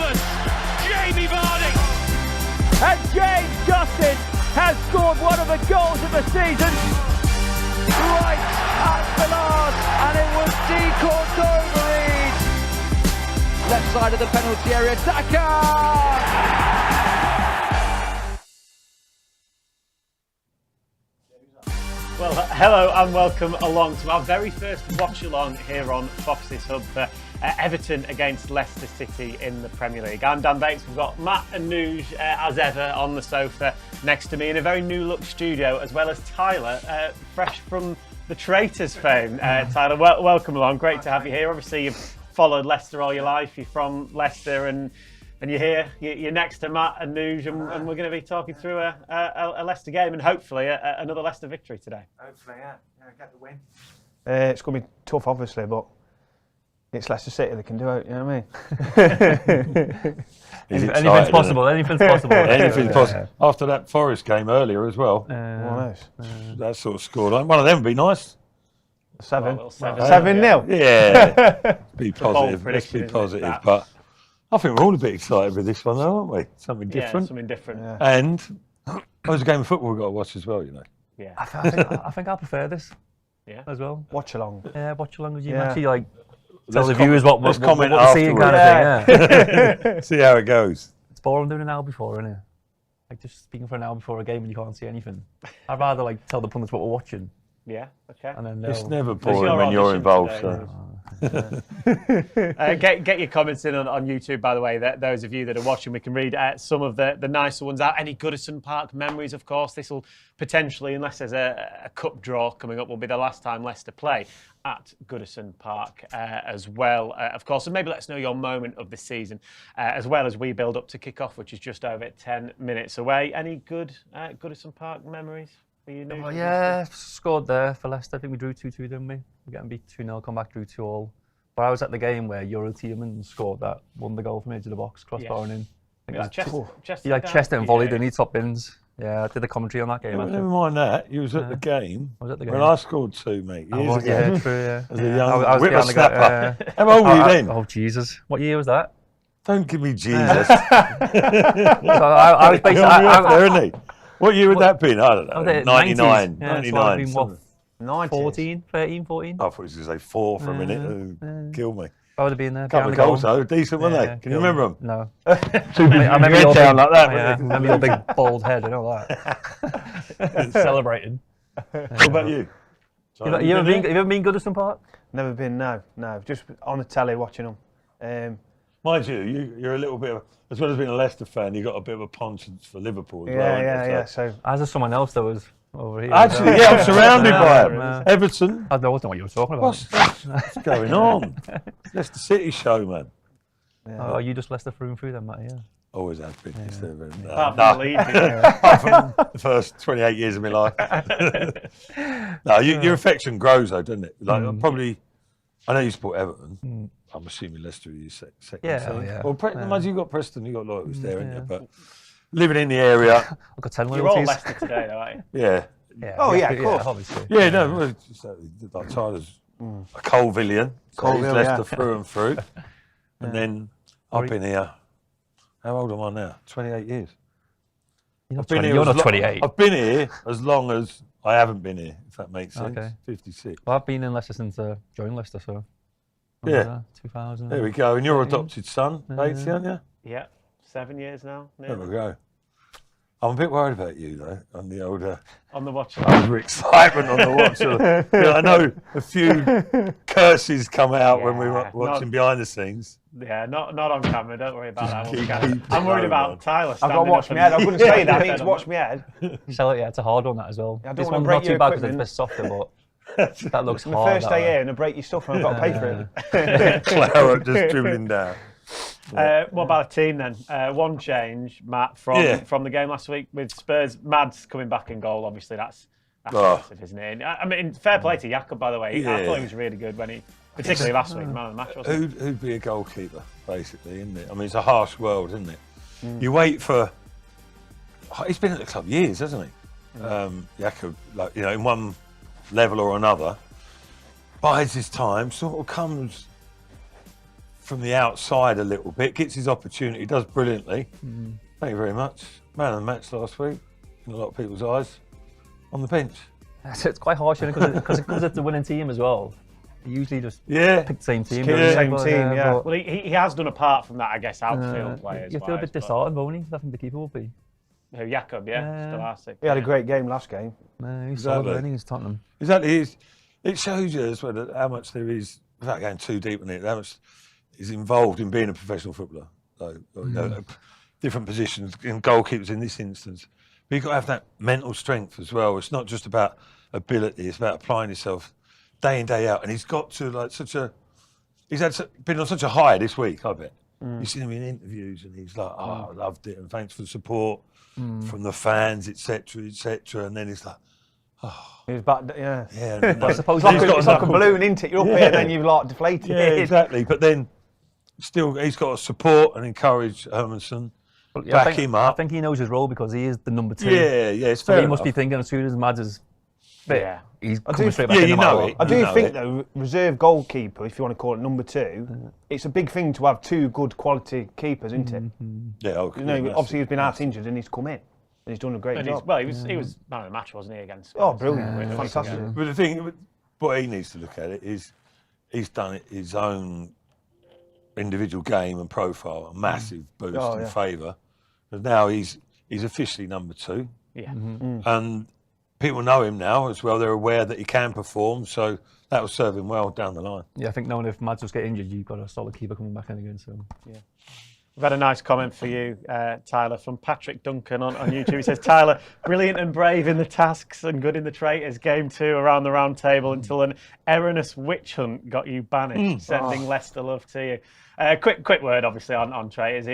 Thomas, Jamie Vardy. And James Justin has scored one of the goals of the season. Right at the last, and it was Cordova. Left side of the penalty area, Daka! Well, hello and welcome along to our very first watch along here on Fox's Hub for Everton against Leicester City in the Premier League. I'm Dan Bates. We've got Matt and Nugent as ever on the sofa next to me in a very new look studio, as well as Tyler, fresh from the Traitors fame. Tyler, welcome along. Great to have you here. Obviously, you've followed Leicester all your life. You're from Leicester and you're here. You're next to Matt and Nugent, and we're going to be talking through a Leicester game and hopefully another Leicester victory today. Hopefully, yeah. Get the win. It's going to be tough, obviously, but it's Leicester City that can do it, you know what I mean? Anything's possible, anything's possible. Anything's possible. After that Forest game earlier as well, that sort of scoreline. One of them would be nice. 7-0. Yeah. Be positive. Let's be positive. But I think we're all a bit excited with this one, though, aren't we? Something different. Yeah, something different. Yeah. And there's a game of football we've got to watch as well, you know. Yeah. I think I prefer this. Yeah. As well. Watch along. Yeah, watch along. You Yeah. actually like tell the viewers what we're seeing, kind of thing. Yeah. See how it goes. It's boring doing an hour before, isn't it? Like just speaking for an hour before a game and you can't see anything. I'd rather like tell the pundits what we're watching. Yeah. Okay. And then It's never There's boring your when you're audition involved. today, So. Get your comments in on YouTube, by the way. Those of you that are watching, we can read some of the nicer ones out. Any Goodison Park memories, of course. This will potentially, unless there's a cup draw coming up, will be the last time Leicester play at Goodison Park as well, of course. And maybe let us know your moment of the season, as well as we build up to kick off, which is just over 10 minutes away. Any good Goodison Park memories? Oh, yeah, scored there for Leicester. I think we drew 2-2, didn't we? We're getting beat 2-0, come back, drew 2-2. But I was at the game where Euro Tiemann scored that, won the goal from edge of the box, crossbar and in. He chested and volleyed and he top bins. Yeah, I did the commentary on that game. Never mind that. You was at the game. I was at the game. When I scored 2, mate. Years ago. Yeah, true, yeah. As a young whippersnapper. How old were you then? Oh, Jesus. What year was that? Don't give me Jesus. So I was basically... there, isn't he? What year would that been? I don't know. 99. Yeah, 99. So 14, 13, 14. I thought he was going to say 4 for a minute. Kill me. I would have been there. Couple of goals though, decent, weren't they? Can you remember them? No. I remember your down like that. Yeah, I remember your big bald head and all that. Celebrating. What about you? You ever been Goodison Park? Never been, no. Just on the telly watching them. Mind you, you're a little bit of, as well as being a Leicester fan, you've got a bit of a penchant for Liverpool as well. Yeah. So as is someone else that was over here. Actually, yeah, I'm surrounded by them. Everton. I don't know what you were talking about. What's going on? Leicester City show, man. yeah. Are you just Leicester through and through then, Matt? Yeah. Always has been. Apart from the league, Apart from the first 28 years of my life. No, your affection grows though, doesn't it? Like probably, I know you support Everton. I'm assuming Leicester is your second team. Yeah. Well, imagine you've got Preston, you've got Loyalties there, haven't you? But living in the area. I've got 10 you're loyalties. all Leicester today, though, aren't you? Yeah. Oh, yeah, of course. Obviously. Yeah, no, well, like Tyler's a Colvillian. So he's Leicester through and through. And then I've been here. How old am I now? 28 years. You're not 28. I've been here as long as I haven't been here, if that makes sense. Okay. 56. Well, I've been in Leicester since I joined Leicester, so. Yeah. 2000. There we go. And your adopted son, Bates, aren't you? Yeah, 7 years now. There we go. I'm a bit worried about you, though, on the older. On the watch. Overexcitement on the watch. Yeah, I know a few curses come out when we were watching behind the scenes. Yeah, not on camera. Don't worry about that one. Keep I'm worried going, about man. Tyler. I've got to watch my head. I was going to say that. I need to watch my head. So, yeah, it's a hard one, that as well. I don't This wanna one's break not too your bad because it's a equipment. bit softer, but that looks My hard. first day here and I break your stuff and I've got to pay for it. Claret just dribbling down. What about the team then? One change, Matt, from the game last week with Spurs. Mads coming back in goal. Obviously, that's massive, isn't it? I mean, fair play to Jakob, by the way. I thought he was really good when particularly last week, man of the match, wasn't he? Who'd be a goalkeeper, basically, isn't it? I mean, it's a harsh world, isn't it? You wait for. He's been at the club years, hasn't he? Jakob, like, you know, in one level or another, bides his time, sort of comes from the outside a little bit, gets his opportunity, does brilliantly. Thank you very much. Man of the match last week, in a lot of people's eyes, on the bench. So it's quite harsh because it comes at the winning team as well. You usually just Yeah. pick the same team. Same team, yeah. Well, he has done apart from that, I guess, outfield players. You feel a bit disheartened, won't you? I think the keeper will be. Who, Jakob, yeah, Stolarczyk. He had a great game last game. He's solid, I think he's Tottenham. Exactly. It shows you as well how much there is, without going too deep in it, how much is involved in being a professional footballer. So, you know, different positions, and goalkeepers in this instance. But you've got to have that mental strength as well. It's not just about ability, it's about applying yourself day in, day out. And he's got to, like, been on such a high this week, I bet. You've seen him in interviews and he's like, I loved it and thanks for the support from the fans, etc., etc. And then he's like, He was back, yeah. yeah. I suppose It's like a balloon, isn't it? You're up here and then you've like deflated. Yeah, exactly. But then still, he's got to support and encourage Hermanson, back him up. I think he knows his role because he is the number 2. Yeah, it's So fair he must be enough. thinking as soon as Mads is fit, Yeah. he's coming straight back yeah, in you no know matter it. what. I do know think, it. though, reserve goalkeeper, if you want to call it number 2, it's a big thing to have 2 good quality keepers, isn't it? Yeah, okay. You know, obviously he's been out injured and he's come in and he's done a great job. He was man of the match, wasn't he, against Spurs? Oh, brilliant. Yeah. Fantastic. But the thing, what he needs to look at it is, he's done his own individual game and profile, a massive boost in favour. And now he's officially number 2. Yeah. And people know him now as well. They're aware that he can perform, so that will serve him well down the line. Yeah, I think knowing if Mads was get injured, you've got a solid keeper coming back in again. So We've had a nice comment for you, Tyler, from Patrick Duncan on YouTube. He says, Tyler, brilliant and brave in the tasks and good in the traitors. Game 2 around the round table until an erroneous witch hunt got you banished. Sending Leicester love to you. Quick word, obviously, on traitors.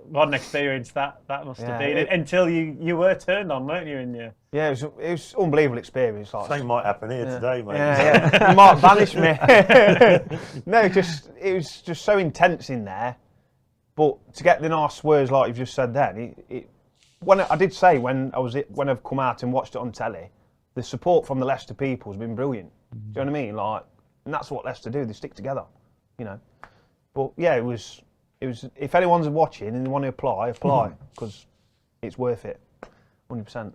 What an experience that must have been. Until you were turned on, weren't you? Yeah, it was an unbelievable experience. Like, Same might happen here today, mate. Yeah. You might banish me. No, it was just so intense in there. But to get the nice words like you've just said then, when I've come out and watched it on telly, the support from the Leicester people has been brilliant. Do you know what I mean? Like, and that's what Leicester do. They stick together, you know. But yeah, it was. If anyone's watching and they want to apply because it's worth it, 100%.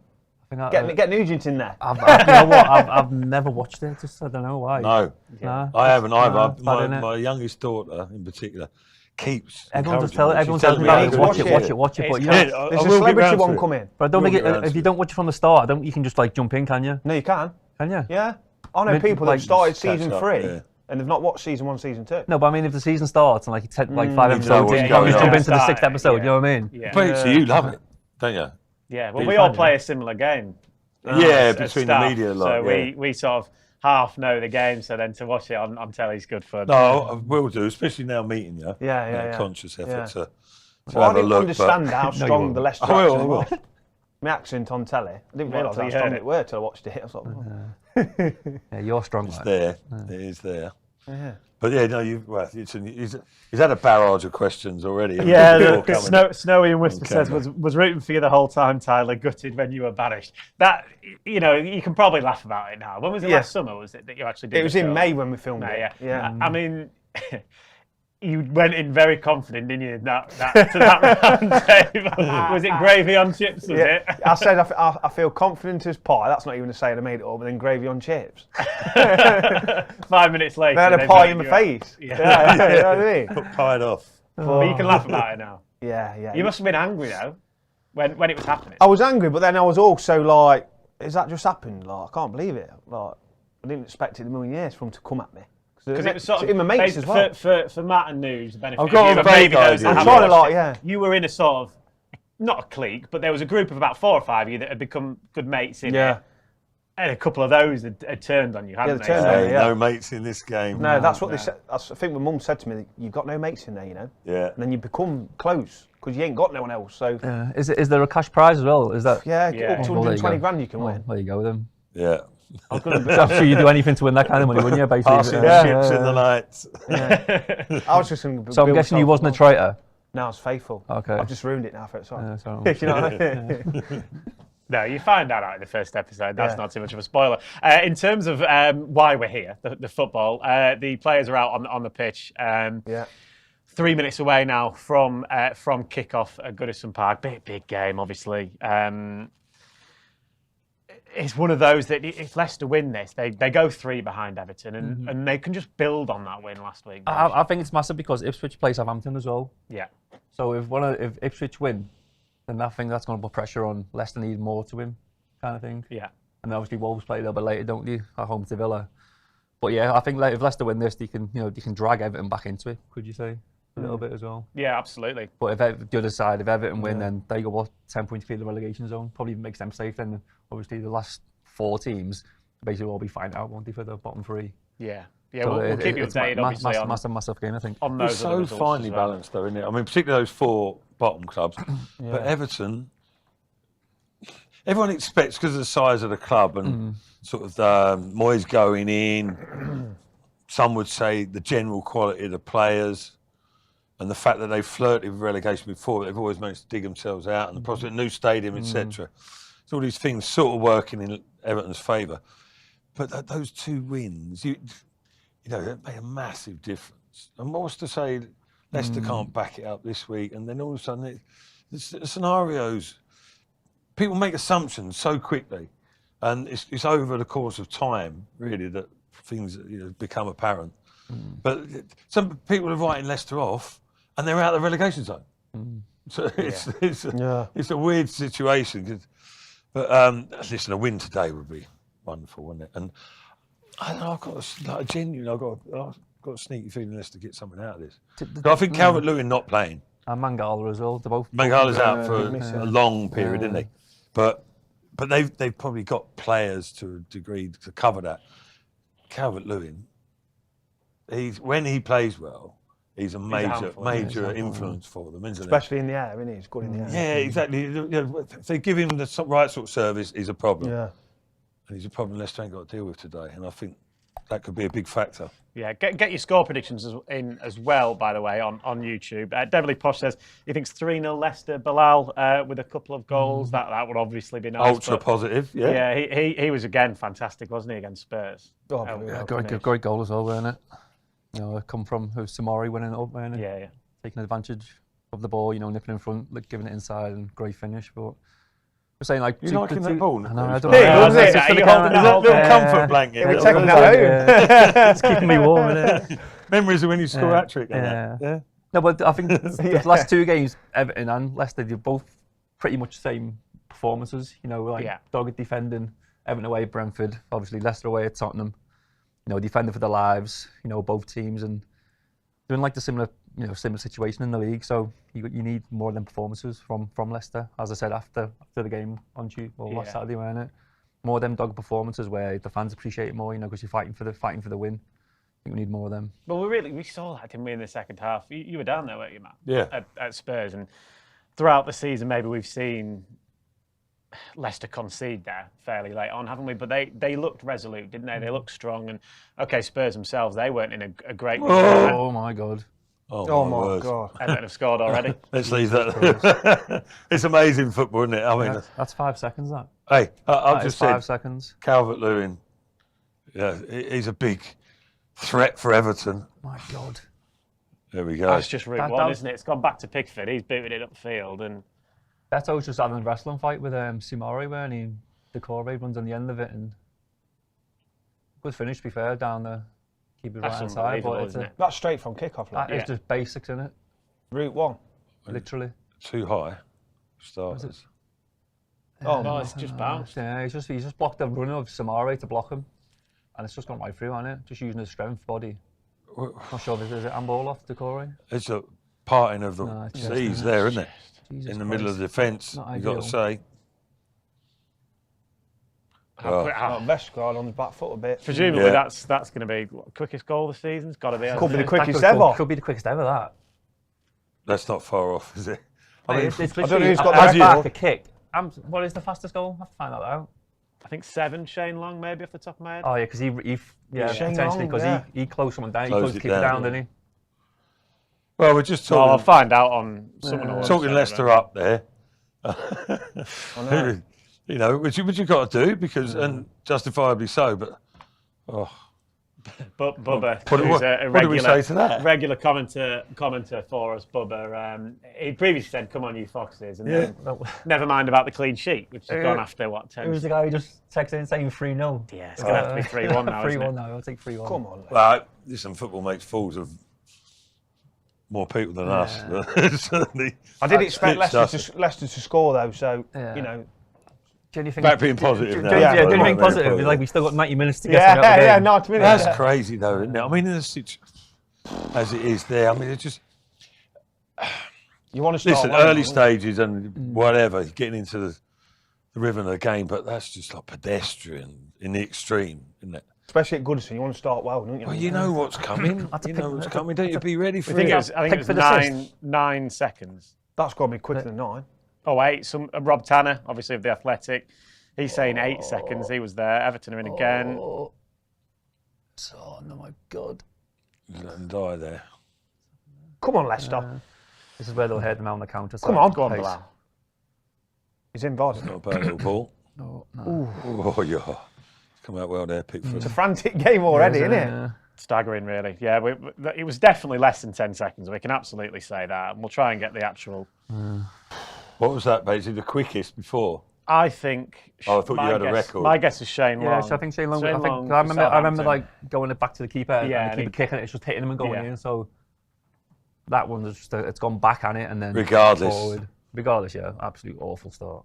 Get Nugent in there. you know what? I've never watched it. Just I don't know why. No, Nah. I haven't either. Bad, My youngest daughter, in particular, keeps. Everyone's encouraging telling me, me, watch watch it. But you It's know, There's I a will get celebrity round to one it. coming. but I don't We'll think get round if to you it. don't watch it from the start, you can just like jump in, can you? No, you can. Can you? Yeah, I know Mid- people that like, started catch season up, 3 yeah. and they've not watched season 1, season 2. No, but I mean, if the season starts and like 5 know episodes what's in, you going just jump on. into the 6th episode. Yeah. You know what I mean? Yeah. But so you love it, don't you? Yeah, well, Big we all fan, play a similar game. Yeah, as between the staff, media lot. So yeah. we sort of half know the game, so then to watch it on telly is good fun. No, I will do, especially now meeting you. Yeah. Conscious effort Yeah. to Well, I have a didn't look. understand how you strong won't. the Leicester I will, accent I will. was. My accent on telly, I didn't realise till how you strong heard it were till I watched it. I was like, oh. Yeah, you're strong. It's Like. there. It is there. Yeah. But yeah, no, he's had a barrage of questions already. Yeah, Before coming. Snowy and Whisper on says camera. was rooting for you the whole time, Tyler. Gutted when you were banished. That, you know, you can probably laugh about it now. When was it? Yeah. Last summer, was it that you actually did? It was the in show? May when we filmed May, it. yeah. I mean, you went in very confident, didn't you? To that round table. Was it gravy on chips? Was it? I said I feel confident as pie. That's not even a saying I made it up, but then gravy on chips. 5 minutes later, They had a they've pie got in my you face. Yeah. You know what I mean? Put pied off. But you can laugh about it now. Yeah. You must have been angry though, when it was happening. I was angry, but then I was also like, "Has that just happened? Like, I can't believe it. Like, I didn't expect it in a million years for him to come at me." Because it was sort of in my mates as well. for Matt and News, the benefit I've of got you, a but vague maybe those idea. that I'm haven't trying to watched like, it. yeah. You were in a sort of, not a clique, but there was a group of about 4 or 5 of you that had become good mates in it. And a couple of those had turned on you, hadn't they they? turned on me. Hey, Yeah. no mates in this game. No, that's what they said. I think my mum said to me, "You've got no mates in there, you know." Yeah. And then you become close because you ain't got no one else. So Is there a cash prize as well? Is that? yeah, Yeah. up to Well, there you 120 go. grand you can win. There you go then. Yeah. I'm sure you'd do anything to win that kind of money, wouldn't you? Basically. Passing ships in the night. I was just going to. So I'm guessing you wasn't a traitor. No, I was faithful. Okay. I've just ruined it now for it. Sorry. Sorry. You know what I mean? No, you find that out in the first episode. That's not too much of a spoiler. In terms of why we're here, the football, the players are out on the pitch. Yeah. 3 minutes away now from kick-off at Goodison Park. Big game, obviously. It's one of those that if Leicester win this, they go 3 behind Everton, and they can just build on that win last week. I think it's massive because Ipswich plays Southampton as well. Yeah. So if Ipswich win, then I think that's going to put pressure on Leicester. Need more to win, kind of thing. Yeah. And then obviously Wolves play a little bit later, don't they, at home to Villa. But yeah, I think if Leicester win this, they can drag Everton back into it. Could you say a little bit as well? Yeah, absolutely. But if the other side, if Everton win, then they go 10 points clear the relegation zone. Probably makes them safe. Then obviously the last 4 teams basically will be fighting out, won't they, for the bottom 3? Yeah. Yeah, So we'll keep you updated, obviously, on massive game, I think. on those It's other so results finely as well. balanced, though, isn't it? I mean, particularly those 4 bottom clubs. But Everton, everyone expects, because of the size of the club and sort of Moyes going in, some would say the general quality of the players and the fact that they flirted with relegation before, they've always managed to dig themselves out, and the prospect of new stadium, etc. So all these things sort of working in Everton's favour. But those 2 wins, you know, that made a massive difference. And what's to say Leicester can't back it up this week, and then all of a sudden, the scenarios, people make assumptions so quickly, and it's over the course of time, really, that things become apparent. But some people are writing Leicester off, and they're out of the relegation zone. So it's a weird situation. But listen, a win today would be wonderful, wouldn't it? And I don't know, I've got a sneaky feeling Leicester get something out of this. But I think Calvert-Lewin not playing. And Mangala as well. They're both. Mangala's out for a long period, isn't he? But they've probably got players to a degree to cover that. Calvert-Lewin, when he plays well, he's a major influence for them, isn't he? Especially in the air, isn't he? He's good in the air. Yeah, exactly. If they give him the right sort of service, he's a problem. Yeah. And he's a problem Leicester ain't got to deal with today. And I think that could be a big factor. Yeah, get your score predictions in as well, by the way, on YouTube. Deverly Posh says he thinks 3-0 Leicester. Bilal with a couple of goals. That would obviously be nice. Ultra positive, yeah. Yeah, he was again fantastic, wasn't he, against Spurs? Great goal as well, weren't it? Come from Samari winning it up, weren't it? Yeah. Taking advantage of the ball, nipping in front, giving it inside, and great finish. But we're saying like you liking that ball? I know, I don't Big, know. wasn't it? Just You gonna holding count that it. Little comfort blanket. We're taking that home. It's keeping me warm, isn't it? Memories of when you score a hat-trick. Yeah. No, but I think the last 2 games, Everton and Leicester, they're both pretty much the same performances. Dogged defending, Everton away at Brentford, obviously Leicester away at Tottenham. Defending for their lives. Both teams, and doing like the similar situation in the league. So you need more than performances from Leicester. As I said after the game on Tuesday or last Saturday, weren't it? More of them dog performances where the fans appreciate it more. Because you're fighting for the win. I think we need more of them. Well, we saw that, didn't we, in the second half? You were down there, weren't you, Matt? Yeah. At Spurs, and throughout the season, maybe we've seen Leicester concede there fairly late on, haven't we? But they looked resolute, didn't they? They looked strong, and okay, Spurs themselves, they weren't in a great. Oh my God! Oh my God! Everton have scored already. Let's leave that. It's amazing football, isn't it? I mean, that's 5 seconds. That. Hey, I've just said 5 seconds. Calvert-Lewin. Yeah, he's a big threat for Everton. My God. There we go. That's just Route 1, isn't it? It's gone back to Pickford. He's booted it upfield, and Beto was just having a wrestling fight with Simari, where the Corey runs on the end of it, and good finish, to be fair, down the keeper's right hand side. But isn't it? That's straight from kickoff. Like. It's just basics, isn't it? Route 1. Literally. Too high. Starters. No, it's just bounced. Yeah, he's just blocked the run of Samari to block him, and it's just gone right through, hasn't it? Just using his strength, body. Not sure if it's handball off to Corey. It's a parting of the seas there, isn't it? Jesus in the middle of the defence, you've got to say. Vestergaard on the back foot a bit. Presumably that's going to be quickest goal of the season. It's got to be. Could be the quickest ever. Could be the quickest ever. That. That's not far off, is it? I mean, it's I don't know who's got the the back a kick. What is the fastest goal? I have to find that out. I think 7, Shane Long, maybe off the top of my head. Oh yeah, because potentially because he closed someone down. He closed the keeper down, didn't he? Well, we're just talking. Well, I'll find out on someone. Talking Leicester up there. Which you've got to do because, and justifiably so. But But Bubba, What who's a do we say to that? regular commenter for us, Bubba, he previously said, "Come on, you Foxes," and then never mind about the clean sheet, which has gone after what 10. It was the guy who just texted in saying 3-0. Yeah, it's going to have to be 3-1 now. 3-1 now. I'll take 3-1. Come on. Well, listen, football makes fools of more people than us. Certainly. I did expect Leicester to score though, so you know. Do you think Back being positive now. do you think positive? Like we still got 90 minutes to get Yeah, through the game. 90 minutes. That's crazy though, isn't it? I mean, in a situation as it is there, I mean, it's just. You want to start Listen, early stages and whatever, getting into the rhythm of the game, but that's just like pedestrian in the extreme, isn't it? Especially at Goodison, you want to start well, don't you? Well, you know what's coming. You know what's coming, don't you? Be ready for I think it. it was 9 seconds. That's got to be quicker than 9. Oh, 8. Rob Tanner, obviously of the Athletic, he's saying 8 seconds. He was there. Everton are in again. Oh my God. Let them die there. Come on, Leicester. This is where they'll head them out on the counter. Come on. Go on, Bilal. He's involved. Not a bad little ball. No. Oh, yeah. Come out well there, Pickford. It's a frantic game already, isn't it? Staggering, really. Yeah, it was definitely less than 10 seconds. We can absolutely say that. And we'll try and get the actual. What was that, basically? The quickest before? I think. Oh, I thought you had a record. My guess is Shane Long. Yeah, so I think Shane Long. I remember Southampton. like going it back to the keeper Yeah, and the keeper kicking it. It's just hitting him and going in. So that one is just it's gone back on it and then Regardless. forward. Regardless, yeah, absolute awful start.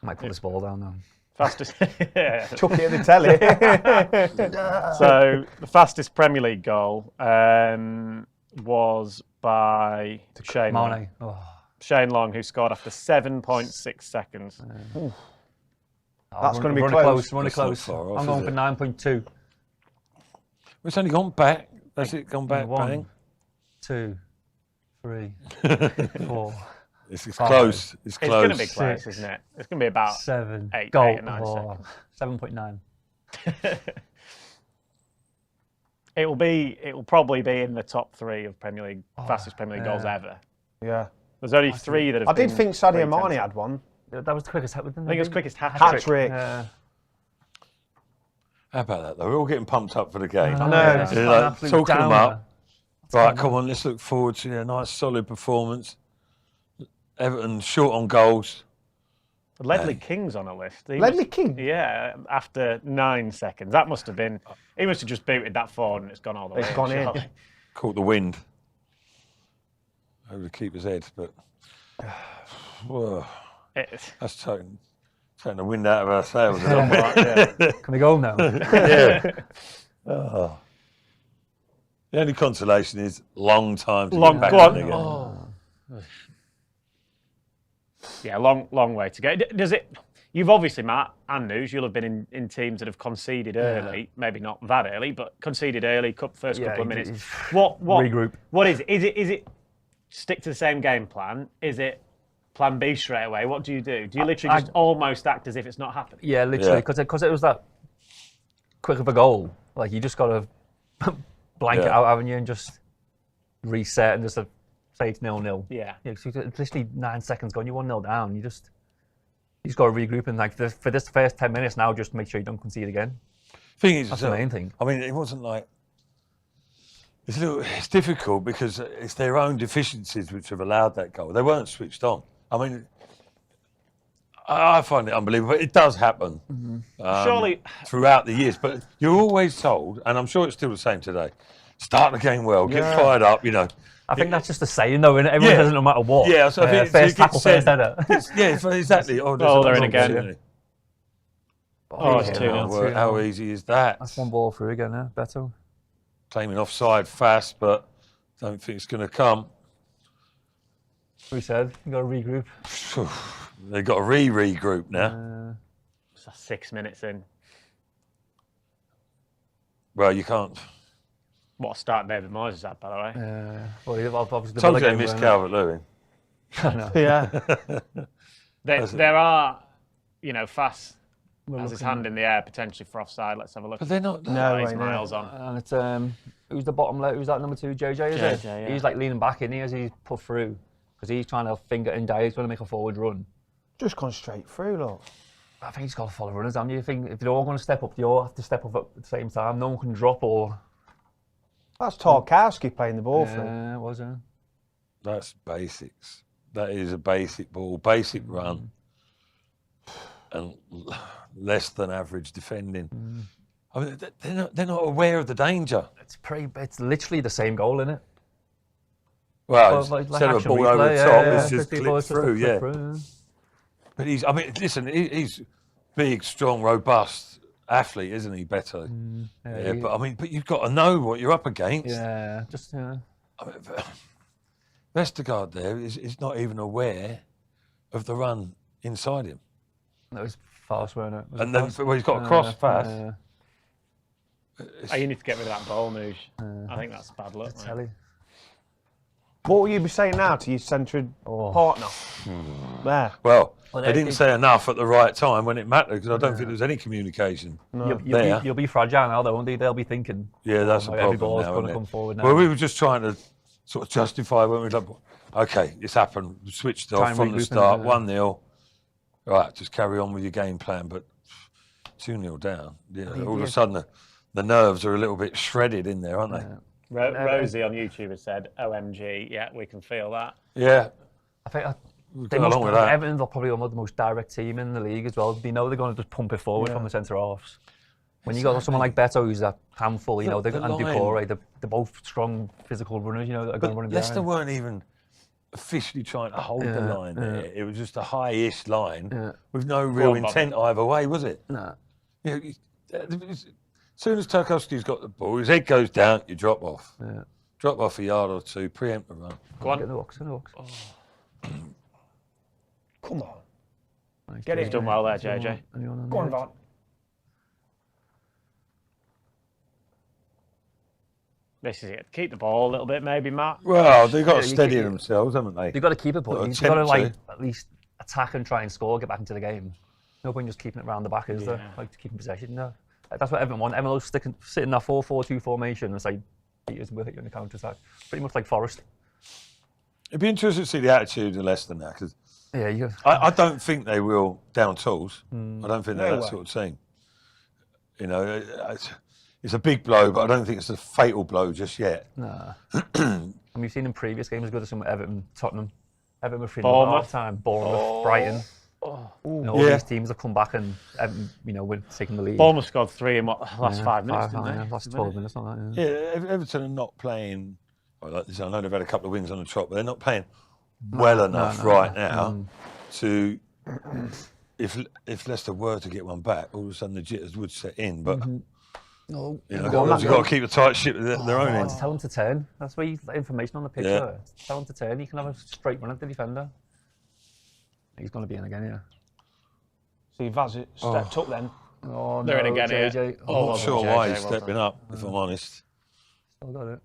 Might put this ball down now. Fastest. Chuck it at the telly. So the fastest Premier League goal was by Shane Long. Mane. Oh. Shane Long, who scored after 7.6 seconds. That's going to be close. close. Running That's not close. far off, I'm going is for it? 9.2. It's only gone back. That's it, gone back, 1, bang. 2, 3, 4, It's 5, close. It's It's close. going to be close, 6, isn't it? It's going to be about 7. 8 Goal. or 9 seconds. 7.9. It will probably be in the top 3 of Premier League fastest Premier League goals ever. Yeah. There's only 3 that have I did been think Sadio 3 Mane had one. That was the quickest. I I think it was quickest hat Hat trick. trick. How about that, though? We're all getting pumped up for the game. know. It's You're an like, absolute talking them downer. up. Right, come on, let's look forward to a nice, solid performance. Everton short on goals. Ledley King's on a list. Ledley King? Yeah, after 9 seconds. That must have been. He must have just booted that forward and it's gone all the way. It's gone in. surely. Caught the wind over the keeper's head, but whoa, that's taking the wind out of our sails. Can we go now? Yeah. Oh. The only consolation is long time to Long- get back go on. again. Yeah, long way to go. Does it? You've obviously, Matt and News, you'll have been in teams that have conceded early. Maybe not that early, but conceded early. First couple of minutes. What regroup. What is it? Is it stick to the same game plan? Is it plan B straight away? What do? Do you literally just almost act as if it's not happening? Yeah, literally, because it was that quick of a goal. Like you just got to blank it out, haven't you, and just reset and just say it's 0-0. Yeah. It's literally 9 seconds gone. You're 1-0 down. You just got to regroup and for this first 10 minutes now, just make sure you don't concede again. Thing is, That's the main thing. I mean, it wasn't like it's difficult because it's their own deficiencies which have allowed that goal. They weren't switched on. I mean, I find it unbelievable. It does happen Surely throughout the years, but you're always told, and I'm sure it's still the same today. Start the game well, get fired up. You know. I think that's just a saying, though, innit? Everyone does it no matter what. Yeah, so I think first tackle, first header. Yeah, exactly. Oh, they're in again. It's 2-0. How easy is that? That's one ball through again, Beto. Claiming offside fast, but don't think it's going to come. We said you got to regroup. They've got to regroup now. It's 6 minutes in. Well, you can't. What a start David Moyes has had, by the way. Well, obviously Told you they missed Calvert-Lewin. Yeah. There are, Fass has his hand in the air potentially for offside. Let's have a look. But they're not. No, He's way, miles no. on. And it's who's the bottom left? Who's that number 2? JJ, is it? JJ, yeah. He's like leaning back in here as he's put through because he's trying to finger and die. He's going to make a forward run. Just gone straight through, look. I think he's got to follow runners, haven't you? I think if they're all going to step up, they all have to step up at the same time. No one can drop or... That's Tarkowski playing the ball for him. Yeah, it was, yeah. That's basics. That is a basic ball, basic run, and less than average defending. I mean, they're not aware of the danger. It's literally the same goal, isn't it? Well, Like instead of a action ball over replay, the top, yeah, it's just 50 clipped balls, just a through, flick yeah. through, yeah. But he's big, strong, robust athlete, isn't he? Better. Yeah, but you've got to know what you're up against. Yeah, just, yeah. I mean, Vestergaard there is not even aware of the run inside him. That was fast, wasn't it? Was And it then fast? he's got a cross fast. Oh, you need to get rid of that ball, Nuge. I think that's bad luck. mate. Telly. What will you be saying now to your centred partner? There. Well, Well, they didn't say enough at the right time when it mattered, because I don't think there was any communication You'll be fragile now, though, won't they? They'll be thinking. Yeah, that's a like, every problem ball's now, going to isn't come it? forward now. Well, we were just trying to sort of justify when we like, okay, it's happened, we switched Try off and from the regroup start, and, 1-0. Right, just carry on with your game plan, but 2-0 down. All of a sudden, the nerves are a little bit shredded in there, aren't they? Rosie on YouTube has said, OMG, yeah, we can feel that. Yeah. I think We've they got must, along with that. Everton, they're probably one of the most direct team in the league as well. They know they're going to just pump it forward from the centre halves. When you got someone like Beto, who's a handful, you know, and Ducouré, they're both strong physical runners, you know, that are going to run in Leicester behind. weren't even officially trying to hold the line there. It was just a high-ish line with no real intent either way, was it? No. You know, as soon as Tarkowski's got the ball, his head goes down, you drop off. Yeah. Drop off a yard or two, preempt the run. Go on. Get in the box, in the box. Come on. Nice. Get You've it. done well there, JJ. Go on, Vaughn. This is it. Keep the ball a little bit, maybe, Matt. Well, they've got to you steady keep- themselves, haven't they? They've got to keep it, but Got to you've got to attempt to. at least attack and try and score, get back into the game. No point just keeping it round the back, is there? Yeah. Like keeping possession. No. That's what everyone wants. Everyone will sit in that 4-4-2 formation and say, beat us and we'll hit you in the counter attack. Pretty much like Forest. It'd be interesting to see the attitude of Leicester now, because Yeah, I don't think they will down tools. I don't think they're No that way. sort of team. You know, it's a big blow, but I don't think it's a fatal blow just yet. Nah. And we've seen in previous games, go to some Everton, Tottenham. Everton were 3-0 at Bournemouth. half time. Bournemouth, Brighton. You know, all Yeah. these teams have come back and we're taking the lead. Bournemouth scored 3 in what, last 5 minutes, didn't yeah, they? last 12 minutes on that. Yeah, Everton are not playing. Well, like this, I know they've had a couple of wins on the trot, but they're not playing well enough right now to. If Leicester were to get one back, all of a sudden the jitters would set in. But No, you know, they've got to keep a tight ship at their own end. Tell them to turn. That's where you information on the pitch. Yeah. Tell them to turn. You can have a straight run at the defender. He's going to be in again, yeah. See, Vaz stepped up then. Oh, They're in again JJ. here. I'm Oh, not sure JJ, why he's well stepping done. up, if I'm honest. Still got it.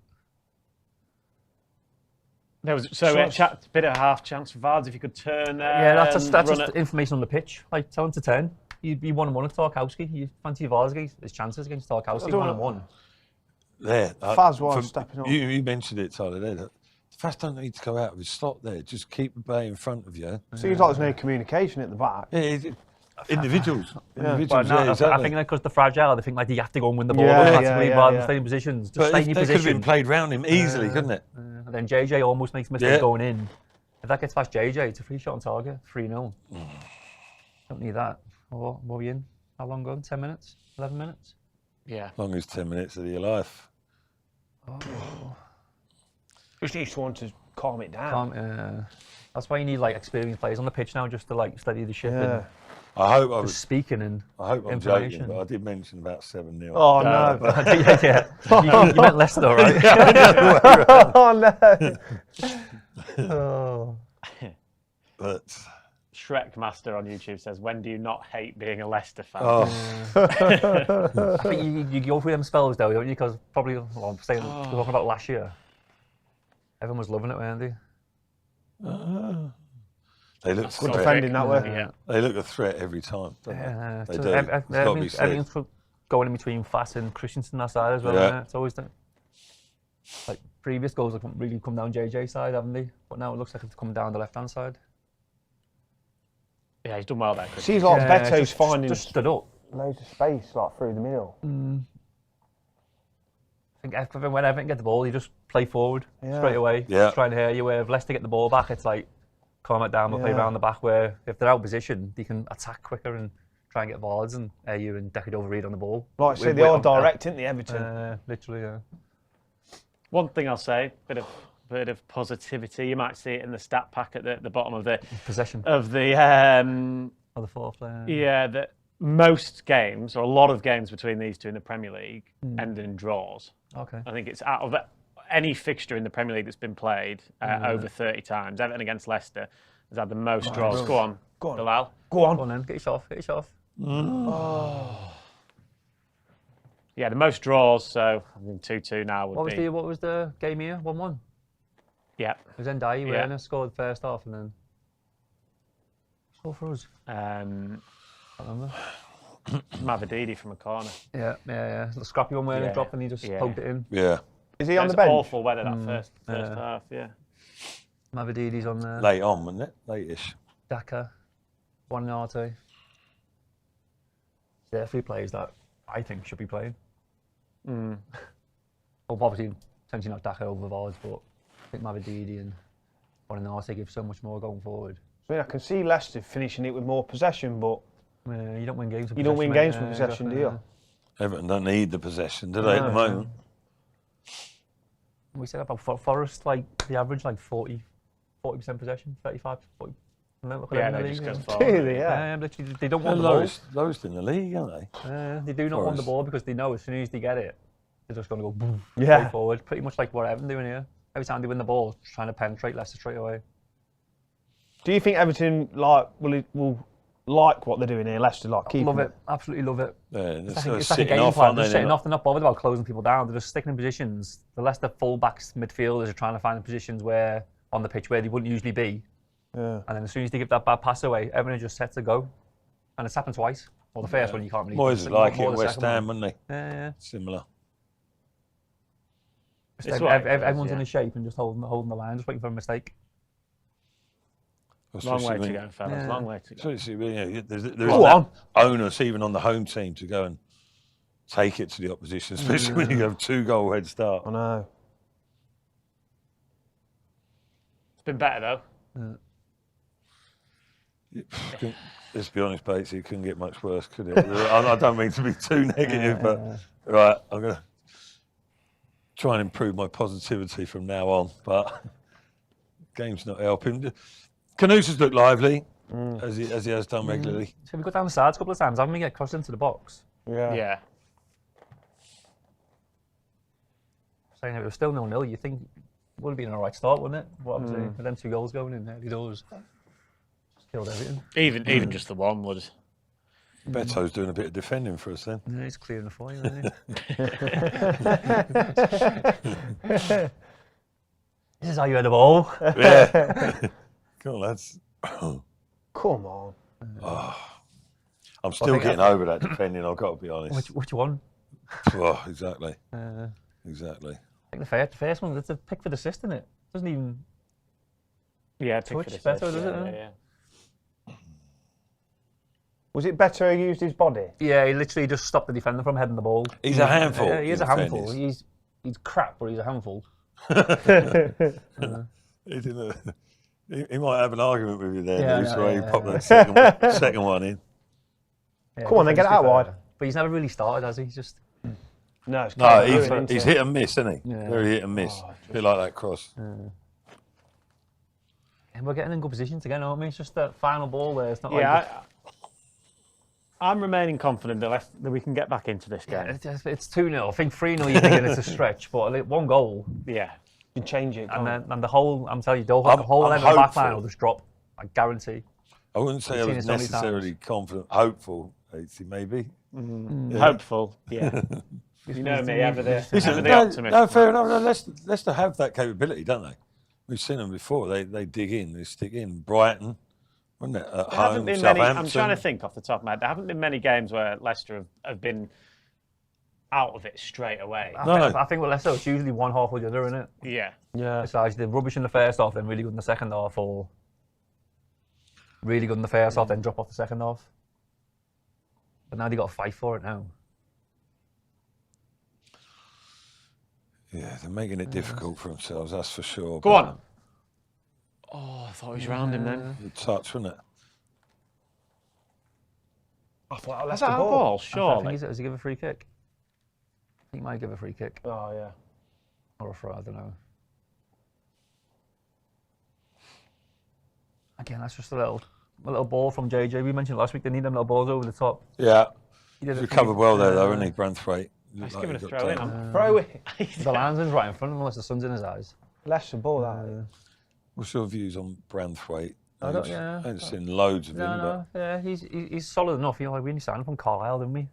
There was a bit of a half chance for Vards if you could turn there. Yeah, that's run just it. information on the pitch. Like, tell him to turn. You'd be 1-1 with Tarkowski. You fancy Varsky, his chances against Tarkowski, 1-1. There. Faz was stepping up. You mentioned it, Tyler, there. The Faz don't need to go out of his slot there. Just keep the bay in front of you. Seems like there's no communication at the back. Yeah, individuals. But Individuals, no, yeah, exactly. I think because they're fragile, they think like you have to go and win the ball Yeah, automatically yeah, rather yeah. than stay in positions. Just But stay they in your could have position. been played round him easily, couldn't it? And then JJ almost makes a mistake Yeah. going in. If that gets past JJ, it's a free shot on target, 3-0. Don't need that. What are we in? How long gone? 10 minutes? 11 minutes? Yeah. As long as 10 minutes of your life. Just need someone to calm it down. That's why you need like experienced players on the pitch now, just to like steady the ship Yeah. and I hope just speaking and I'm joking, information. but I did mention about 7-0. Oh no! yeah. You meant Leicester, right? Oh no! Oh. But Shrek Master on YouTube says, when do you not hate being a Leicester fan? oh, I think you go through them spells though, don't you? Because probably, well, I'm saying, we're talking about last year. Everyone was loving it, weren't they? they look Good threat. defending that way. Yeah. They look a threat every time. Don't Yeah, they? They so do. It's got to be said. everything's going in between Fass and Christensen that side as well. Yeah. Yeah. It's always like previous goals have really come down JJ's side, haven't they? But now it looks like it's coming down the left hand side. Yeah, he's done well there, Chris. Seems like Beto's finding just stood up. loads of space like through the middle. I think when Everton get the ball, you just play forward straight away. Yeah. Try and hear you. Where if Leicester get the ball back, it's like calm it down, but play around the back. Where if they're out of position, they can attack quicker and try and get balls and you and Deckard overread on the ball. Like I say, they are direct, aren't they, Everton? Literally, yeah. One thing I'll say, bit of positivity. You might see it in the stat pack at the bottom of the Possession of the of the fourth player. yeah, that most games or a lot of games between these two in the Premier League end in draws. Okay. I think it's out of any fixture in the Premier League that's been played over 30 times. Everton against Leicester has had the most draws. Go on, Bilal. Go on. Go on then, get your off. Yeah, the most draws. So I mean, 2-2 now would be. What was the game here? 1-1. Yeah. It was Ndiaye, Werner scored the first half and then scored for us. I remember. Mavadidi from a corner. Yeah. The scrappy one Werner dropped and he just poked it in. Yeah. Is he on the It's bench? awful weather that first half. Yeah. Mavadidi's on there. Late on, wasn't it? Late-ish. Daka, Wanarte. They're three players that I think should be playing. Well, obviously, potentially not Daka over Vards, but I think Mavadidi and Wanarte give so much more going forward. I mean, I can see Leicester finishing it with more possession, but You don't win games with you don't win games with possession, do you? Everton don't need the possession, do they, at the moment? We said about Forest, like the average, like 40% possession, 35, 40. Yeah, they just goes Do forward. they? Yeah. Literally, they don't want They're the ball. lowest in the league, aren't they? They do not want the Forest. ball because they know as soon as they get it, they're just going to go boom, Yeah. straight forward. Pretty much like what Everton doing here. Every time they win the ball, just trying to penetrate Leicester straight away. Do you think Everton will like what they're doing here, Leicester? Like keeping Love it, absolutely love it. Yeah, they're It's sort of like a sitting game off, plan. aren't They're they? sitting off. They're not bothered about closing people down. They're just sticking in positions. The Leicester full-backs, midfielders are trying to find the positions where on the pitch where they wouldn't usually be. Yeah. And then as soon as they give that bad pass away, everyone is just set to go. And it's happened twice. Well, the first one you can't really. Moyes like it at West Ham, wouldn't they? Yeah. Similar. It's what it does, Everyone's in yeah. a shape and just holding the line, just waiting for a mistake. Long way to go, fellas. Long way to go. There's that onus even on the home team to go and take it to the opposition, especially when you have 2-goal head start. I know. It's been better though. Let's be honest, Bates, it couldn't get much worse, could it? I don't mean to be too negative, but right, I'm going to try and improve my positivity from now on, but game's not helping. Canusa's looked lively, as he has done regularly. So we got down the sides a couple of times, haven't we? Get crossed into the box. Yeah. Saying it was still 0-0, you think it would have been an alright start, wouldn't it? What obviously, with them 2 goals going in, early doors, just killed everything. Even just the one would. Beto's doing a bit of defending for us then. Yeah, he's clearing the fire, isn't he? This is how you had the ball. Yeah. Come on, lads. Come on. I'm still getting over that defending, I've got to be honest. Which one? Oh, exactly. I Exactly. think the first one, it's a pick for the assist, isn't it? Doesn't even Yeah, touch better, does it? Yeah. Was it better he used his body? Yeah, he literally just stopped the defender from heading the ball. He's a handful. Yeah, he is a in handful. fairness. He's crap, but he's a handful. He might have an argument with you there, Yeah, Lewis, no, where yeah, he popped yeah. that second one in. Yeah, Come on, then get it out wide. But he's never really started, has he? He's just No, it's No, kind of ruined, he's isn't it? hit and miss, isn't he? Yeah. Very hit and miss. A bit like that cross. and we're getting in good positions again, aren't we? It's just that final ball there. It's not Yeah, like I'm remaining confident that we can get back into this game. it's 2-0. I think 3-0 you're thinking it's a stretch, but 1 goal Yeah. You can change it. and can't then the whole, I'm telling you, the I'm whole end of the back line hopeful. will just drop. I guarantee. I wouldn't say I seen was it so many necessarily confident. Hopeful, maybe. Hopeful. Yeah. You know me, ever the optimist. No, fair enough. No, Leicester have that capability, don't they? We've seen them before. They dig in, they stick in. Brighton, wasn't it? At There haven't home, been many. I'm Southampton. trying to think off the top of my head. There haven't been many games where Leicester have been out of it straight away. I think with Leicester, it's usually one half or the other, isn't it? Yeah. Yeah. It's either they're rubbish in the first half, then really good in the second half, or really good in the first half, then drop off the second half. But now they got to fight for it now. Yeah, they're making it difficult for themselves, that's for sure. Go on. Oh, I thought it was round him then. Good touch, wasn't it? I thought That's that's that the a ball. ball, I think surely. does he give a free kick? I think he might give a free kick. Oh, yeah. Or a throw, I don't know. Again, that's just a little ball from JJ. We mentioned last week they need them little balls over the top. Yeah. He did He's it for recovered me. well there, though, isn't he, Branthwaite? He's Like giving a he throw got in. taken. Throw it. The linesman's right in front of him unless the sun's in his eyes. Leicester ball, that. What's your views on Branthwaite? I don't- yeah. I haven't seen loads of him, No, yeah, he's solid enough. You know, like we only signed him from Carlisle, didn't we?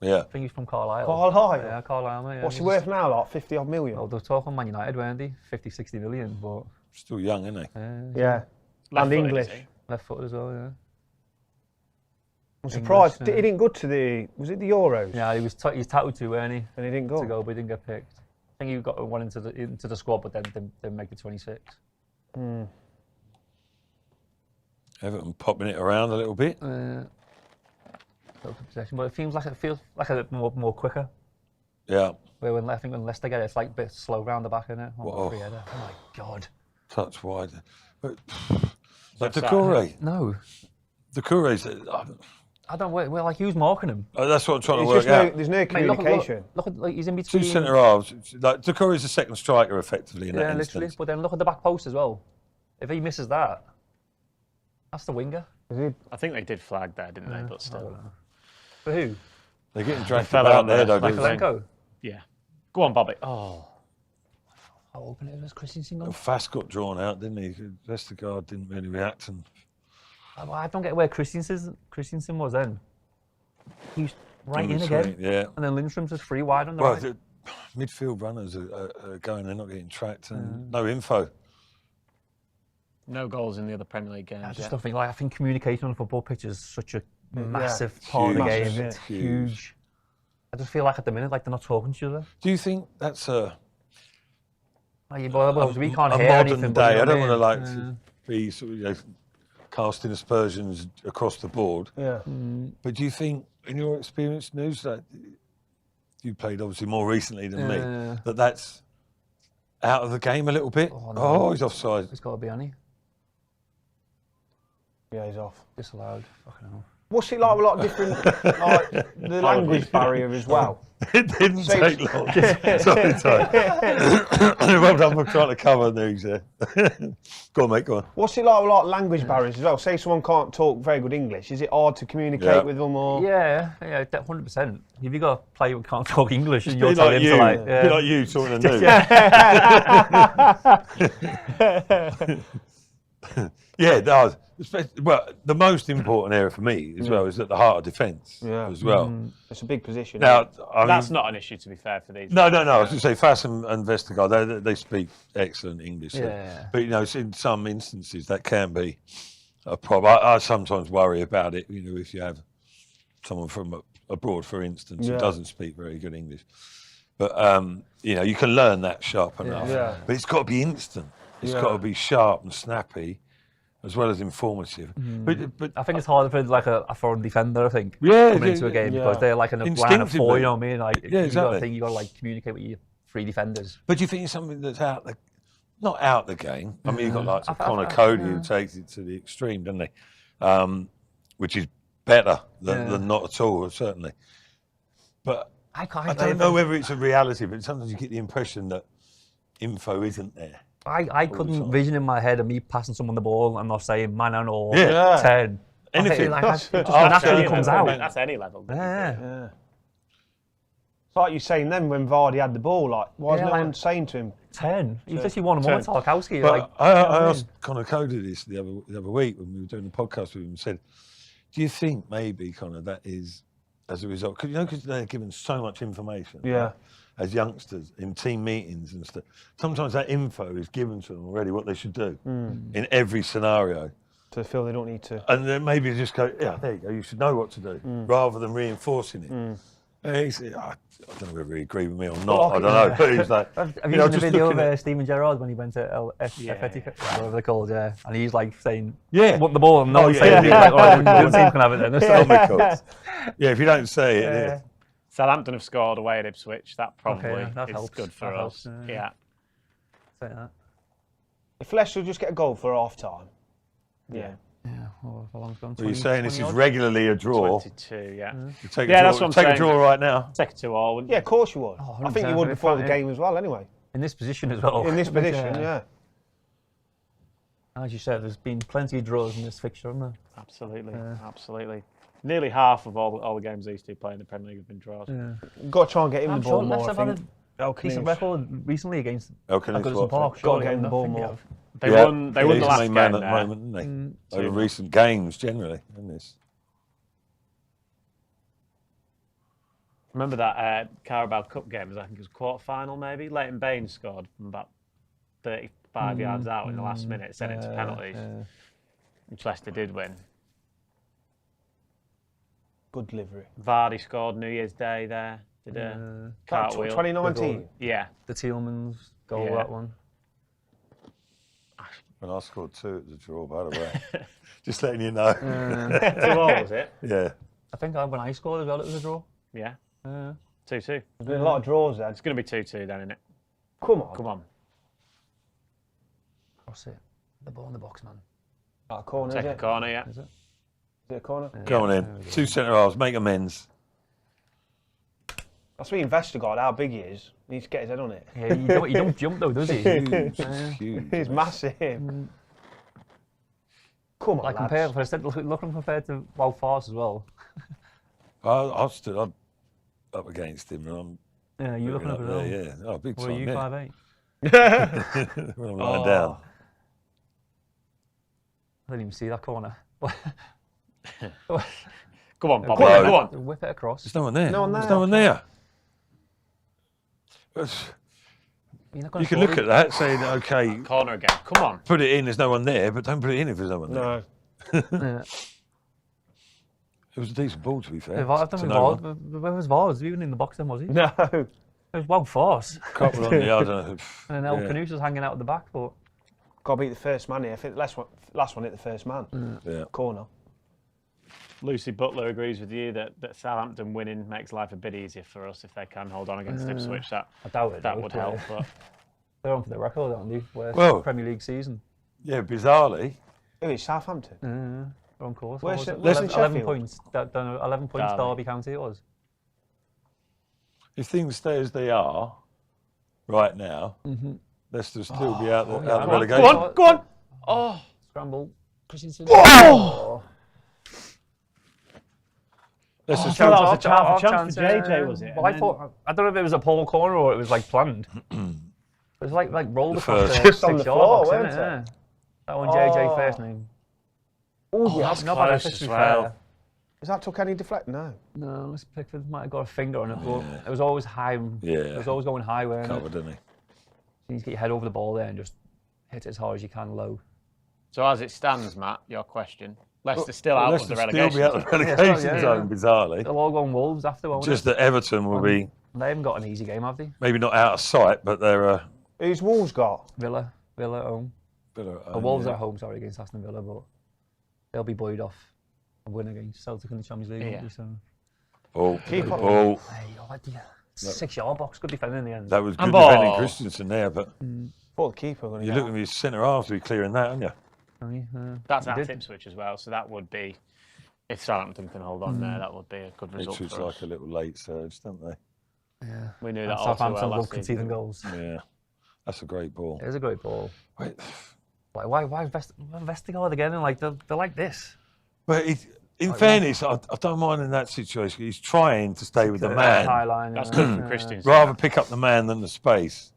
but yeah. I think he's from Carlisle. Carlisle? Yeah, Carlisle. Yeah, What's he worth now, like 50 odd million? Well, they were talking Man United, weren't they? 50, 60 million, but Still young, isn't he? Yeah. And Left-footed, English. is he? left footed as well, yeah. I'm surprised. English, He didn't go to the. Was it the Euros? Yeah, he's tattooed to, weren't he? And he didn't To go. go, but he didn't get picked. I think he got one into the squad, but then didn't make the 26. Everton popping it around a little bit. Possession, but it feels like a bit more quicker. Yeah. Where I think when Leicester get it, it's like a bit slow round the back, isn't it? Whoa. Free header. Oh my god. Touch wide. But, like That's Doucouré. No, Doucouré's. I don't. Well, like who's marking him? That's what I'm trying to There's work just out. there's no Mate, communication. look at like he's in Two between. centre halves. Like Doucouré's the second striker, effectively, in Yeah, that literally. instance. But then look at the back post as well. If he misses that, that's the winger. Is he? I think they did flag there, didn't they? But still. For who? They're getting dragged fella about on there, there, though. like don't they? Michaelenko. Yeah. Go on, Bobby. Oh. How open it was Christensen gone? And Fast got drawn out, didn't he? Vestergaard didn't really react. And I don't get where Christensen was then. He was right in again. Yeah. And then Lindstrom's just free wide on the Well, right. the midfield runners are going, they're not getting tracked, and no info. No goals in the other Premier League games. I just yet. don't think, I think communication on a football pitch is such a massive part of the Huge. game. Yeah. It's huge. I just feel like at the minute, like they're not talking to each other. Do you think that's a Well, we can't a hear modern anything. day? but you I know don't what want to mean? like to be sort of casting aspersions across the board. Yeah. But do you think, in your experience, News, that you played obviously more recently than me, that's out of the game a little bit? Oh, Oh, no. he's offside. It's got to be Annie. Yeah, he's off. Disallowed. Fucking hell. What's it like with a lot of different, like the language barrier as well? It didn't So- take long. Sorry, well done for trying to cover News there. Go on, mate, go on. What's it like with like language barriers as well? Say someone can't talk very good English, is it hard to communicate Yeah. with them or? Yeah, 100%. If you got a player who can't talk English and Be you're telling like him you, to like, be like you talking to News. Yeah, it does. Well, the most important area for me as well is at the heart of defence as well. It's a big position. Now, I That's mean, not an issue, to be fair, for these. no. I was going to say Fass and Vestergaard, they speak excellent English. Yeah. But, in some instances that can be a problem. I sometimes worry about it, if you have someone from abroad, for instance, who Yeah. doesn't speak very good English. But, you can learn that sharp enough. Yeah. But it's got to be instant. It's got to be sharp and snappy, as well as informative. But I think it's harder for like a foreign defender, I think, Yeah, coming into a game because they're like in a line of four, Instinctively. you know what I mean? Like, Yeah, exactly. You got to like communicate with your three defenders. But do you think it's something that's not out the game? I mean, you've got like Connor I- Cody who takes it to the extreme, doesn't he? Which is better than not at all, certainly. But I don't know whether it's a reality, but sometimes you get the impression that info isn't there. I couldn't vision in my head of me passing someone the ball and not saying man and or Yeah. 10. Anything. Like, it just That's naturally any comes level. out. That's any level. Yeah. Yeah. It's like you saying then when Vardy had the ball, like, why is Yeah, no like- one saying to him? 10. He's literally won more than Tarkowski. But Like, I asked Connor Cody this the other week when we were doing the podcast with him and said, do you think maybe, Connor, that is as a result, because they're given so much information as youngsters in team meetings and stuff, sometimes that info is given to them already, what they should do in every scenario. To feel they don't need to. And then maybe just go, yeah, there you go, you should know what to do, rather than reinforcing it. I don't know whether he agreed with me or not. I don't know. But he was like, Have you seen the video of Steven Gerrard when he went to whatever they're called, yeah, and he's like saying, want the ball, and no one's saying, like, the team can have it then. Yeah, if you don't say it, Southampton have scored away at Ipswich. That probably that is helps. good for That us. helps, Yeah. Say that. If Leicester just get a goal for half time. Yeah. Well, how long's gone? Well, you're saying this is regularly a draw. 22, yeah. You take Yeah, a that's draw, what I'm take saying. a draw right now. Take a 2-all, wouldn't you? Yeah, of course you would. Oh, I think you would 100%. before the game as well, anyway. In this position as well. In this position, yeah. As you said, there's been plenty of draws in this fixture, hasn't there? Absolutely, absolutely. Nearly half of all the games these two play in the Premier League have been draws. Yeah. Got to try and get him the ball more, I Leicester have think. had a decent record recently against Goodison Park. Got to get him the ball more. They won the last game man there. at the moment, isn't they? Over recent games, generally, isn't this? Remember that Carabao Cup game? I think it was quarter-final, maybe? Leighton Baines scored from about 35 yards out in the last minute, sent it to penalties, which Leicester did win. Good delivery. Vardy scored New Year's Day there. Did a cartwheel. 2019. Yeah. The Tielemans goal, that one. And I scored 2 at the draw, by the way. Just letting you know. 2-all, was it? Yeah. I think when I scored as well, it was a draw. Yeah. 2-2. There's been a lot of draws then. It's going to be 2-2 then, isn't it? Come on. Come on. Cross it. The ball in the box, man. A corner, Take is a it? corner, yeah. Is it? Is it a corner? Go on in. 2 centre halves, make amends. That's what Vestergaard, how big he is. He needs to get his head on it. Yeah, he don't jump though, does he? Huge. He's massive. Come on, Like lads. compared to Wout Farce as well. I stood up against him, and Yeah, you looking up as well. Yeah, oh, big What time. are you, Yeah. 5'8"? When I'm lying down. I didn't even see that corner. Go on, Bob. Go on. Whip it across. There's no one there. No one there. There's no one there. You're not gonna You can score look it. at that, saying, okay, Corner again. Come on. put it in, there's no one there, but don't put it in if there's no one there. No. Yeah. It was a decent ball, to be fair. I don't to think no one. Where was Vard? Was he even in the box then, was he? No. It was Wout Farce. Couple on the I don't know. And then El Yeah. Canoes was hanging out at the back, but Got to beat the first man here. I think the last one hit the first man. Yeah. Corner. Lucy Butler agrees with you that Southampton winning makes life a bit easier for us if they can hold on against Ipswich. I doubt it. That though, would but help. But They're on for the record, aren't they? Worst Well- Premier League season. Yeah, bizarrely. Who is Southampton? They're on course. Where's What was it? it? Where's in 11 Sheffield? points. 11 points Derby. Derby County it was. If things stay as they are right now, Leicester still be out the relegation. go on, go on. Oh, Scramble. Christensen. Leicester that still, was a chance for JJ, was it? Well, And I thought, I don't know if it was a Paul corner or it was like planned. It was like rolled across first. the Just on the 6-yard floor, box, weren't innit? it? Yeah. That one JJ first name. Oh, yeah. that's Not bad close effort, as to be well. fair. Has that took any deflect? No. No, unless Pickford might have got a finger on it, but it was always high. Yeah. It was always going high, weren't covered, it? didn't he? You need to get your head over the ball there and just hit it as hard as you can low. So as it stands, Matt, your question. Leicester still out of Leicester the still relegation. be out of the zone. relegation yeah. zone, bizarrely. They'll all go on Wolves after, won't Just it? that Everton will be They haven't got an easy game, have they? maybe not out of sight, but they're Who's Wolves got? Villa at home. Wolves at home, sorry, against Aston Villa, but they'll be buoyed off a win against Celtic in the Champions League. Yeah. won't they? So, Oh, Keep on. oh, hey, what do you? 6-yard box, good defending in the end. that was good Handball. defending Christensen there, but Thought the keeper was going to you're looking at your centre half to be clearing that, aren't you? That's He at did. Ipswich as well, so that would be, if Southampton can hold on there, that would be a good result Ipswich for like us. a little late surge, don't they? Yeah. We knew And that all too Southampton well love last season. conceding goals. Yeah, that's a great ball. It is a great ball. Wait, Why Vestergaard again? And like they're like this. but in fairness, I don't mind in that situation. He's trying to stay with the man, High line. That's good for Christians. rather pick up the man than the space.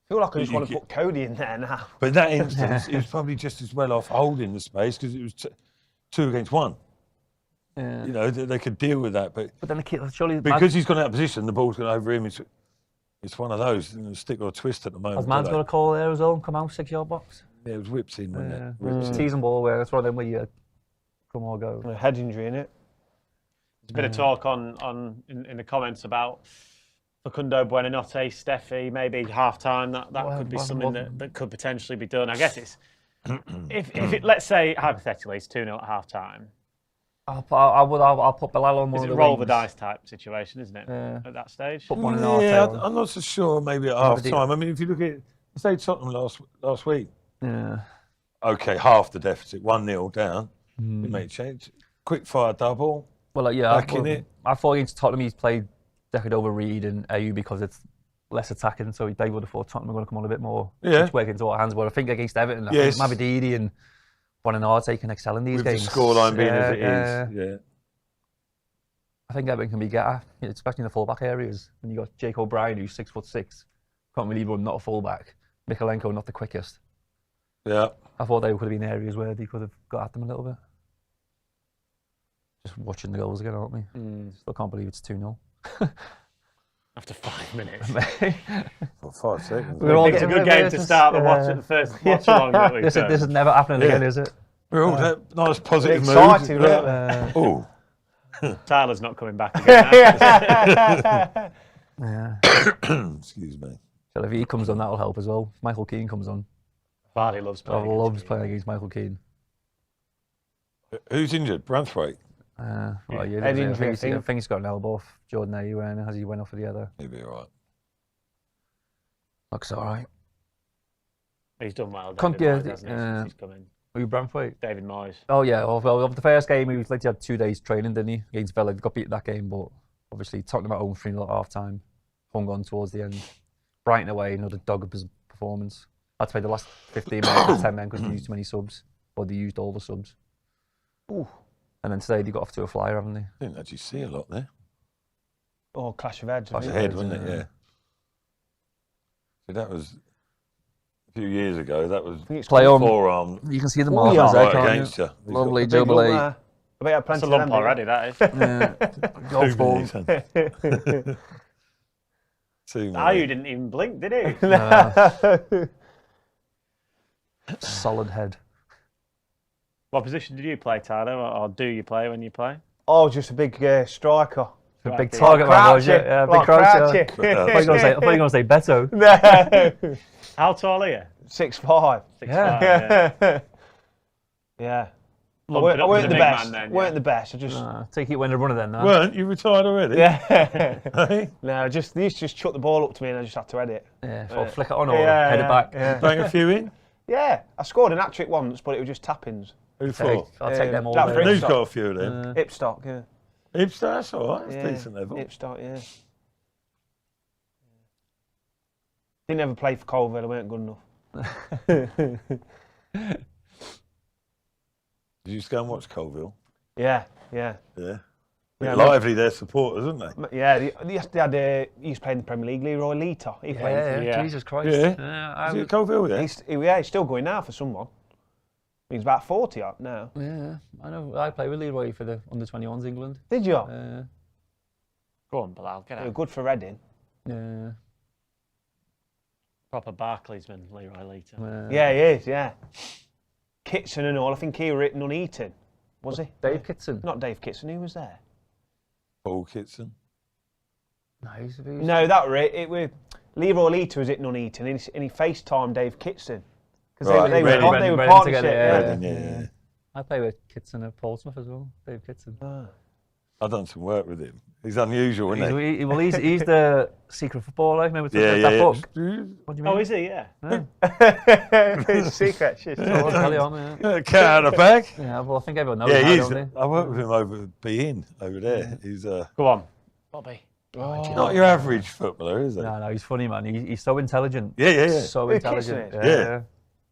I feel like I just You want to get- put Cody in there now. But in that instance, he was probably just as well off holding the space because it was 2 against 1. Yeah. You know, they could deal with that, but But then the kid, surely because he's gone out of position, the ball's gone over him. It's one of those, stick or twist at the moment. has Man's got a call there as well. Come out 6-yard box. Yeah, it was whipped in, wasn't Yeah. it? Whipped in. Teasing ball where it's one of them where you come or go. A head injury in it. There's a bit of talk in the comments about Facundo Buonanotte, Steffi, maybe half time. That could be something that could potentially be done. I guess it's if it, let's say hypothetically it's 2-0 at half time. I'll put Bilal on one It's of a the roll wings. the dice type situation, isn't it? At that stage. Put Buonanotte Yeah, on. I'm not so sure. Maybe at half time. I mean, if you look at say Tottenham last week. Yeah. Okay, half the deficit, 1-0 down. You make a change. Quick fire double. Well, yeah. Back in it. I thought against Tottenham he's played Deckard over Reed and AU because it's less attacking, so they would have thought Tottenham were going to come on a bit more. Yeah. Work into our hands. But I think against Everton, Yes. I think Mavididi and Buonanotte can excel in these With games. the scoreline being as it is. Yeah. I think Everton can be better, especially in the fullback areas. When you got Jake O'Brien, who's 6'6", can't really run, not a fullback. Mikalenko, not the quickest. Yeah. I thought they could have been areas where they could have got at them a little bit. Just watching the goals again, aren't we? Still can't believe it's 2-0. After 5 minutes. For 5 seconds. We're all It's a getting good game to start the first watch along that we've This done. is never happening again, is it? We're all that nice positive mood. Excited, weren't we? Oh. Tyler's not coming back again. Yeah. Excuse me. So if he comes on, that'll help as well. If Michael Keane comes on. Vardy loves I playing. loves playing against Michael Keane. Who's injured? Branthwaite. Well, yeah, Head I injury, think he's got an elbow off Jordan Ayew as he went off for the other. He'll be all right. Looks all right. He's done well. Can't David get- Moyes, hasn't he, since he's come in. Were you Branthwaite? David Moyes. Oh yeah, well, of the first game, he was like he had 2 days training, didn't he? Against Villa, he got beat that game, but obviously Tottenham at home 3-0 at half time, hung on towards the end. Brighton away, another dog performance. I'd say the last 15 minutes with 10 men because they used too many subs, or they used all the subs. Ooh. And then today they got off to a flyer, haven't they? Didn't actually see a lot there. Oh, clash of heads. Clash wasn't of it? Head, wasn't it? Yeah. So that was a few years ago. That was think it's Play on. forearm You can see the Oh, markers yeah. there, right can't against you? you. He's Lovely Big lump jubilee. there. I bet you had That's plenty a lump of them, already, that is. Yeah. Golf Too ball. many, son. Too many. Ayew didn't even blink, did he? Solid head. What position did you play, Tyler, or do you play when you play? Oh, just a big striker. A big Crouchy. target man, was Crouchy. it? Yeah, big Like croucher. Crouchy. I thought you were going to say Beto. No. How tall are you? 6'5". 6'5", yeah. Yeah. I Lumping up weren't with the big best. man then, Weren't yeah. the best. I just Take it when they're running then, no? Weren't you retired already? yeah. Hey? No, just they used to just chuck the ball up to me and I just had to edit. Yeah, so flick it on or Yeah, head yeah, it back. Yeah. Bang a few in? Yeah, I scored an hat-trick once, but it was just tap-ins. Who for? I'll take them all that day. for Who's Ipstock. got a few of them? Ipstock, yeah. Ipstock, that's all right. That's Yeah, decent level. Ipstock, yeah. Didn't ever play for Colville, I weren't good enough. Did you just go and watch Colville? Yeah. Yeah. Yeah, Lively, their supporters, isn't they? Yeah, he used to play in the Premier League, Leroy Lita. He played. Yeah, Yeah. Jesus Christ. Yeah. Is it Colville, yeah? He's still going now for someone. He's about 40 up now. Yeah, I know. I played with Leroy for the under-21s England. Did you? Go on, Bilal, get They were out. good for Reading. Yeah. Proper Barclaysman, Leroy Leiter. Yeah, he is, yeah. Kitson and all, I think he were written uneaten. Was he? Dave Kitson. Not Dave Kitson, who was there? Paul Kitson. No, he's No, that were it. It was Leroy Lita was hitting uneaten and he FaceTimed Dave Kitson. Because Right, they Reading. were Reading partnership. together, Yeah. Yeah. I play with Kitson at Portsmouth as well. Dave Kitson. I've done some work with him. He's unusual, isn't he? He's the secret footballer. Remember Yeah, that yeah. book? What do you mean? Oh, is he? Yeah. It's secret. Shit. Oh, carry on, yeah. Cat out of the bag. Yeah, well, I think everyone knows Yeah, now, he don't is. they? I worked with him over Bein over there. He's Go on. Bobby. not your average footballer, is he? No, he's funny, man. He's so intelligent. Yeah, yeah, yeah. So Who, intelligent. Kitson is?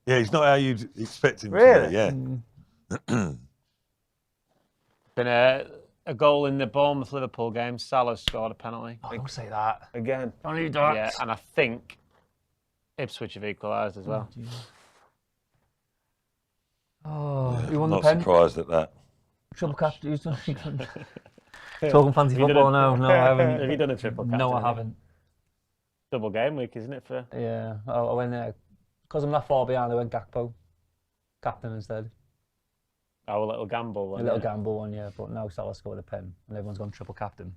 Yeah, he's not how you'd expect him Really? to be. Yeah. Been a goal in the Bournemouth-Liverpool game. Salah scored a penalty. Oh, don't say that. Again. Don't need that. Yeah, and I think Ipswich have equalised as well. Oh, who won Not the pen? surprised at that. Triple cap. Who's done? Talking fancy Have you football? done No, I Have haven't. you done a triple captain? No, I haven't. Double game week, isn't it? For Yeah, I went there because I'm that far behind. I went Gakpo, captain instead. Oh, a little gamble one. A little gamble one, yeah. But now Salah scored a pen, and everyone's gone triple captain.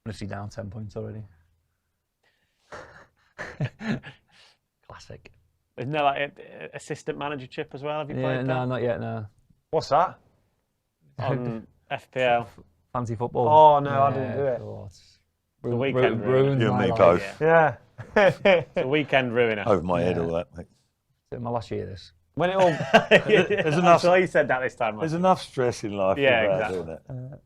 Literally down 10 points already. Classic. Isn't there like an assistant manager chip as well? Have you played No, that? not yet. No. What's that? On FPL. Fancy football. Oh no, I didn't do it. The weekend ruined You and my me life. both. Yeah. The weekend ruiner. Over my head, all that, mate. It's my last year, this. When it all There's I'm enough. sure you said that this time. There's enough stress in life. Yeah, without exactly. doing it.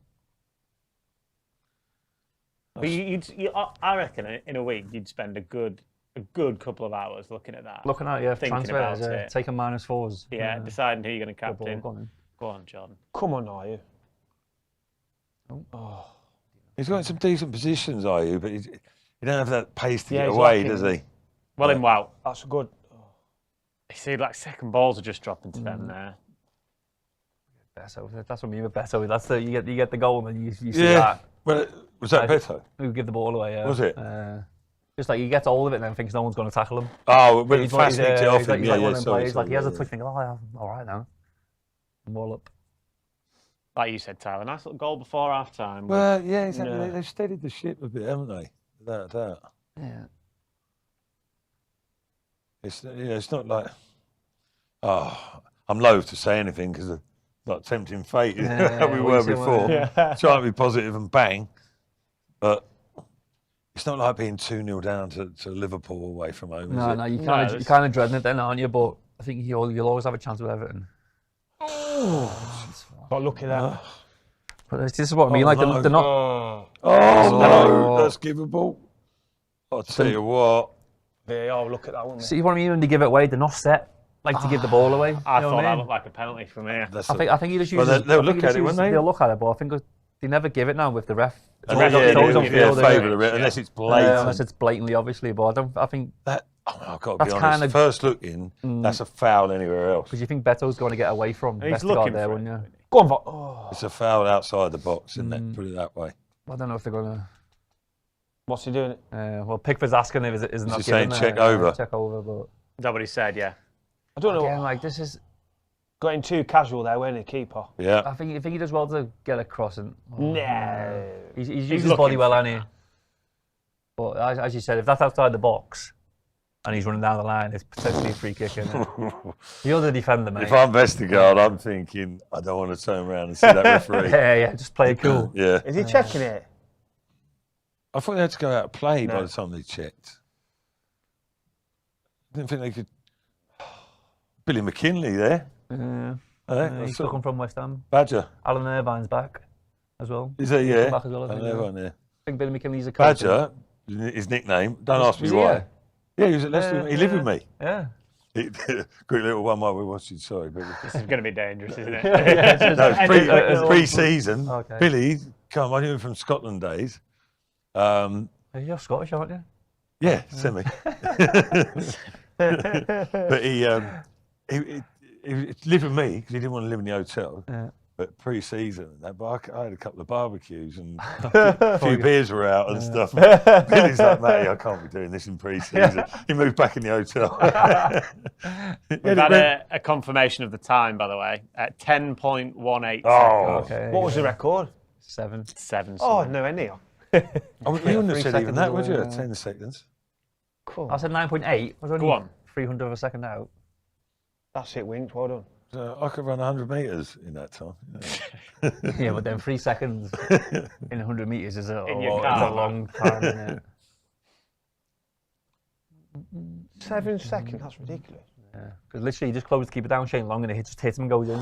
But I reckon in a week you'd spend a good couple of hours looking at that. Looking at Thinking transfers, about it. taking -4s. Yeah, deciding who you're going to Good ball, captain. go on then. Go on, Jordan. come on, are you? He's got some decent positions, are you? But he don't have that pace to Yeah, get he's away, lacking. does he? Well, in wow. That's good. You see, like second balls are just dropping to them there. Beto, that's what I mean with Beto. That's the you get the goal and you see Yeah. that. Well, was that Beto? Who give the ball away? Yeah. Was it? Just like he gets all of it and then thinks no one's going to tackle him. Oh, when he He's fast nicked it off he's like, him. he's Yeah, like one yeah, of them sorry. players, like he has a yeah. touch thinking, oh, yeah, I'm all right now. I'm all up. Like you said, Tyler, nice little goal before half time. Well, yeah, exactly. No. They've steadied the ship a bit, haven't they? Without a doubt. Yeah. It's not like, oh, I'm loath to say anything because of not tempting fate that we what were you say, before. Yeah. Trying to be positive and bang, but it's not like being 2-0 down to Liverpool away from home. No, is no, it? you No, kind it's- of dreading it then, aren't you? But I think you'll always have a chance with Everton. Got lucky there. But this is what I mean. Like no. they're not. Oh, no, Oh. that's givable. I'll tell you what. VAR, look at that one. See what I mean when they give it away, they're not set. Like to give the ball away. I You know thought what that mean? looked like a penalty from here. That's I think he just uses. Well, they'll I think look he at just it, won't uses- they? They'll look at it, but I think they never give it now with the ref. It's and always yeah, on- it's always on they'll give you field, a isn't it? favour of it, unless it's blatant. Unless it's blatantly, obviously. But I think That, I've got to That's be honest. kind of- First look in, that's a foul anywhere else. because you think Beto's going to get away from He's Vestergaard looking there, for wouldn't you? Go on, oh, It's a foul outside the box, isn't it? Put it that way. I don't know if they're going to. what's he doing? Well, Pickford's asking if it's not he given. saying check over? Check over, but Is that what he said? Yeah. I don't know. again, like this is. Got him too casual there, weren't he, keeper? Yeah. I think he does well to get across and. No. He's used his looking body well, for hasn't he? But as you said, if that's outside the box and he's running down the line, it's potentially a free kick. Isn't it? You're the defender, mate. If I'm Vestergaard, I'm thinking, I don't want to turn around and see that referee. yeah, just play it cool. Yeah. Is he checking it? I thought they had to go out and play by the time they checked. I didn't think they could. Billy McKinley there. He's looking from West Ham. Badger. Alan Irvine's back as well. Is he? He's Yeah. come back as well, I I think, know yeah. everyone there. I think Billy McKinley's a coach. Badger, his nickname. Don't ask me Was he why. here? Yeah, he was at Leicester. He lived with me. Yeah. Quick little one while we're watching. Sorry, but This is going to be dangerous, isn't it? no, it's pre-season. Okay. Billy, I knew him from Scotland days. You're Scottish, aren't you? Yeah, semi. But he lived with me because he didn't want to live in the hotel. Yeah. But pre-season, and that, but I had a couple of barbecues and a few beers were out and stuff. Billy's like, mate, I can't be doing this in pre-season. He moved back in the hotel. We've had a confirmation of the time, by the way, at 10.18 Oh, seconds. Okay. What was the record? 7. 7. Oh, no, any. you wouldn't have 3 said even seconds that, would you? away, 10 seconds. Cool. I said 9.8. I was only Go on. 300 of a second out. That's it, Winks. Well done. So I could run 100 metres in that time. Yeah, but then 3 seconds in 100 metres is a, In your it's car, a long time, isn't it? 7 seconds. That's ridiculous. Because literally, you just close the keeper down, Shane Long, and it just hits him and goes in.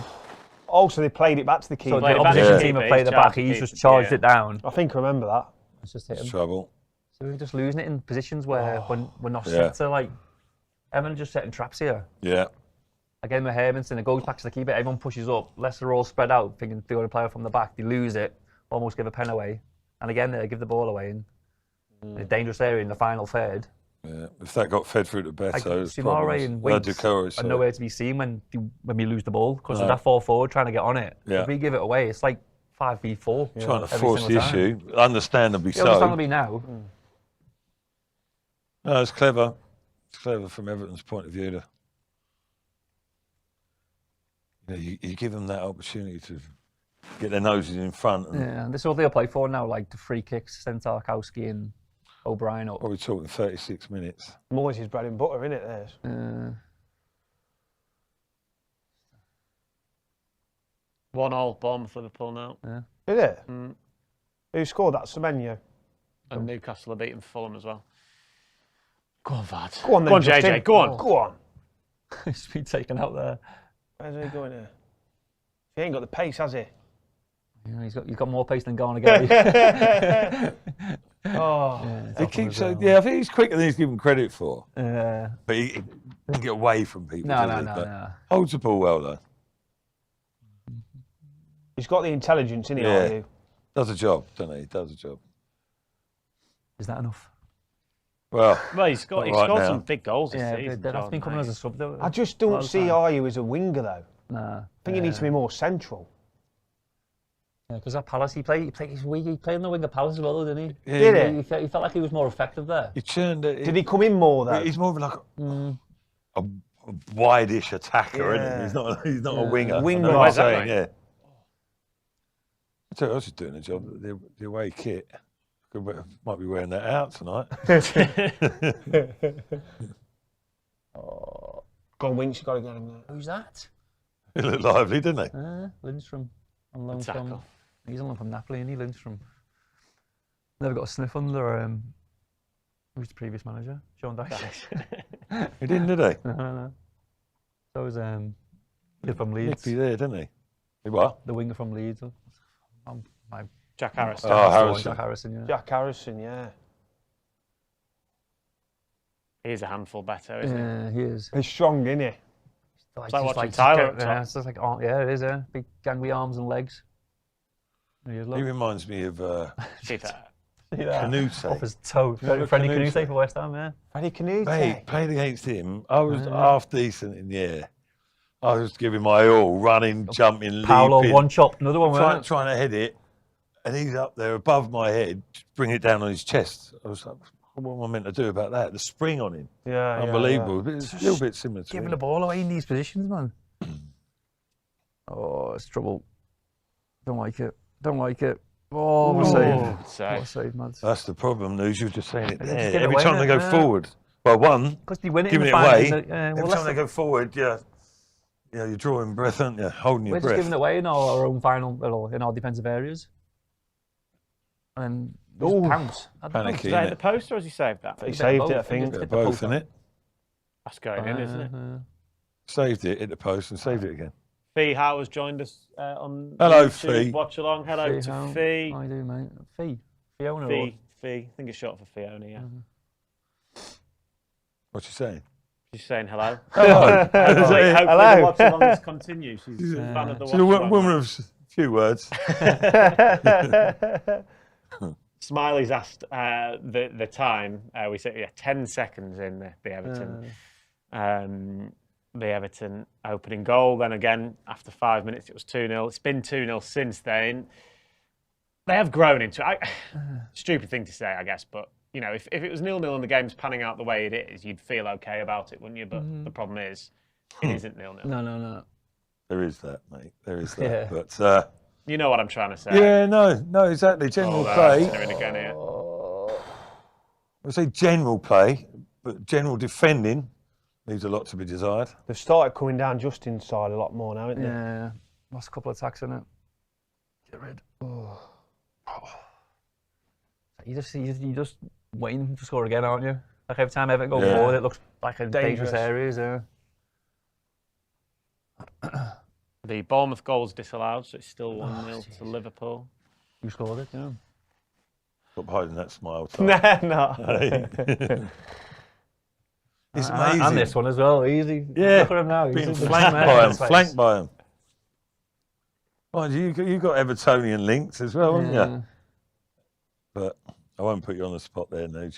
Oh, so they played it back to the keeper. So Played the it back to opposition the team keeper, have played he's it back, charged the he's just keeper, charged yeah. it down. I think I remember that. It's just hit him. Trouble. So we're just losing it in positions where we're not Yeah. set to, like, Everton just setting traps here. Yeah. Again with Hermanson, it goes back to the keeper, everyone pushes up, Leicester are all spread out, thinking they're going to play from the back, they lose it, almost give a pen away, and again they give the ball away in a dangerous area in the final third. Yeah. If that got fed through to Beto, Like, it's Simare and Winks Decore, are nowhere to be seen when we lose the ball, because No. of that 4-forward trying to get on it. Yeah. If we give it away, it's like 5v4. trying to every force the single time. issue. Understandably Yeah, so. understandably now. No, it's clever. It's clever from Everton's point of view to You give them that opportunity to get their noses in front. And Yeah, this is what they'll play for now, like the free kicks, send Tarkowski and O'Brien up. probably talking 36 minutes. Moyes' bread and butter, innit? There's. Uh, 1-1 Bournemouth Liverpool now. yeah. Did it? Mm. Who scored that? Semenyo. And Newcastle are beating Fulham as well. Go on, Vad. Go on, then, Go on, Justin. JJ. Go on. Go on. He's been taken out there. Where's he going here? He ain't got the pace, has he? Yeah, he's got more pace than Garnaghy. Oh. He keeps, I think he's quicker than he's given credit for. Yeah. But he doesn't get away from people. No, does he? no, But no. holds the ball well, though. He's got the intelligence, innit? Yeah. Are you? Does a job, doesn't he? Does a job. Is that enough? Well, Well, he's scored Not right some now. big goals this Yeah, season. that's been Jordan, coming mate. as a sub, though. I just don't Well, see fine. Ayew as a winger, though. Nah. I think he needs to be more central. Yeah, because at Palace, he played in the wing of Palace as well, didn't he? yeah, Did it? He felt like he was more effective there. he churned it. Did he come in more, though? He's more of like a wide-ish attacker, isn't he? Yeah. He's not a winger. Winger. I know what Where's I'm that, saying, mate? yeah. I tell you, I was just doing a job. The away kit. Might be wearing that out tonight. Go on, Winks, you got to get him there. Who's that? He looked lively, didn't he? Lindstrom. On loan from. Tackle. He's on loan from Napoli, and he Lindstrom. Never got a sniff under. Who's the previous manager? Sean Dyche. He didn't, did he? No. So was kid from Leeds, Nippy there, didn't he? He what? the winger from Leeds. My Jack Harris. Oh, Harrison. Jack Harrison. Yeah. Jack Harrison, yeah. He's a handful better, isn't he? Yeah, he is. He's strong, isn't he? It's like watching Tyler up top. Yeah, it's just like, yeah, it is. Yeah, big gangly arms and legs. He is, He look. reminds me of Keep that. See that? Canute. Off his toe. Remember Freddie Canute? Canute for West Ham, yeah. Freddie Canute. Mate, played against him. I was half decent in the air. I was giving my all, running, jumping, Paolo leaping, one chop, another one. wasn't it? trying to head it, and he's up there above my head, bring it down on his chest. I was like, what am I meant to do about that? The spring on him, Yeah, unbelievable. But it's a little bit similar to Giving him. the ball away in these positions, man. Oh, it's trouble. Don't like it. Don't like it. Oh, what a save. What a Save. save, man. That's the problem, News. You were just saying it Just there. give it Every away, time they go yeah. forward, well, one, Because they win it giving in it the away. finals. Yeah, Every well, time they go forward, you're drawing breath, aren't you? Holding your we're just breath. giving it away in our own final, well, in our defensive areas. And then just pounce. I don't know. Panicky, Is that innit? at the post or has he saved that? He Bit saved of it, I both. think. Just Bit hit of the both, post. isn't it? That's going in, isn't it? Saved it, hit the post, and saved it again. Fee Howe has joined us on Hello, YouTube. Fee. Watch along. Hello to How- Fee. I do, mate. Fiona. Fee. I think it's short for Fiona, yeah. What's she saying? She's saying hello. Hello. Hopefully Hello. the watch alongs continue. She's a fan of the She's watch a along. woman of few words. Smiley's asked the time. We said 10 seconds in the Everton opening goal. Then again, after 5 minutes, it was 2-0. It's been 2-0 since then. They have grown into it. Stupid thing to say, I guess, but you know, if it was 0-0 and the game's panning out the way it is, you'd feel okay about it, wouldn't you? But the problem is, it isn't 0-0. No. There is that, mate. There is that. Yeah. But You know what I'm trying to say. yeah, no, exactly. General play. Doing again here. I say general play, but general defending leaves a lot to be desired. They've started coming down just inside a lot more now, haven't they? Yeah. Lost a couple of attacks in it. Get rid. You just waiting to score again, aren't you? Like every time Everton go Yeah. forward, it looks like a dangerous Dangerous. area. The Bournemouth goal's disallowed, so it's still 1-0 to Liverpool. You scored it, yeah. Stop hiding that smile. Ty. No. It's amazing. And this one as well, easy. Yeah. Look at him now. Being He's in the flanked same by him. place. Flanked by him. Mind you got Evertonian links as well, haven't you? But I won't put you on the spot there, Nuge.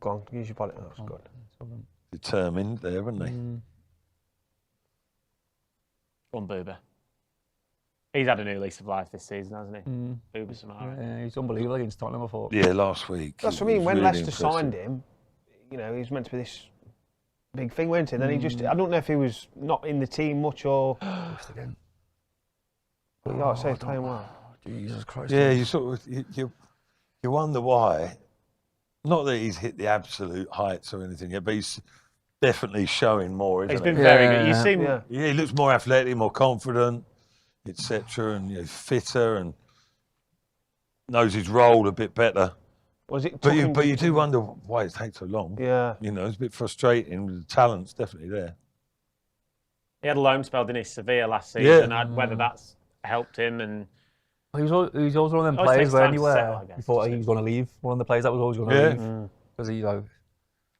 Go on, use your body. That's good. Determined there, haven't they? One Boober. He's had a new lease of life this season, hasn't he? Boober Samara. Yeah, he's unbelievable against Tottenham, I thought. Yeah, last week. That's he what I mean. was When really Leicester impressive. signed him, you know, he was meant to be this big thing, weren't he? And then he just, I don't know if he was not in the team much or. Again. But like I say, he's playing well. Jesus Christ. Yeah, you sort of you wonder why. Not that he's hit the absolute heights or anything yet, but he's definitely showing more. He's Isn't been he? very good. You seem. Yeah. Yeah, he looks more athletic, more confident, etc., and fitter, and knows his role a bit better. Was it? But you do wonder why it takes so long. Yeah. You know, it's a bit frustrating. The talent's definitely there. He had a loan spell, didn't he, Sevilla last season? Whether that's helped him and. He was always one of them Always players takes where time to settle, I guess, you thought doesn't he it? was going to leave. One of the players that was always going to leave. Because he, Well,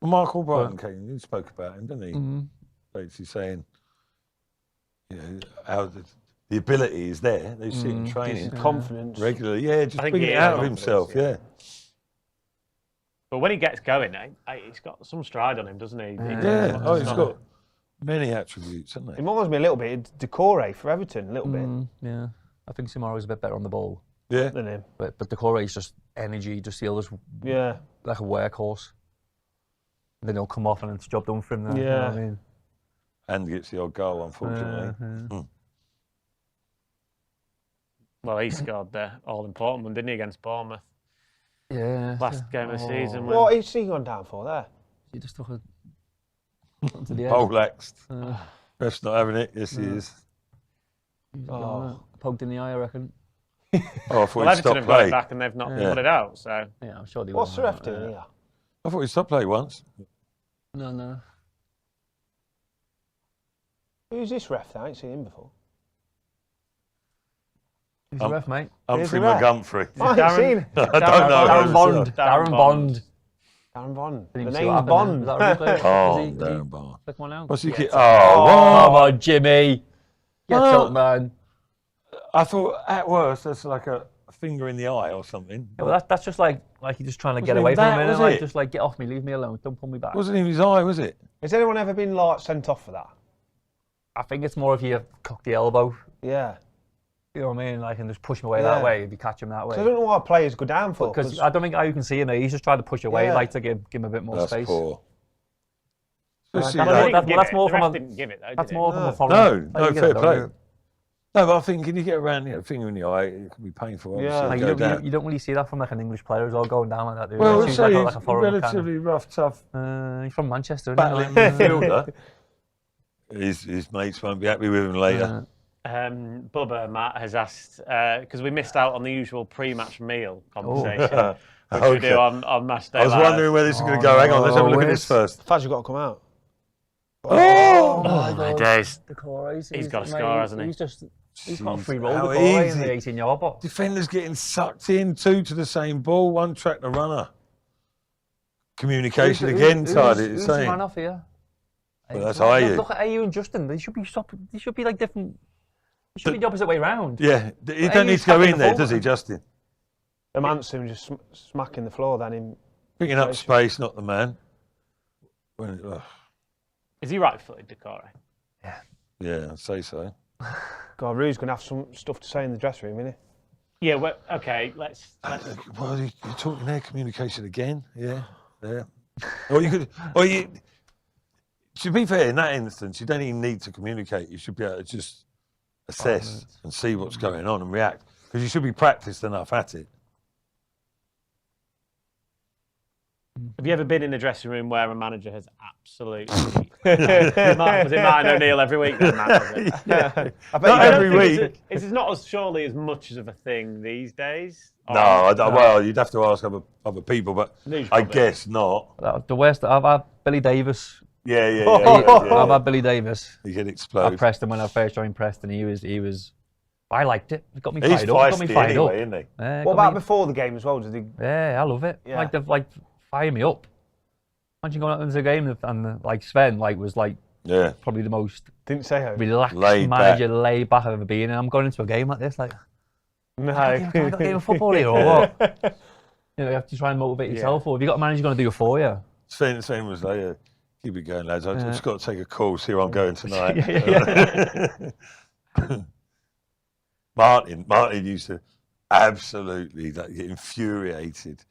Mark Albrighton came. He spoke about him, didn't he? Basically saying, you know, how the ability is there. They see it in training Confidence. regularly. Yeah, just I think bringing he it is out of confidence, himself. yeah. Yeah. But when he gets going, he's got some stride on him, doesn't he? Yeah. Oh, he's got many attributes, hasn't It he? reminds me a little bit of Decore for Everton, a little bit yeah. I think Samaro's a bit better on the ball. Yeah. than him. But Decore is just energy, just feels Yeah. like a workhorse. And then he'll come off and it's job done for him then. You know Yeah. what I mean? And gets the odd goal, unfortunately. Well, he scored the all-important one, didn't he, against Bournemouth? Yeah. Last game of the season. What is he gone down for there? He just took it to the edge. Poleaxed. Ref's not having it. Yes, he is. Poked in the eye, I reckon. Oh, I thought Well, he'd Everton stop have got it play. back and they've not put it out, so. Yeah, I'm sure they What's the will. ref doing here? I thought he'd stop play once. No. Who's this ref? I ain't seen him before. Who's the ref, mate? Humphrey the ref? McGumphrey. I ain't seen him. I don't know. Darren who's Bond. that. Darren Bond. Darren Bond. The Didn't even see name's what Bond. happened there. Is that a replay? Oh, Is he- Darren Bond. Click one out. What's he? Yeah, Oh, Come what? on, Jimmy. Get Well- up, man. I thought at worst that's like a finger in the eye or something. Yeah, well, that's just like you're just trying to get Wasn't away even from that, him, was innit? Like, it? just like get off me, leave me alone, don't pull me back. Wasn't in his eye, was it? Has anyone ever been like sent off for that? I think it's more if you cock the elbow, Yeah. you know what I mean, like and just push him away Yeah. that way if you catch him that way. So I don't know why players go down for. Because I don't think how you can see him. He's just trying to push away, Yeah. like to give him a bit more That's space. poor. That's Especially what- Well, that- he that's- didn't give that's it. more The from ref a- didn't give it, though, That's did he? more from a No, foreign. no, you get fair it, don't play. you? No, but I think can you get around, finger in the eye, it can be painful. Obviously, Yeah. Like, go down. you don't really see that from like an English player as well going down like that. Do you? Well, It let's seems say like he's a foreign relatively rough, tough, He's from Manchester. battling isn't he? midfielder. His mates won't be happy with him later. Bubba, Matt, has asked, because we missed out on the usual pre-match meal conversation, which we Okay. do on match day. I was live. wondering where this is going to go. Hang on, let's have a look at this first. Faz, you've got to come out. Oh, Oh my days. Decore, He's got a score, hasn't he? He's got a free Jeez, roll how Decore in easy. the 18-yard box. defenders getting sucked in, two to the same ball, one track the runner. Communication again, Tidy. It's Who's the man saying. off here? Well, that's Look- Ayew. Look at Ayew and Justin. They should be They should be like different. They should be the opposite way round. Yeah, he But don't need Ayew's to go tapping in the there, ball. does he, Justin? The Manson just smacking the floor then him. Picking up space, not the man. Ugh. Is he right-footed, Decore? Yeah, I'd say so. God, Rue's going to have some stuff to say in the dressing room, isn't Yeah, well, okay, let's Well, you're talking their communication again. Yeah. To be fair, in that instance, you don't even need to communicate. You should be able to just assess and see what's going on and react because you should be practiced enough at it. Have you ever been in a dressing room where a manager has absolutely... was it Martin O'Neill every week then, Matt, was it? Yeah. I bet Not I don't every think week. It's not surely as much of a thing these days. No, well, you'd have to ask other people, but News I probably. guess not. The worst. I've had Billy Davis. Yeah. I've had Billy Davis. You can I explode. Preston when I first joined Preston. He was. I liked it. It got me He's fired up. It got me feisty fired anyway, up. isn't he? Yeah, What got about me- before the game as well? Did he? Yeah, I love it. Yeah. Like fire me up. Imagine going out into the game and like Sven was Yeah. probably the most Didn't say how. relaxed Laid manager, laid back I've ever been, and I'm going into a game like this like. No. I got a game of football here or what? You have to try and motivate yourself, or have you got a manager going to do it for you? Same was like, keep it going, lads. I've just got to take a call, see where I'm going tonight. Martin used to absolutely get infuriated,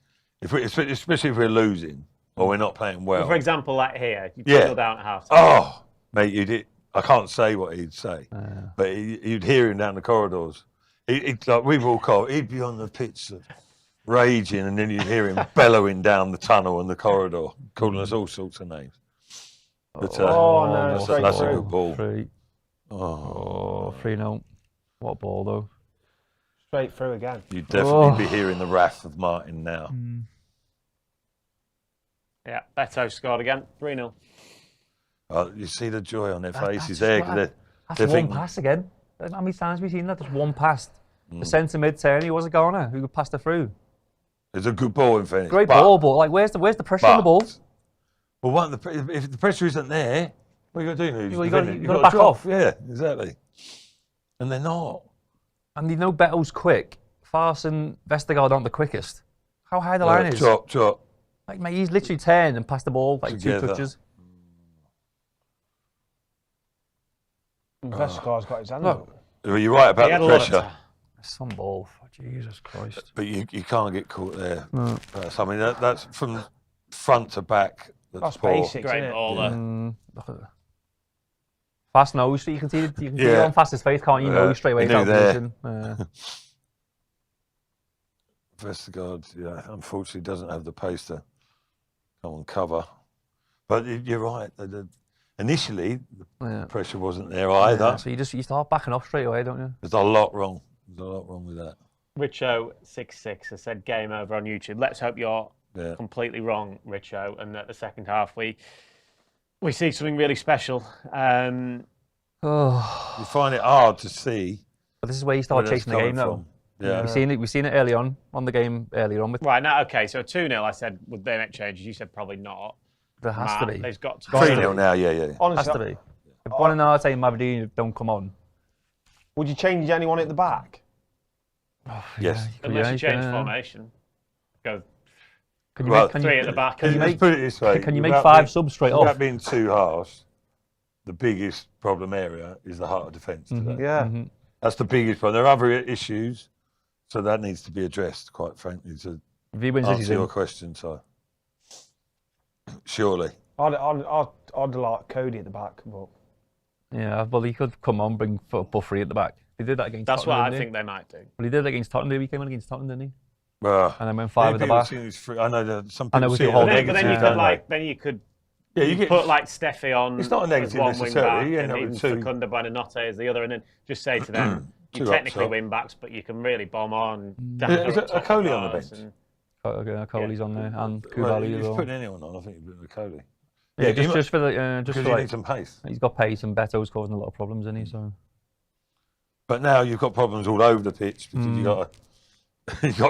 especially if we're losing or we're not playing well. Well, for example, like here, you Yeah. pulled down at half. Oh, mate, you did. I can't say what he'd say, but you'd hear him down the corridors. He'd like we walk off, he'd be on the pitch raging, and then you'd hear him bellowing down the tunnel and the corridor, calling us all sorts of names. But, no, straight that's a through. good ball. 3. Oh, 3-0. What a ball, though. Straight through again. you'd definitely be hearing the wrath of Martin now. Yeah, Beto scored again, 3-0. You see the joy on their That's faces there. 'Cause they're That's one thinking, pass again. How many times have we seen that? Just one pass. The centre mid turn, he was a goner who could pass it through. it's a good ball in fairness. Great ball, but like, where's the pressure on the ball? Well, if the pressure isn't there, what are you going to do? Well, you gotta You've back drop. off. Yeah, exactly. And they're not. And you know Beto's quick. Farce and Vestergaard aren't the quickest. How high the line is? Chop. Like, mate, he's literally turned and passed the ball like Together. 2 touches. Vestergaard's got his hand Look. up. Well, you're right He about had the a lot of pressure, time. Some ball. Jesus Christ. but you can't get caught there. I mean, that's from front to back. That's poor. basic, Great isn't it? ball there. Look at that. Fast nose, you can see it Yeah. on Fast's face, can't you? You know straight away. he knew he's out of there. position. Vestergaard, yeah, unfortunately doesn't have the pace to come on cover. But you're right. Initially, the Yeah. pressure wasn't there either. So you start backing off straight away, don't you? There's a lot wrong. There's a lot wrong with that. Richo66 has said game over on YouTube. Let's hope you're Yeah. completely wrong, Richo, and that the second half we see something really special. Oh, You find it hard to see but this is where you where start that's chasing the game, coming though. from. Yeah. We've seen it early on the game earlier on. With Right, now, okay, so 2-0, I said, would they make changes? You said probably not. there has to Matt, be. There's got to 3-0 now, yeah. Has Honestly, to be. If Bonanate and Mavrodini don't come on, would you change anyone at the back? Yes. Unless you change formation. Go Can you Well, make, can three you, at the back. Can you Let's make, put it this way. can you make without 5 being- subs straight Without off? being too harsh, the biggest problem area is the heart of defence today. Yeah. That's the biggest problem. There are other issues, so that needs to be addressed, quite frankly, to If he wins this answer season, your question, so surely. I'd like Cody at the back, but yeah, well, he could come on, bring Buffrey at the back. He did that against That's what Tottenham. I didn't he? think they might do. Well, he did it against Tottenham. He came on against Tottenham, didn't he? Well, And then went 5 at the people back. see these free- I know that some I know people with see the it whole as But then you negative, could don't you could they? Yeah, you get put like Steffi on. It's not a negative as one wing necessarily, back, you and end up even with two. Secunda Buonanotte as the other, and then just say to them, Two you're up technically top. wing backs, but you can really bomb on. Is it a Coley on the bench? Coley's on there and well, Koulibaly if as you're well. putting anyone on, I think you're putting Coley. Yeah, just for the just because for you like, need some pace. he's got pace and Beto's causing a lot of problems, isn't he? So But now you've got problems all over the pitch because you got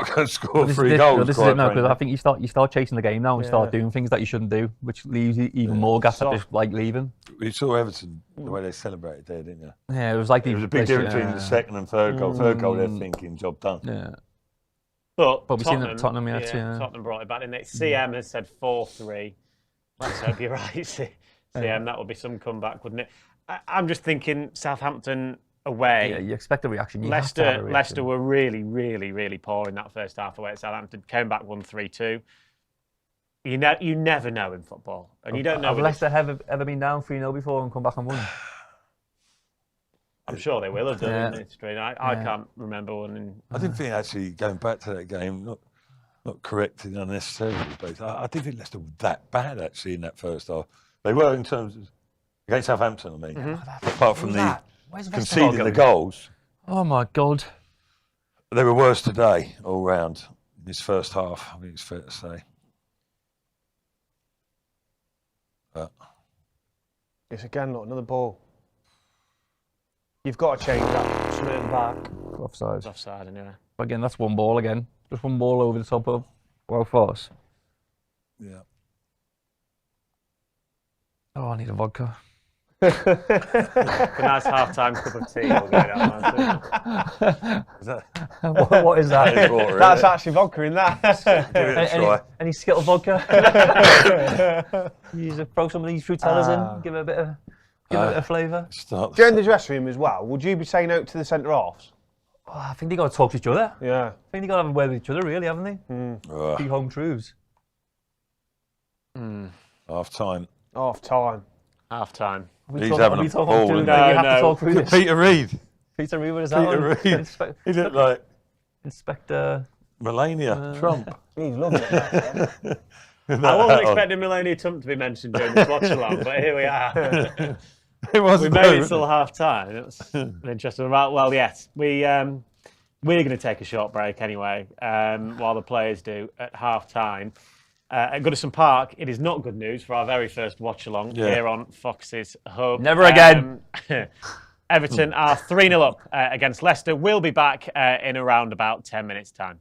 to go score this, 3 this, goals. this is quite it now because frankly. I think you start chasing the game now and start doing things that you shouldn't do, which leaves you even more gaps at just like leaving. You saw Everton the way they celebrated there, didn't you? Yeah, it was like There was a big difference between the second and third goal. Third goal, they're thinking job done. Yeah, But we've seen that Tottenham, yeah. Tottenham brought it back, didn't it? CM has said 4-3. Let's hope you're right, CM. That would be some comeback, wouldn't it? I'm just thinking Southampton away. yeah, you expect a reaction. You have to have a Leicester, reaction. Leicester were really, really, really poor in that first half away at Southampton. Came back 1-3-2. You never know in football, and you don't know. Have with Leicester ever been down 3-0 before and come back and won? I'm sure they will have done Yeah. in history. I can't remember one. I didn't think actually going back to that game, not correcting unnecessarily, but I didn't think Leicester were that bad actually in that first half. They were in terms of against Southampton, I mean, apart from Where's conceding Vestergaard the going? goals. Oh my God! They were worse today all round in this first half. I think it's fair to say. But it's again not another ball. You've got to change that. Something at the back. Offside. It's offside anyway. But again, that's one ball again. Just one ball over the top of Force. yeah, Oh, I need a vodka. A nice half-time cup of tea. We'll get that is that What is that? is water, That's isn't actually vodka in that. it? Give it a any, try. any Skittle vodka? You just throw some of these Fruitellas in, give it a bit of flavour. Start During the dressing room as well, would you be saying out to the centre halves? Oh, I think they got to talk to each other. Yeah. I think they got to have a word with each other, really, haven't they? Ugh. Big home truths. Half time. Half time. Half time. He's having a ball. We isn't have No, to talk through this. Peter Reid. Peter Reid was that Peter one? Reid. He looked like Inspector. Melania Trump. He's loving it. I wasn't expecting Melania Trump to be mentioned during this watch along, but here we are. It was We made it till half time. It was interesting. Well, yes, we're going to take a short break anyway, while the players do at half time. At Goodison Park, it is not good news for our very first watch along here on Fox's Hub. Never again. Everton are 3-0 up against Leicester. We'll be back in around about 10 minutes' time.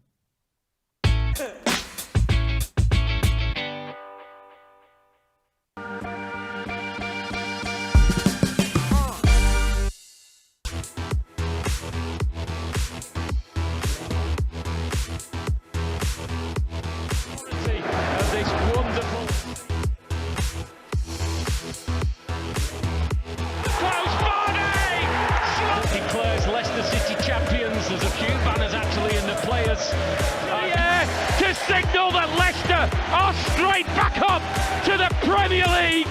Of this wonderful close body declares Leicester City champions. There's a few banners actually in the players to signal that Leicester are straight back up to the Premier League.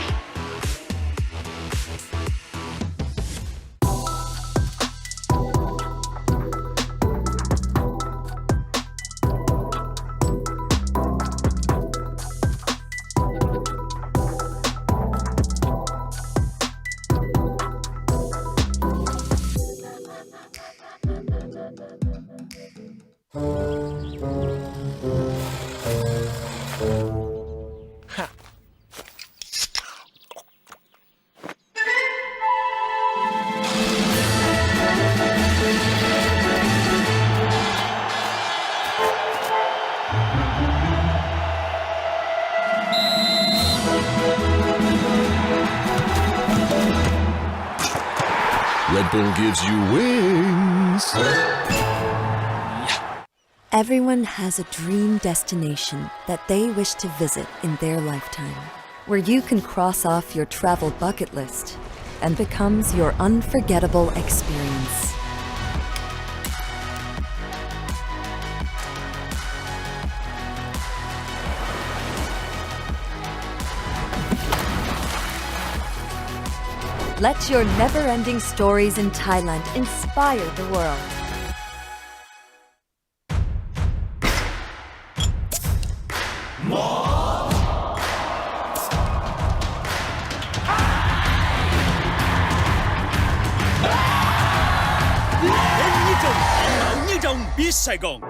Red Bull gives you wings. Everyone has a dream destination that they wish to visit in their lifetime, where you can cross off your travel bucket list and becomes your unforgettable experience. Let your never-ending stories in Thailand inspire the world. biết Sài Gòn.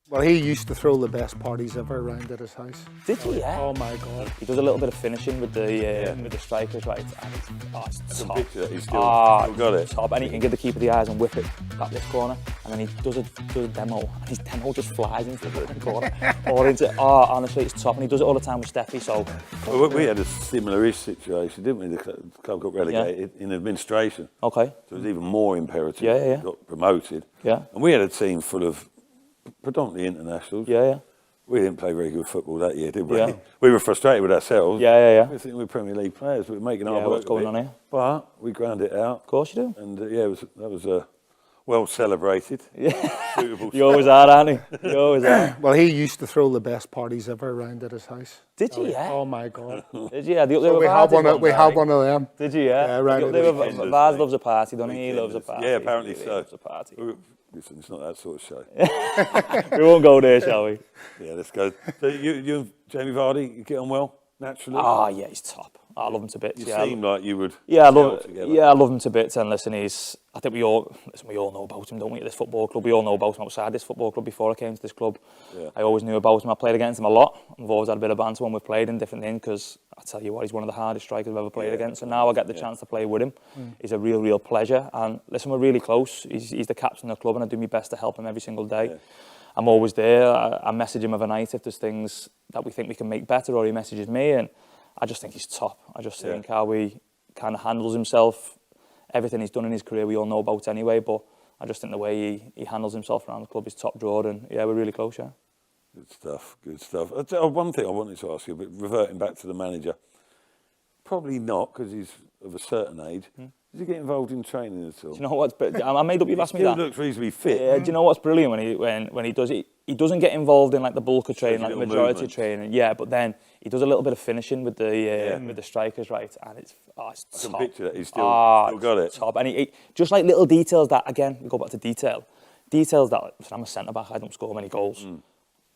Well, he used to throw the best parties ever around at his house. Did he? Yeah. Oh my God. He does a little bit of finishing with the strikers, right? And it's top. He's still got it. Top, and he can give the keeper the eyes and whip it back this corner, and then he does a demo, and his demo just flies into the corner, or into. Oh, honestly, it's top, and he does it all the time with Steffi. So well, we had a similar-ish situation, didn't we? The club got relegated in administration. Okay. So it was even more imperative. Yeah. Got promoted. Yeah. And we had a team full of predominantly internationals. Yeah. We didn't play very good football that year, did we? Yeah. We were frustrated with ourselves. Yeah. We think we were Premier League players. We were making our Yeah, work what's going of it. on here? But we ground it out. Of course you do. And that was a well celebrated. Suitable. You always are, aren't you? You always are. Well, he used to throw the best parties ever around at his house. Did you? Yeah. Oh my God. Did you? Yeah. So we had one of them. Did you? Yeah. Right. Vaz loves a party, doesn't he? He loves a party. Yeah, apparently he so. Loves a party. Listen, it's not that sort of show. We won't go there, shall we? Yeah, let's go. So you and Jamie Vardy, you get on well naturally? Ah, yeah, he's top. I love him to bits. You seem like you would. Yeah, I together. love him to bits. And listen, I think we all know about him, don't we? At this football club, we all know about him outside this football club. Before I came to this club, I always knew about him. I played against him a lot. I've always had a bit of banter when we've played in different things. Because I tell you what, he's one of the hardest strikers I've ever played against. And now I get the chance to play with him. He's a real pleasure. And listen, we're really close. He's the captain of the club, and I do my best to help him every single day. Yeah. I'm always there. I message him of a night if there's things that we think we can make better, or he messages me, and I just think he's top. I just think how he kind of handles himself, everything he's done in his career we all know about anyway, but I just think the way he handles himself around the club is top drawer, and yeah, we're really close, yeah. Good stuff, good stuff. One thing I wanted to ask you, but reverting back to the manager, probably not, because he's of a certain age. Does he get involved in training at all? Do you know what's... I made up you asked me that. He looks reasonably fit. Yeah, do you know what's brilliant when he does it? He doesn't get involved in like the bulk of training, like the majority of training. Yeah, but then he does a little bit of finishing with the strikers, right? And it's top. I can picture that. He's still got it. Top. And he just like little details that, again, we go back to detail. Details that, I'm a centre-back, I don't score many goals.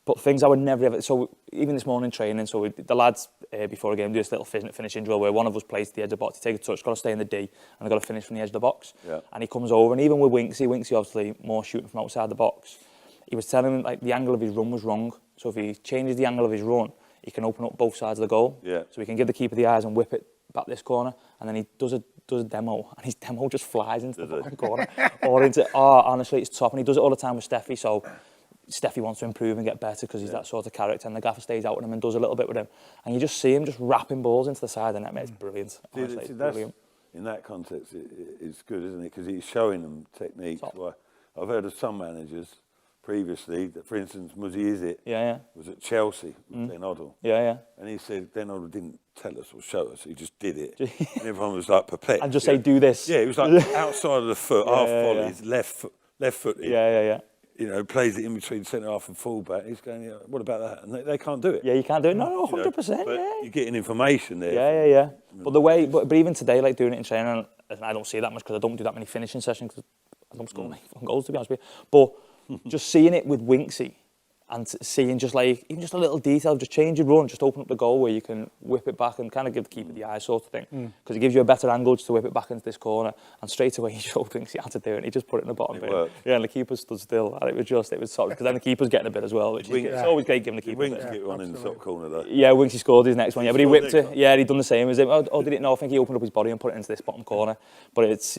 But things I would never ever... So even this morning training, the lads before a game do this little finishing drill where one of us plays to the edge of the box, you take a touch, got to stay in the D, and I've got to finish from the edge of the box. Yeah. And he comes over, and even with Winksy obviously more shooting from outside the box, he was telling him like the angle of his run was wrong. So if he changes the angle of his run, he can open up both sides of the goal. Yeah. So he can give the keeper the eyes and whip it back this corner, and then he does a demo, and his demo just flies into the bottom corner. Or into, honestly, it's top, and he does it all the time with Steffi, so... Steffi wants to improve and get better because he's that sort of character, and the gaffer stays out with him and does a little bit with him, and you just see him just wrapping balls into the side of the net, mate. It's brilliant. Honestly, it's brilliant. In that context, it's good, isn't it? Because he's showing them techniques. Well, I've heard of some managers previously that, for instance, Muzzy was at Chelsea with Den Oddle. And he said Den Oddle didn't tell us or show us, he just did it. And everyone was like perplexed. And just say, do this. Yeah, it was like outside of the foot, half volleys, left footed. You know, plays it in between centre half and full back. He's going, what about that? And they can't do it. Yeah, you can't do it. No, 100%. But you're getting information there. Yeah. But the way, but even today, like doing it in training, and I don't see it that much because I don't do that many finishing sessions because I don't score many goals, to be honest with you. But just seeing it with Winksy and seeing just like, even just a little detail, just change your run, just open up the goal where you can whip it back and kind of give the keeper the eye sort of thing. Because it gives you a better angle just to whip it back into this corner. And straight away he showed Winksy how to do it, and he just put it in the bottom bit. Yeah, and the keeper stood still. And it was top, because then the keeper's getting a bit as well, which is it's always great giving the keeper a bit. Winksy get one in the top corner though. Yeah, Winksy scored his next one, but he whipped it. Yeah, he'd done the same as him. Did it? No, I think he opened up his body and put it into this bottom corner. But it's,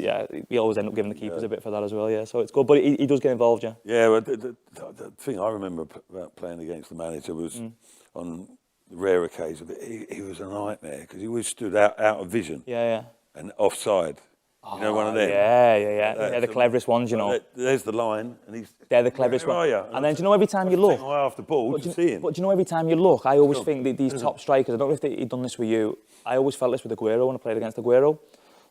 we always end up giving the keepers a bit for that as well, so it's good. But he does get involved, yeah. Yeah, well, the thing I remember about playing against the manager was on the rare occasion, but he was a nightmare because he always stood out of vision. And offside. You know, one of them. Yeah. They're the cleverest ones, you know. There's the line, and they're the cleverest ones. And then, do you know, every time you look, off the ball, but do you know, every time you look, I always think that these top strikers, I don't know if he'd done this with you, I always felt this with Aguero when I played against Aguero.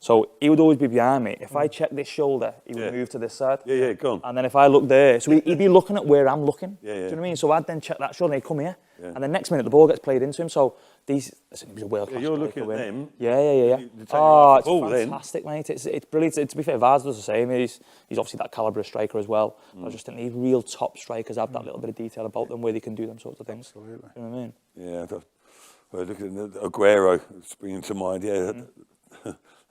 So he would always be behind me. If I checked this shoulder, he would move to this side. Yeah, go on. And then if I look there, so he'd be looking at where I'm looking. Do you know what I mean? So I'd then check that shoulder, and he'd come here. And the next minute, the ball gets played into him. So listen, he was a world-class you're looking at them. Yeah. It's fantastic, mate. It's brilliant. To be fair, Vaz does the same. He's obviously that calibre of striker as well. I just think these real top strikers have that little bit of detail about them where they can do them sorts of things. Absolutely. You know what I mean? Yeah. Well, looking at Aguero, springing to mind,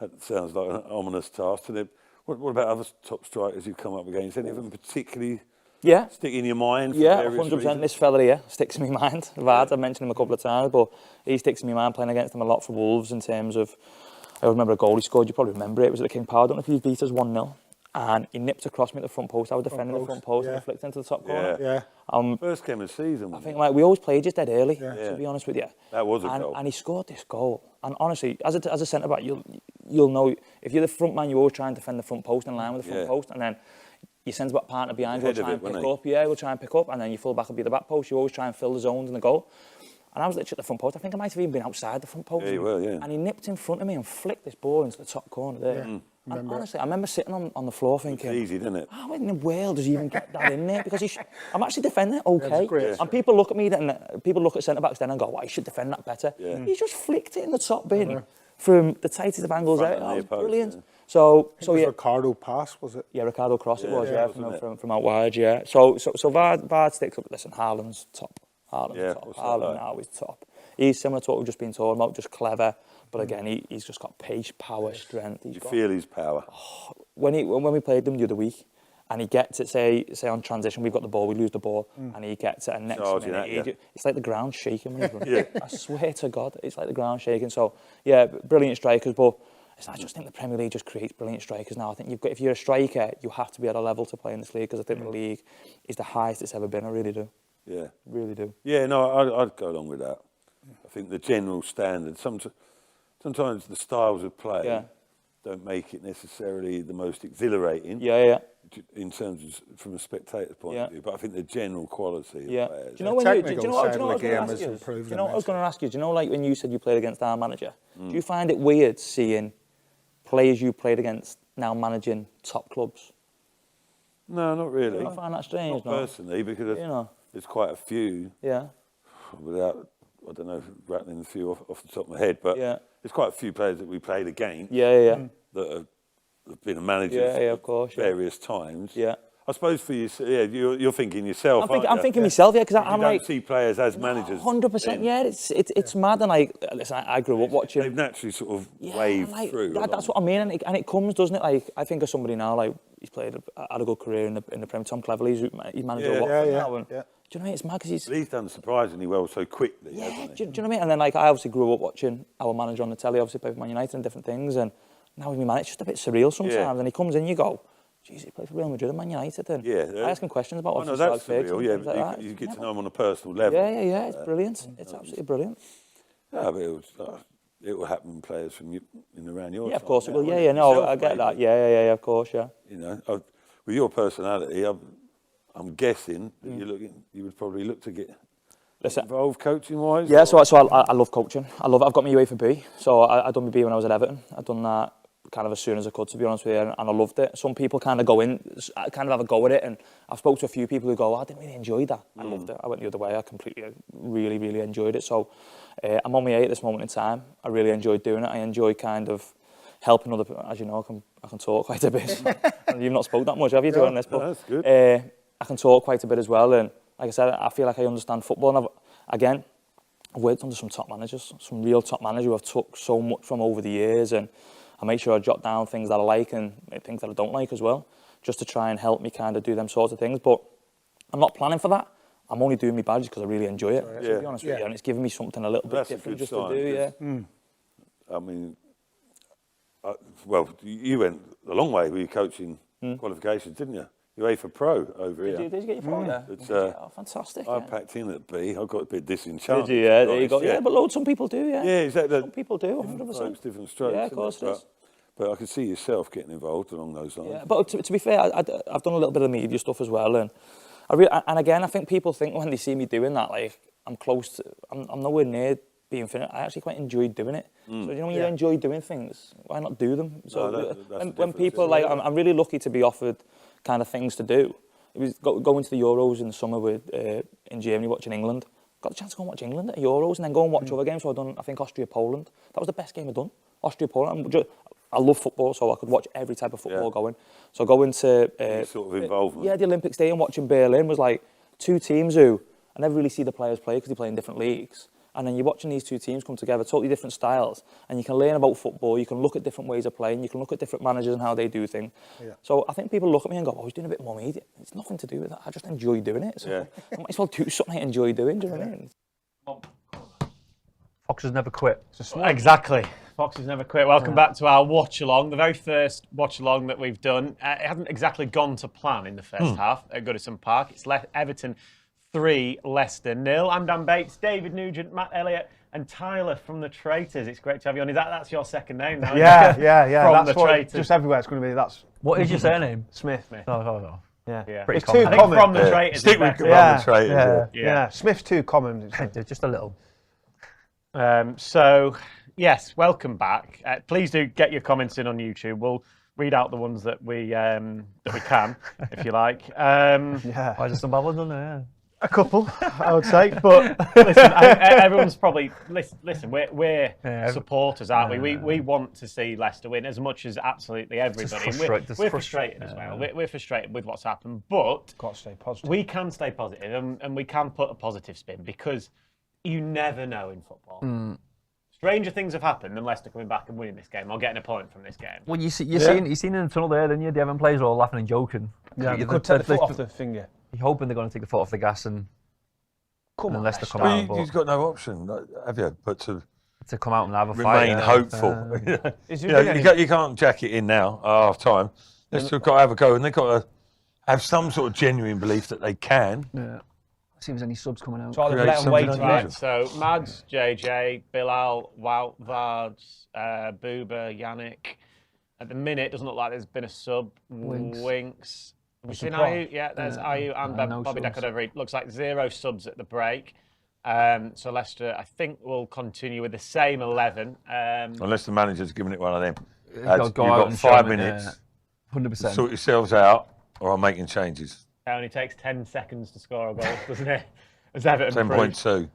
that sounds like an ominous task. And what about other top strikers you've come up against? Any of them particularly stick in your mind? For 100%. Reasons? This fella here sticks in my mind. Vard, I've mentioned him a couple of times, but he sticks in my mind playing against him a lot for Wolves in terms of, I remember a goal he scored, you probably remember it, it was at the King Power, I don't know if he beat us 1-0. And he nipped across me at the front post. I was defending the front post and he flicked into the top corner. First game of the season. I think we always played just dead early, to be honest with you. That was a goal. And he scored this goal. And honestly, as a centre-back, you'll know, if you're the front man, you're always trying to defend the front post in line with the front post. And then your centre-back partner behind you will try and pick up. Will try and pick up. And then your full-back will be the back post. You always try and fill the zones in the goal. And I was literally at the front post. I think I might have even been outside the front post. Yeah, you were, yeah. And he nipped in front of me and flicked this ball into the top corner there. remember. Honestly, I remember sitting on the floor thinking, It's easy, isn't it? how in the world does he even get that in there? Because I'm actually defending it okay. great. And people look at me, people look at centre-backs then and go, well, he should defend that better. Yeah. He just flicked it in the top bin from the tightest of angles Front out. of the That was post, brilliant. yeah. So It was yeah. Ricardo pass, was it? Yeah, Ricardo Cross it was, Yeah, yeah, wasn't from out wide, yeah. So Vard sticks up. Listen, Haaland's top. Yeah, Top. what's that Haaland like? now is top. He's similar to what we've just been talking about, just clever. But again, he's just got pace, power, strength. You feel his power. When we played them the other week, and he gets it, say on transition, we've got the ball, we lose the ball, and he gets it, and next Charging minute, at you. it's like the ground shaking when he runs. Yeah. I swear to God, it's like the ground shaking. So, yeah, brilliant strikers, but I just think the Premier League just creates brilliant strikers now. I think if you're a striker, you have to be at a level to play in this league, because I think the league is the highest it's ever been. I really do. Yeah. Really do. Yeah, no, I'd go along with that. I think the general standard, sometimes the styles of play don't make it necessarily the most exhilarating. Yeah. In terms of, from a spectator's point Yeah. of view, but I think the general quality of players. Do you know what I was going to ask you? Do you know, like when you said you played against our manager, do you find it weird seeing players you played against now managing top clubs? No, not really. I find that strange. Not personally, because there's quite a few. Yeah. Without, I don't know, rattling a few off the top of my head, but there's quite a few players that we played against. Yeah. That have been a manager of course, various times. Yeah. I suppose for you, you're thinking yourself. I'm thinking myself, because I'm don't like see players as managers. 100%. Yeah, it's mad. And listen, I grew up watching. They've naturally sort of waved through. That's what I mean, and it comes, doesn't it? Like I think of somebody now, like he's had a good career in the Premier. Tom Cleverley, he's manager of Watford now. And, do you know what I mean? It's mad because he's done surprisingly well so quickly. Yeah, hasn't he? do you know what I mean? And then like I obviously grew up watching our manager on the telly, obviously played for Man United and different things, and now with me, man, it's just a bit surreal sometimes. And he comes in, you go, geez, he played for Real Madrid and Man United. And I ask him questions about no, that's surreal. Yeah, but you get to know him on a personal level. Yeah. It's brilliant. It's absolutely brilliant. Yeah, but it will happen with players from in and around your. Yeah, of course it will. Yeah. No, I get that. Yeah. Of course, yeah. You know, with your personality, I'm guessing that you would probably look to get involved coaching-wise. Yeah, so I love coaching. I've got my UEFA B. So I done my B when I was at Everton. I'd done that kind of as soon as I could, to be honest with you, and I loved it. Some people kind of have a go at it, and I've spoke to a few people who go, I didn't really enjoy that. I loved it. I went the other way. I really enjoyed it. So I'm on my 8 at this moment in time. I really enjoyed doing it. I enjoy kind of helping other people. As you know, I can talk quite a bit. You've not spoke that much, have you, doing this? But that's good. I can talk quite a bit as well, and like I said, I feel like I understand football. And I've worked under some top managers, some real top managers who I've took so much from over the years, and I make sure I jot down things that I like and things that I don't like as well, just to try and help me kind of do them sorts of things. But I'm not planning for that. I'm only doing my badges because I really enjoy it, to be honest with you, and it's giving me something a little bit different just to do. I mean, well, you went a long way with your coaching qualifications, didn't you? You A for Pro over here. Did you get your Pro there? It's, fantastic. I packed in at B. I got a bit disenchanted. Did you? Yeah, there you go. Yeah, but some people do, yeah. Yeah, exactly. Some people do, 100%. Different strokes. Yeah, of course it is. But I could see yourself getting involved along those lines. Yeah, but to be fair, I've done a little bit of media stuff as well, and again, I think people think when they see me doing that, like I'm nowhere near being finished. I actually quite enjoyed doing it. So when you enjoy doing things, why not do them? So when people I'm really lucky to be offered kind of things to do. It was going to the Euros in the summer in Germany, watching England. Got the chance to go and watch England at Euros and then go and watch other games. So I've done, I think, Austria-Poland. That was the best game I've done. Austria-Poland. I love football, so I could watch every type of football going. So going to... sort of involvement. Yeah, the Olympic Stadium, watching Berlin was like two teams who... I never really see the players play because they play in different leagues. And then you're watching these two teams come together, totally different styles, and you can learn about football, you can look at different ways of playing, you can look at different managers and how they do things. Yeah. So I think people look at me and go, oh, he's doing a bit more media. It's nothing to do with that. I just enjoy doing it. So I might as well do something I enjoy doing, do you know what I mean? Foxes never quit. Exactly. Foxes never quit. Welcome back to our watch-along, the very first watch-along that we've done. It hasn't exactly gone to plan in the first half at Goodison Park. It's Everton 3, Leicester 0. I'm Dan Bates, David Nugent, Matt Elliott, and Tyler from the Traitors. It's great to have you on. That's your second name now? Yeah. From that's the Traitors. Just everywhere it's going to be. What is your surname? Smith. No. Yeah. Pretty It's common. too I think common. from the Traitors. Stick with is from better. the Traitors. Yeah. Smith's too common. Just a little. So, yes, welcome back. Please do get your comments in on YouTube. We'll read out the ones that we can, if you like. Yeah. Why is there some bad ones on there? A couple, I would say. But listen, everyone's probably listen. We're supporters, aren't we? We want to see Leicester win as much as absolutely everybody. We're frustrated as well. We're frustrated with what's happened, but got to stay positive. we can stay positive, and we can put a positive spin because you never know in football. Stranger things have happened than Leicester coming back and winning this game or getting a point from this game. Well, you seen in the tunnel there, didn't you? The Everton players are all laughing and joking. Yeah, they could take the foot off the finger. You're hoping they're going to take the foot off the gas and Leicester come out. You've got no option, have you? But to come out and have a fight. Remain hopeful. You can't jack it in now at half time. Leicester got to have a go, and they've got to have some sort of genuine belief that they can. Yeah. See if there's any subs coming out. So let them wait. Right, so Mads, JJ, Bilal, Wout, Vards, Booba, Yannick. At the minute, it doesn't look like there's been a sub. Winks. We've seen Ayew. Yeah, there's Ayew and Bobby Decordoveri. Looks like 0 subs at the break. So Leicester, I think, will continue with the same 11. Unless the manager's giving it one of them. You've You've got 5 minutes. 100%. Sort yourselves out, or I'm making changes. It only takes 10 seconds to score a goal, doesn't it? As Everton 10.2.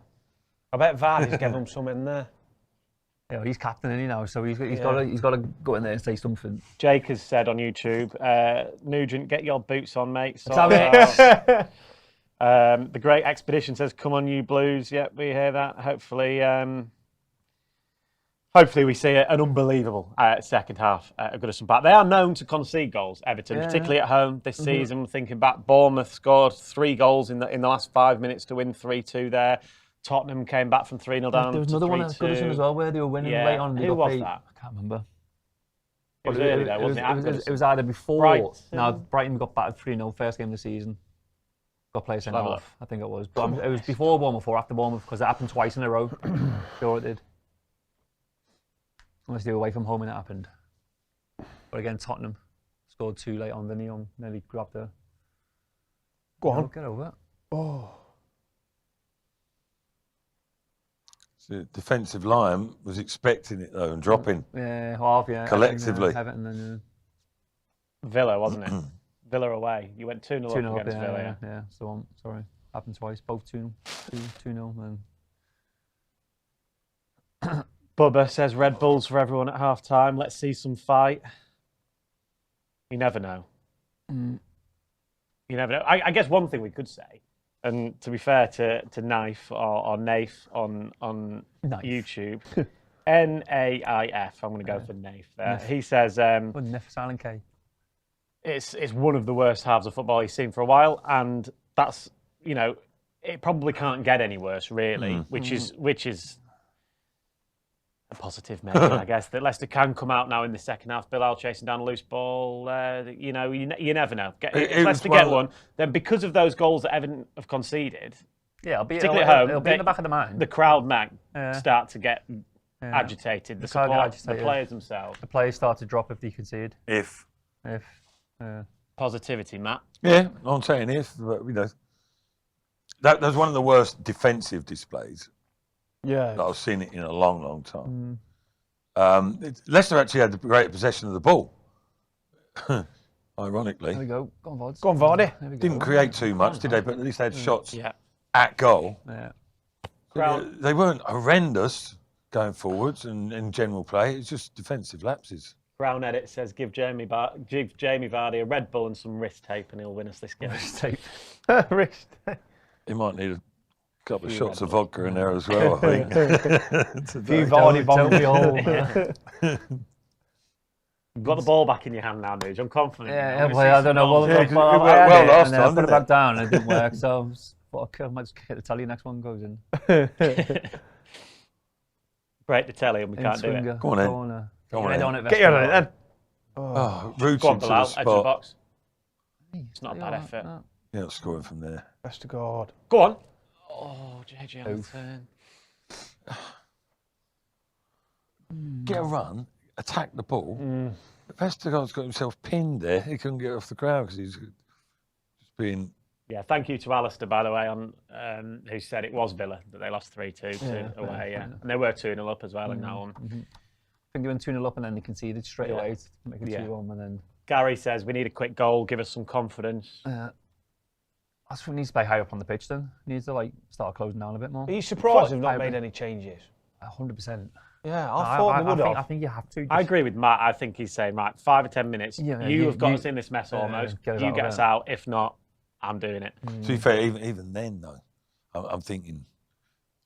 I bet Vardy's giving him something in there. Yeah, he's captain, isn't he now? So he's got to go in there and say something. Jake has said on YouTube, Nugent, get your boots on, mate. Let's the Great Expedition says, come on, you Blues. Yep, we hear that. Hopefully we see an unbelievable second half of Goodison Park. They are known to concede goals, Everton, particularly at home this season. Thinking back, Bournemouth scored 3 goals in the last 5 minutes to win 3-2 there. Tottenham came back from 3-0 down. There was another one at Goodison as well where they were winning late on. Who was that? I can't remember. It was early though, wasn't it? It was either before. Brighton. No, Brighton got battered 3-0 first game of the season. Got players sent off, I think it was. But it was before Bournemouth or after Bournemouth because it happened twice in a row. Sure it did. Unless they were away from home and it happened. But again, Tottenham scored 2 late on, didn't he? Nearly grabbed her. Go on. Get over it. Oh. The defensive line was expecting it though and dropping. Yeah, collectively. Everton then, Villa, wasn't it? Villa away. You went 2-0 up against Villa. Yeah. So sorry, happened twice. Both 2-0 then. Bubba says Red Bulls for everyone at half time. Let's see some fight. You never know. You never know. I guess one thing we could say, and to be fair to Knife or Naif on YouTube, Naif. I'm going to go for Naif there. He says, Naif silent K. It's one of the worst halves of football he's seen for a while, and that's it probably can't get any worse really, which is a positive maybe, I guess, that Leicester can come out now in the second half. Bilal chasing down a loose ball. You never know. If Leicester get one, then because of those goals that Everton have conceded, particularly at home, it'll be in the back of the mind. The crowd might start to get agitated. The support, the players themselves. The players start to drop if they concede. If. Positivity, Matt. Yeah, I'm saying if. But, that was one of the worst defensive displays. Yeah, I've seen it in a long, long time. Leicester actually had the greater possession of the ball. Ironically, there we go. Go on, Vardy. Go on, Vardy. Didn't create too much, did they? But at least they had shots at goal. Yeah. They weren't horrendous going forwards and in general play. It's just defensive lapses. Brown Edit says, give Jamie Vardy a Red Bull and some wrist tape, and he'll win us this game. Wrist tape. Wrist tape. He might need a couple of shots of vodka in there as well, I think. Few Vardy bombs. You've got the ball back in your hand now, Nuge. I'm confident. Yeah, I don't know. Well last time, I put it back down and it didn't work, so I might just hit the telly next one goes in. Break the telly and we can't do it. Go on then. Get your head on it then. Rooted to the spot. Edge of the box. It's not a bad effort. You're not scoring from there. Best to God. Go on. Oh, JJ on the turn. Get a run, attack the ball. Vestergaard's got himself pinned there. He couldn't get off the ground because he's just being... Yeah, thank you to Alistair, by the way, who said it was Villa that they lost 3-2 away. And they were 2-0 up as well in that one. think they went 2-0 up and then they conceded straight away to make it 2-1 and then... Gary says we need a quick goal, give us some confidence. That's what needs to play higher up on the pitch then. Needs to start closing down a bit more. Are you surprised they've not made any changes? 100%. Yeah, I thought they would have. I think you have to. I agree with Matt. I think he's saying, right, 5 or 10 minutes. You have got us in this mess almost. You get us out. If not, I'm doing it. To be fair, even then though, I'm thinking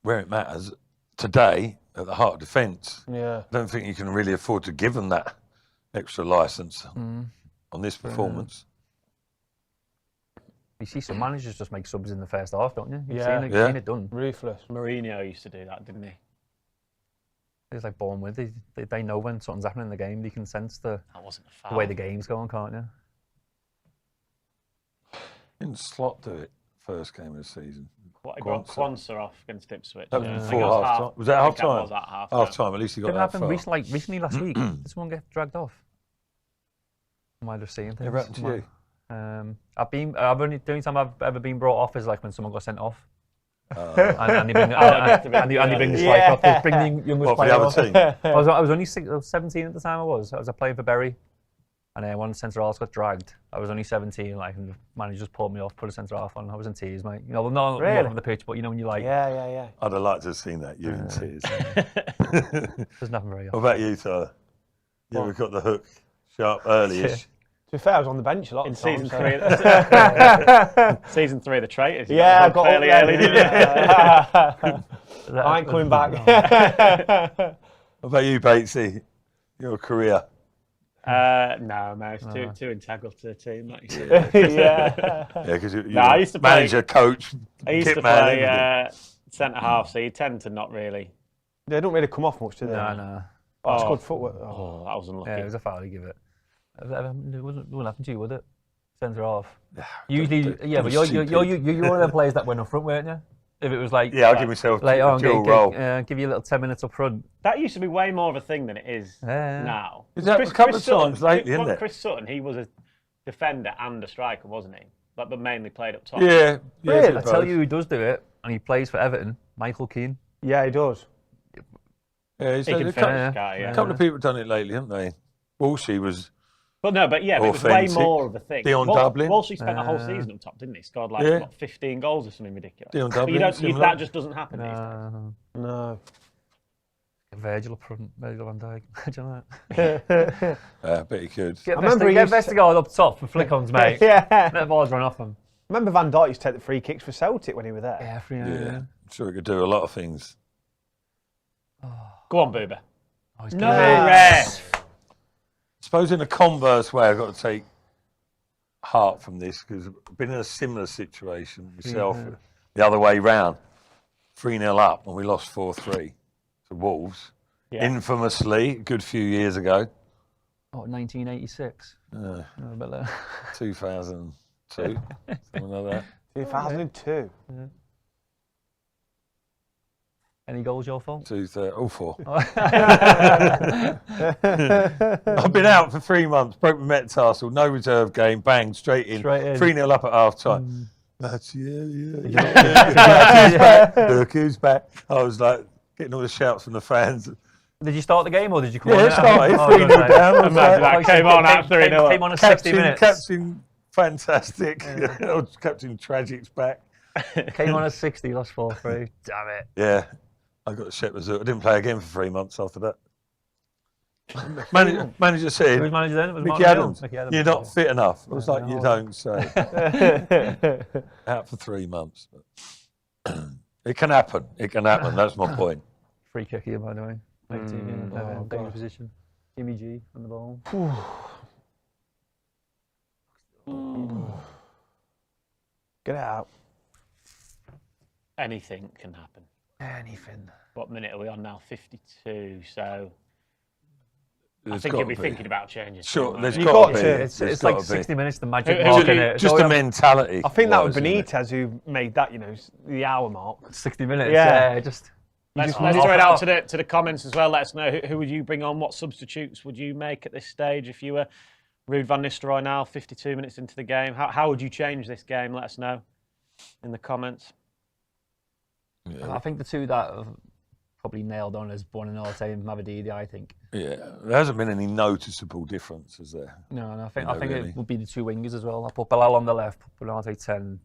where it matters today at the heart of defence. Yeah. I don't think you can really afford to give them that extra licence on this performance. You see some managers just make subs in the first half, don't you? You've Yeah. seen it done. Ruthless. Mourinho used to do that, didn't he? It's like born with. They know when something's happening in the game. They can sense the way the game's going, can't you? Didn't Slot do it first game of the season? What, he brought Quansah off against Ipswich. That was before half time. Was that half time? Was at half time. At least he got Didn't that happen far. recently last week. Did someone get dragged off? Am I just seeing things? Never happened to you. The only time I've ever been brought off is like when someone got sent off. And they bring the striker off. They bring the youngest player off. For the other team? I was only 17 at the time. I was playing for Bury, and then one centre half got dragged. I was only 17, and the manager just pulled me off, put a centre half on. I was in tears, mate. You know, not on the pitch, but you know when you like. Yeah. I'd have liked to have seen that. You in tears. There's nothing very often. What about you, Tyler? You ever got the hook sharp early-ish? To be fair, I was on the bench a lot in of times, season 3. Season 3 of the Traitors. Yeah, I got fairly early. I ain't coming back. What about you, Batesy? Your career? No, mate, it's too integral to the team. Yeah, because you I used to play, manager, coach. I used to play centre half, so you tend to not really. They don't really come off much, do they? No. Oh, it's good footwork. Oh, that was unlucky. Yeah, it was a foul to give it. It wouldn't happen to you, would it? Centre half. Usually, but you're one of them players that went up front, weren't you? If it was like, I'll give myself a dual role. Give you a little 10 minutes up front. That used to be way more of a thing than it is now. Is that a couple of times lately, isn't it? Chris Sutton, he was a defender and a striker, wasn't he? But mainly played up top. Yeah. Really? I tell you who does do it, and he plays for Everton, Michael Keane. Yeah, he does. Yeah, he can finish, a couple of people have done it lately, haven't they? Walshy was. But it was way more of a thing. Dion Dublin. Walshy spent the whole season up top, didn't he? Scored 15 goals or something ridiculous. Dion Dublin. That just doesn't happen these days. No. Virgil up front, Virgil van Dijk. Imagine that. I bet he could. Get Vestergaard up top for flick-ons, mate. Let the balls run off him. Remember Van Dijk used to take the free kicks for Celtic when he was there? Yeah. I'm sure he could do a lot of things. Go on, Boober. No rest. I suppose in a converse way, I've got to take heart from this because I've been in a similar situation myself the other way round. 3-0 up when we lost 4-3 to Wolves. Yeah. Infamously, a good few years ago. 1986? No, but 2002, something like that. 2002. Yeah. Any goals your fault? 4. I've been out for 3 months, broke my metatarsal, no reserve game, bang, straight in. 3-0 up at half time. That's Look who's back. I was like getting all the shouts from the fans. Did you start the game or did you come on? Yeah, started 3-0 down. Imagine that came on at 3-0. Came on at 60 minutes. Captain Fantastic. Captain Tragic's back. Came on at 60, lost 4-3. Damn it. Yeah. I got Shepherd's. I didn't play again for 3 months after that. Manager said, Who was manager then? It was Mickey Adams, you're not fit enough. I was like, you don't say. Out for 3 months. But it can happen. It can happen. That's my point. Free kick here, by the way. 19 dangerous position. Jimmy G on the ball. Get it out. Anything can happen. Anything. What minute are we on now? 52. So There's I think you'll be thinking about changing. Sure, there's got to be. It's like 60 minutes, the magic mark in it. Just a mentality. I think that was Benitez who made that, the hour mark. 60 minutes, Let's throw it out to the comments as well. Let us know who would you bring on? What substitutes would you make at this stage if you were Ruud van Nistelrooy now, 52 minutes into the game? How would you change this game? Let us know in the comments. Yeah. I think the two that probably nailed on as Buonanotte and Mavididi, I think. Yeah, there hasn't been any noticeable difference, has there? No, and I think really. it would be the two wingers as well. I put Bilal on the left, put Buonanotte 10,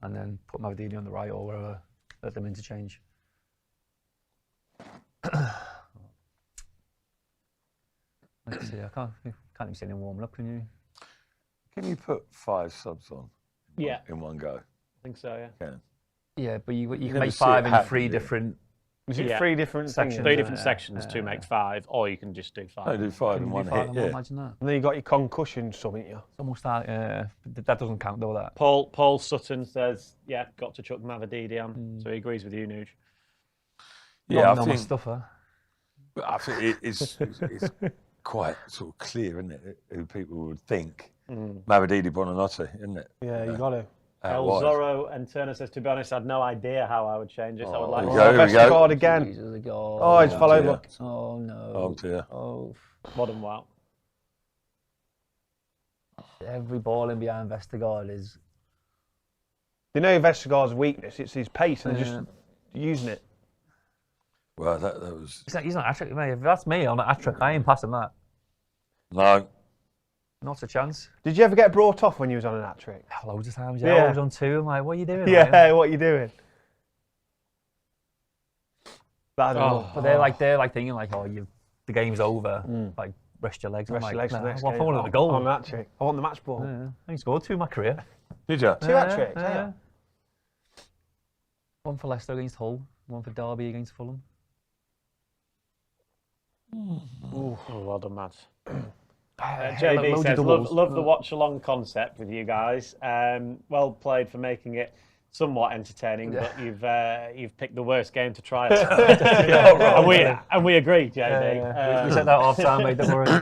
and then put Mavididi on the right or wherever. Let them interchange. Let's see. I can't even see anyone warming up, can you? Can you put 5 subs on? Yeah. In one go. I think so, yeah. Can. Yeah, but you can never make see 5 it in happen, 3 do you? different. Was it Yeah. 3 different Sections. sections? 3 different sections to make 5, or you can just do 5. No, do 5 in one hit. Yeah. Imagine that. And then you got your concussion summit, yeah. It's almost that. That doesn't count though. That. Paul Sutton says, yeah, got to chuck Mavididi on. So he agrees with you, Nuge. Yeah, I Not think. much stuff, huh? I think it's quite sort of clear, isn't it, who people would think. Mavididi Buonanotte, isn't it? Yeah, you got to. El Why? Zorro and Turner says, to be honest, I had no idea how I would change this. I would like here to we go, here we go. Vestergaard again. Jesus, a goal. Oh, it's fell dear. over. Oh no. Oh dear. Oh, modern wow. every ball in behind Vestergaard is. You know Vestergaard's weakness, it's his pace and just using it. Well, that was. He's not hat-trick, mate. If that's me on a hat-trick, I ain't passing that. No. Not a chance. Did you ever get brought off when you was on an hat trick? Loads of times, Yeah. yeah. I was on 2. I'm like, what are you doing? Yeah, man? what are you doing? But they're like thinking like, oh, the game's over. Like, rest your legs. Rest I'm your legs like, for the next I want game. the goal. On an hat trick. I want the match ball. Yeah. I scored 2 in my career. Did you? 2 hat tricks, yeah. 1 for Leicester against Hull, 1 for Derby against Fulham. Oh, well done, Matt. Loads JB of says, doubles. love the watch-along concept with you guys. Well played for making it somewhat entertaining, but you've picked the worst game to try it. and we agree, JB. We said that off time, mate, don't worry.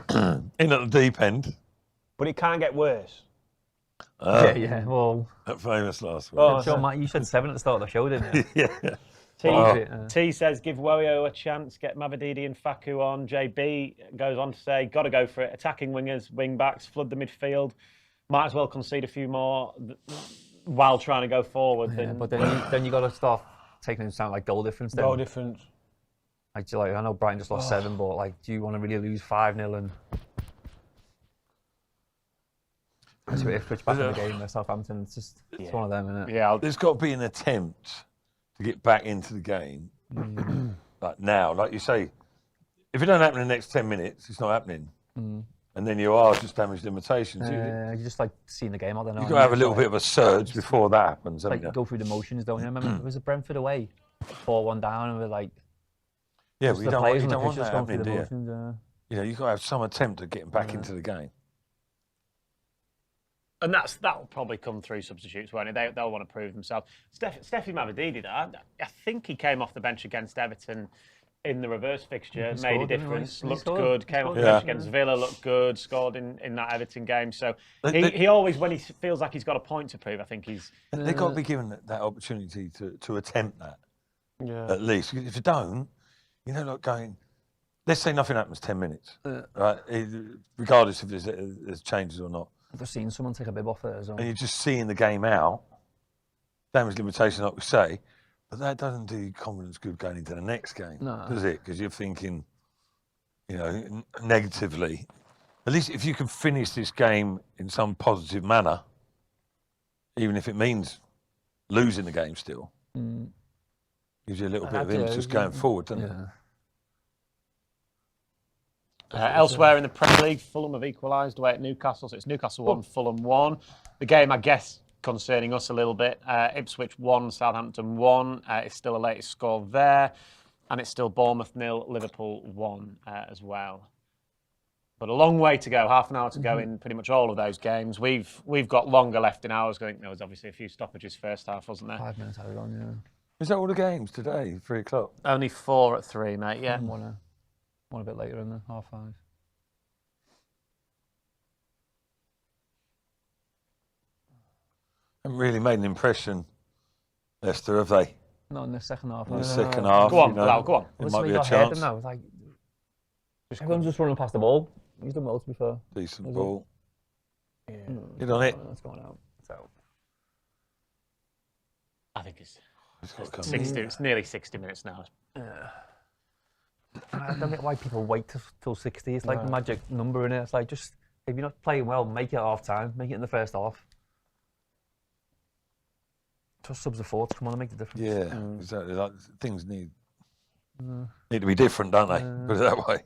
In at the deep end. But it can't get worse. Yeah, well. That famous last Oh, one. John, Matt, you said 7 at the start of the show, didn't you? Yeah. T says, give Woyo a chance, get Mavididi and Faku on. JB goes on to say, got to go for it. Attacking wingers, wing backs, flood the midfield. Might as well concede a few more while trying to go forward. Yeah, but then you got to start taking into account like goal difference. Then. Goal difference. Like I know Brighton just lost 7, but like, do you want to really lose 5-0 and switch back in the game? Southampton, it's one of them, isn't it? Yeah, there's got to be an attempt to get back into the game. Like now, like you say, if it don't happen in the next 10 minutes, it's not happening. And then you are just damage limitations. You're just like seeing the game out there. You've got to have a little bit of a surge before that happens, haven't Like you? go through the motions, don't you? Remember, it was a Brentford away, 4-1 down, and we're like, Yeah, but you don't want that going through happening, the do you? motions. You know, you've got to have some attempt at getting back into the game. and that'll probably come through substitutes, won't it? They'll want to prove themselves. Steffi Mavididi, I think he came off the bench against Everton in the reverse fixture, made a difference, looked good, came off the bench against Villa, looked good, scored in that Everton game. So he always, when he feels like he's got a point to prove, I think he's... They've got to be given that opportunity to attempt that, at least. If you don't, you know, like going, let's say nothing happens 10 minutes, right? Regardless if there's changes or not. I've just seen someone take a bib off there as well. And you're just seeing the game out, damage limitation, like we say, but that doesn't do you confidence good going into the next game, does it? Because you're thinking, you know, negatively. At least if you can finish this game in some positive manner, even if it means losing the game still, gives you a little bit of interest going forward, doesn't it? Elsewhere in the Premier League, Fulham have equalised away at Newcastle, so it's Newcastle 1, Fulham 1. The game, I guess, concerning us a little bit, Ipswich 1, Southampton 1. It's still a latest score there, and it's still Bournemouth 0, Liverpool 1 as well. But a long way to go, half an hour to go in pretty much all of those games. We've got longer left in ours. I think there was obviously a few stoppages first half, wasn't there? 5 minutes added on, yeah. Is that all the games today, 3 o'clock? Only 4 at 3, mate, yeah. One a bit later in the 5:30. Haven't really made an impression, Leicester, have they? Not in the second half. In the second half. Go on, you know, go on. There might be a chance. Now. Like, everyone's just running past the ball. He's done well, to be fair. Decent ball. Get on it. That's going out. So. I think it's It's got to come 60. It's nearly 60 minutes now. Yeah. I don't get why people wait till 60. It's like a magic number in it. It's like, just, if you're not playing well, make it at half time. Make it in the first half. Just subs the forwards, come on and make the difference. Yeah, exactly. Like, things need to be different, don't they? Put it that way.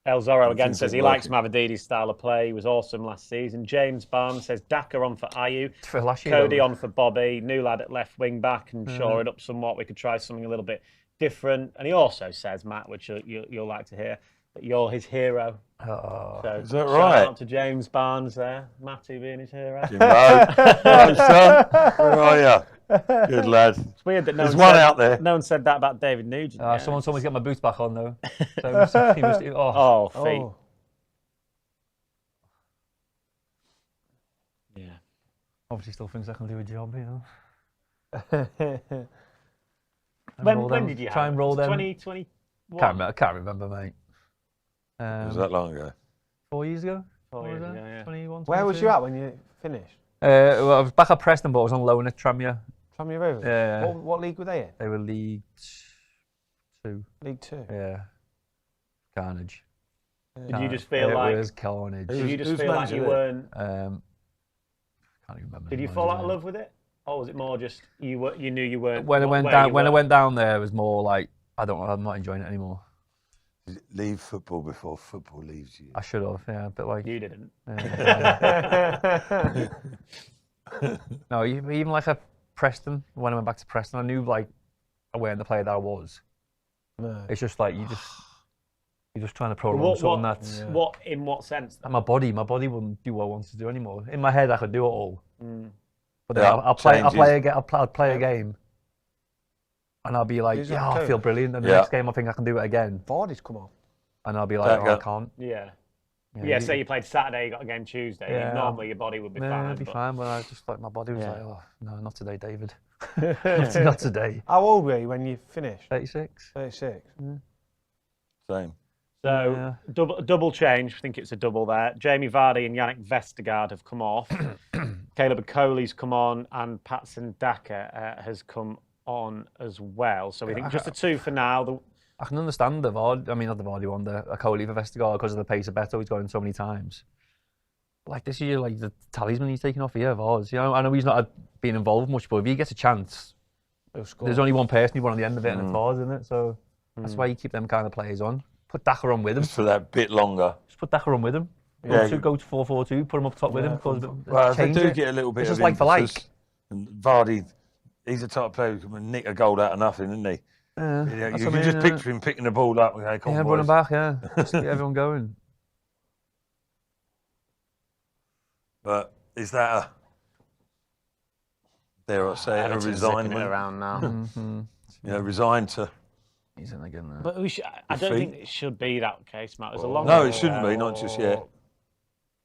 El Zorro again says he likes Mavadidi's style of play. He was awesome last season. James Barnes says Daka on for Ayew. For last year, Cody on for Bobby. New lad at left wing back and shore it up somewhat. We could try something a little bit different. And he also says, Matt, which you'll like to hear, that you're his hero. So, is shout that right? out to James Barnes there. Matty being his hero. Jimbo. Hello, son. Where are you? Good lad. It's weird that There's one out there. No one said that about David Nugent. Someone told me to get my boots back on though. So he must, feet. Yeah. Obviously still thinks I can do a job, you know. When did you try and roll them? 2020. Can't remember, mate. Was that long ago? 4 years ago? 4 years ago, yeah. 21, Where was you at when you finished? Well, I was back at Preston, but I was on loan at Tranmere. Tranmere Rovers? Yeah. What league were they in? They were League 2. League 2? Yeah. Carnage. Did you just feel like... It was carnage. Did you just feel like you weren't... Can't even remember. Did you fall out of love with it? Or was it more just you knew you weren't... When I went down there, it was more like, I'm not enjoying it anymore. Did it leave football before football leaves you? I should have, yeah, but like... You didn't. No, even like at Preston, when I went back to Preston, I knew like I weren't the player that I was. No. It's just like you're just trying to prolong something that's... What, in what sense? My body wouldn't do what I wanted to do anymore. In my head, I could do it all. But then Yeah, I'll play a game, and I'll be like, I feel brilliant. And the next game, I think I can do it again. Vardy's come on. And I'll be like, I can't. Yeah, say you played Saturday, you got a game Tuesday. Yeah. Normally your body would be fine. It'd be fine, but I just like my body was like, oh no, not today, David. Not today. How old were you when you finished? 36. 36. Same. So double change. I think it's a double there. Jamie Vardy and Yannick Vestergaard have come off. Caleb Coley's come on, and Patson Daka has come on as well. So we think just the two for now. I can understand the Vardy. I mean, not the Vardy one, the Coley for Vestergaard because of the pace of Beto he's got in so many times. But like this year, like the talisman he's taking off here, Vars. You know, I know he's not been involved much, but if he gets a chance, there's only one person you want on the end of it, and it's Vars, isn't it? So that's why you keep them kind of players on. Put Daka on with him. Just for that bit longer. Just put Daka on with him. Go to 4-4-2, put him up top with him. Well, they do get a little bit it's of just like for like. And Vardy, he's the type of player who can nick a goal out of nothing, isn't he? You can just picture him picking the ball up and going, come on, boys. Running back, just get everyone going. But is that dare I say it, a resignment? Around now. Resigned to... He's in again there. But I don't think it should be that case, Matt. There's a long No, it shouldn't be, not just yet.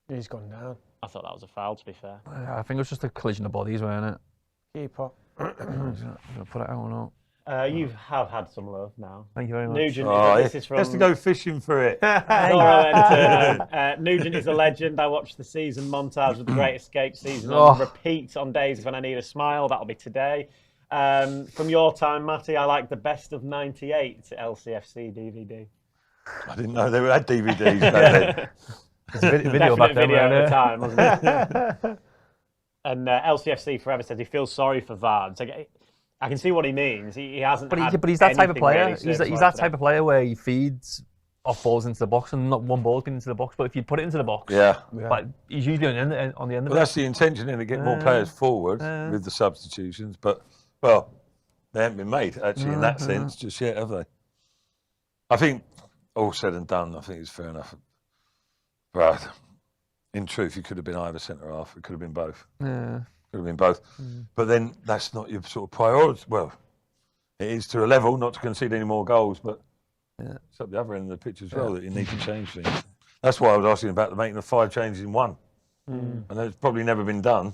He's gone down. I thought that was a foul, to be fair. I think it was just a collision of bodies, weren't it? Keeper. Put it out or not? You have had some love now. Thank you very much. Nugent, this is from... He has to go fishing for it. Nugent is a legend. I watched the season montage of the Great Escape season on repeat on days when I need a smile. That'll be today. From your time, Matty, I like the Best of 98 LCFC DVD. I didn't know they had DVDs back then. There's a video back then, at the time, wasn't it? And LCFC Forever says he feels sorry for Vard. So I can see what he means. He hasn't. But he's that type of player. Really he's that type of player where he feeds off balls into the box, and not one ball's been into the box. But if you put it into the box, but he's usually on the end of it. Well, that's the intention, to get more players forward with the substitutions. But they haven't been made actually in that sense just yet, have they? I think all said and done, I think it's fair enough. But in truth, it could have been either centre half. It could have been both. Yeah. Could have been both. But then that's not your sort of priority. Well, it is to a level, not to concede any more goals, but it's at the other end of the pitch as well that you need to change things. That's why I was asking about making the 5 changes in one. And it's probably never been done.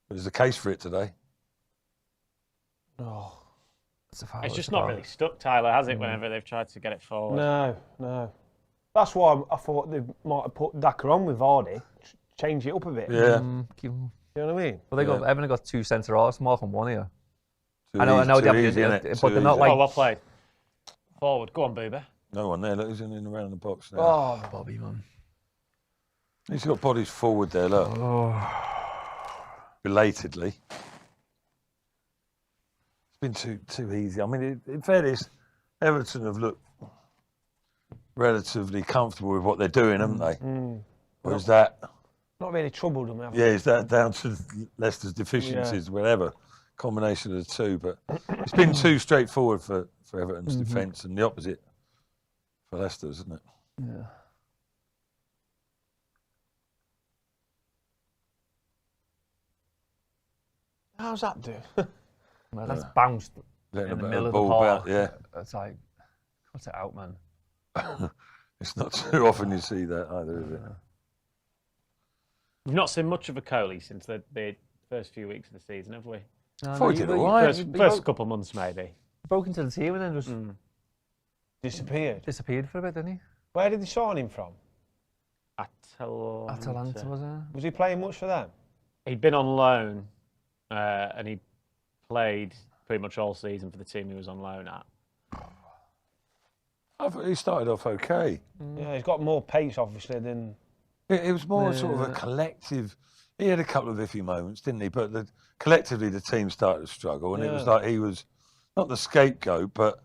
But there's a case for it today. It's just not really stuck, Tyler, has it, whenever they've tried to get it forward? No. That's why I thought they might have put Daka on with Vardy, change it up a bit. Yeah. You know what I mean? Well, Everton got 2 centre halves, Mark and 1 here. Too I know easy, they have, but they're not like. Well played. Forward. Go on, Boober. No one there. Look, he's in around the box now. Oh, Bobby, man. He's got bodies forward there, look. Belatedly. It's been too easy. I mean, in fairness, Everton have looked relatively comfortable with what they're doing, haven't they? Or is that... Not really troubled them, have they? Yeah, is that down to Leicester's deficiencies, whatever? Combination of the two. But it's been too straightforward for Everton's defence and the opposite for Leicester's, isn't it? Yeah. How's that do? Well, that's bounced Letting in the a middle of the ball park. bounce, yeah. It's like, cut it out, man. It's not too often you see that either, is it? We've not seen much of a Coley since the first few weeks of the season, have we? No, Thought he did all right. First couple of months, maybe. Broke into the team and then just Disappeared for a bit, didn't he? Where did they sign him from? Atalanta, was it? Was he playing much for them? He'd been on loan, and he played pretty much all season for the team he was on loan at. I thought he started off okay. Yeah, he's got more pace, obviously, than... It was more sort of a collective... He had a couple of iffy moments, didn't he? But collectively, the team started to struggle, and it was like he was not the scapegoat, but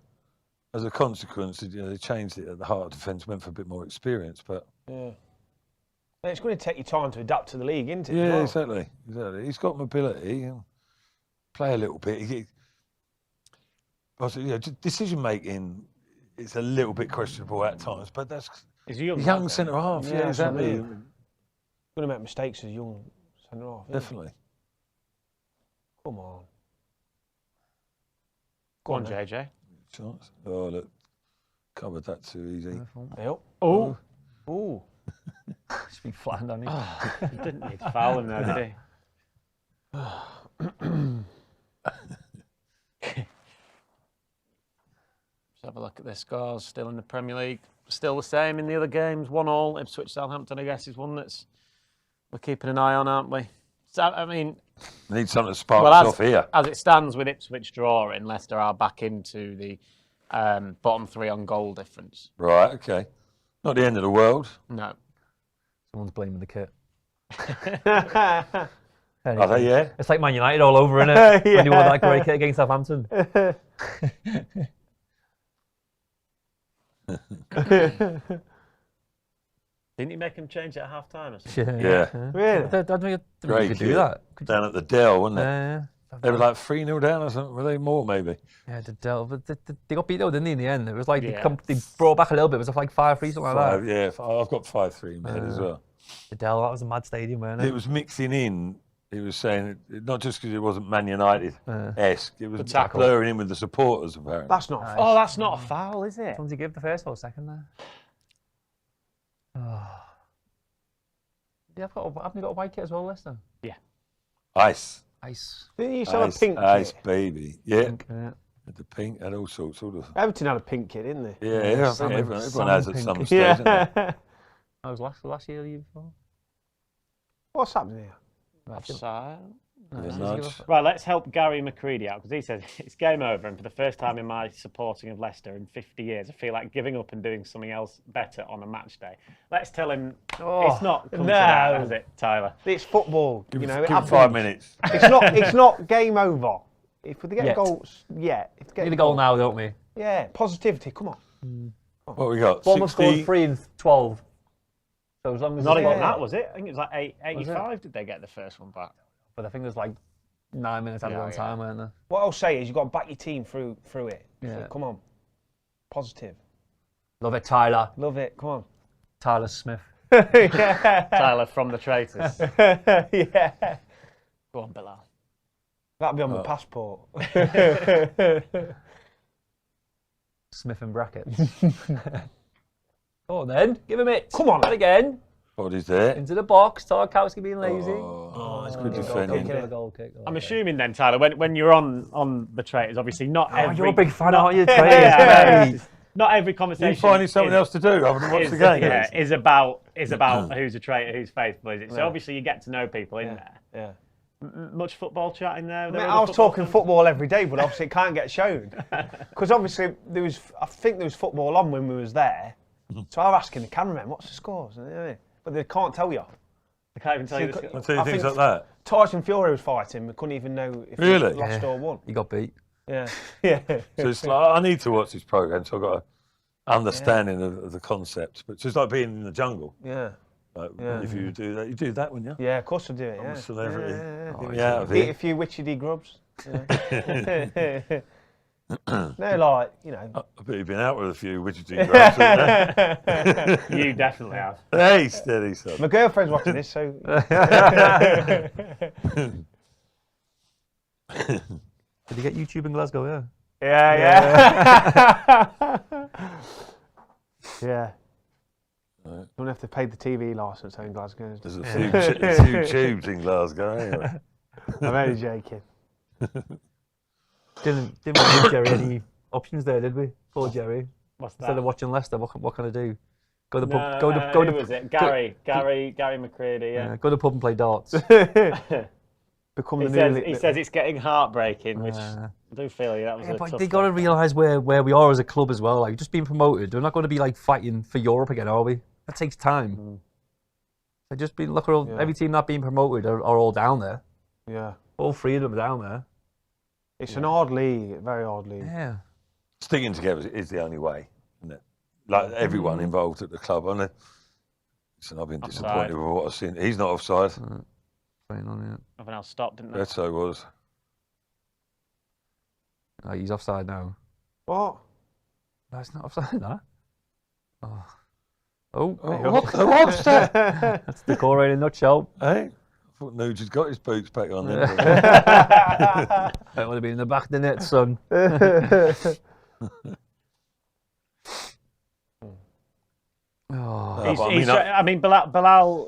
as a consequence, they changed it at the heart of defence, went for a bit more experience. But yeah, and it's going to take you time to adapt to the league, isn't it? Yeah, exactly. He's got mobility. Play a little bit. Decision making is a little bit questionable at times, but that's he's a young centre half. Yeah, exactly. Going to make mistakes as young centre half. Definitely. Come on. Go on, JJ. Chance. Oh, look. Covered that too easy. Yep. Oh. Oh. Just be flattened on him. He didn't need to foul him though, did he? Let's have a look at their scores. Still in the Premier League. Still the same in the other games. 1-1. Ipswich Southampton, I guess, is one that's we're keeping an eye on, aren't we? So, I mean... Need something to spark us off here. As it stands with Ipswich drawing, Leicester are back into the bottom three on goal difference. Right, okay. Not the end of the world. No. Someone's blaming the kit. Are they, yeah? It's like Man United all over, innit? When you wore that grey kit against Southampton. Didn't he make him change it at half time or something? Yeah. Really? I don't think you Great could kit. do that. Down at the Dell, wasn't it? Yeah. They were like 3-0 down or something. Were they more, maybe? Yeah, the Dell. But they got beat though, didn't they, in the end? It was like they brought back a little bit. It was like 5-3, something like that. Yeah, I've got 5-3 in my head as well. The Dell, that was a mad stadium, wasn't it? It was mixing in. He was saying, not just because it wasn't Man United-esque, it was blurring in with the supporters, apparently. That's not nice. Oh, that's not a foul, is it? Did you give the first or second there? Oh. Yeah, haven't you got a white kit as well, Leicester? Yeah. Ice. Didn't you sell a pink Ice, kit? baby. Yeah. Pink, yeah. The pink and all sorts of. Everton had a pink kit, didn't they? Yeah, I think everyone has at some stage, hasn't they? That was last year or the year before. What's happening here? Offside. No, Right, let's help Gary McCready out because he says it's game over, and for the first time in my supporting of Leicester in 50 years, I feel like giving up and doing something else better on a match day. Let's tell him it's not come to that, is it, Tyler? It's football. Give it him happens. 5 minutes. It's not game over. If they get goals, If they get need a goal now, don't we? Yeah, positivity. Come on. What we got? Bournemouth scored 3 in 12. So as long as Not even that, was it? I think it was like 85. Did they get the first one back? But I think there's like 9 minutes added on time, weren't there? What I'll say is you've got to back your team through it. Yeah. So, come on. Positive. Love it, Tyler. Love it. Come on. Tyler Smith. Tyler from the Traitors. Yeah. Go on, Bilal. That'll be on my passport. Smith in brackets. Go on then, give him it. Come on. And again. Body's there. Into the box. Tarkowski being lazy. It's good defending. Goal kick. I'm assuming then, Tyler, when you're on the Traitors, obviously not every... You're a big fan, aren't you, Traitors? Not every conversation... You finding something else to do other than watch the game? Yeah, is about who's a traitor, who's faithful, is it? So obviously you get to know people in there. Yeah. Much football chat in there? I was talking football every day, but obviously it can't get shown. Because obviously I think there was football on when we was there. So I was asking the cameraman, what's the scores? But they can't tell you. They can't even tell you the scores. I'll tell you things like that. Tyson Fury was fighting, we couldn't even know if Really? he lost or won. He got beat. Yeah. Yeah. So it's like, I need to watch this programme, so I've got an understanding of the concept. But it's just like being in the jungle. Yeah. Like, if you do that, wouldn't you? Yeah, of course I do it, I'm yeah. a celebrity. Yeah. Eat a few witchy grubs. Yeah. No, like, you know. I bet you've been out with a few widgeting grubs, haven't you? You definitely have. Hey, steady, son. My girlfriend's watching this, so. Did you get YouTube in Glasgow? Yeah. Yeah. Right. Don't have to pay the TV licence in Glasgow. There's a few tubes in Glasgow, anyway. I'm only joking. Didn't we give Jerry any options there, did we? Poor Jerry. What's that? Instead of watching Leicester, what can I do? Go to the pub. Who was it? Gary McCready. Yeah. Go to the pub and play darts. He says it's getting heartbreaking, which I do feel that was a but tough they got to realise where we are as a club as well. Like, just being promoted, we're not going to be like fighting for Europe again, are we? That takes time. They just been look at all, every team not being promoted are all down there. Yeah. All three of them are down there. It's an odd league, very odd league. Yeah. Sticking together is the only way, isn't it? Like everyone involved at the club. I've been disappointed with what I've seen. He's not offside. On, Everyone else stopped, didn't they? Beto was. Oh, he's offside now. What? No, it's not offside, that. Oh, What's that? That's the core in a nutshell. Hey, I thought Nugent's got his boots back on then. That would have been in the back of the net, son. Bilal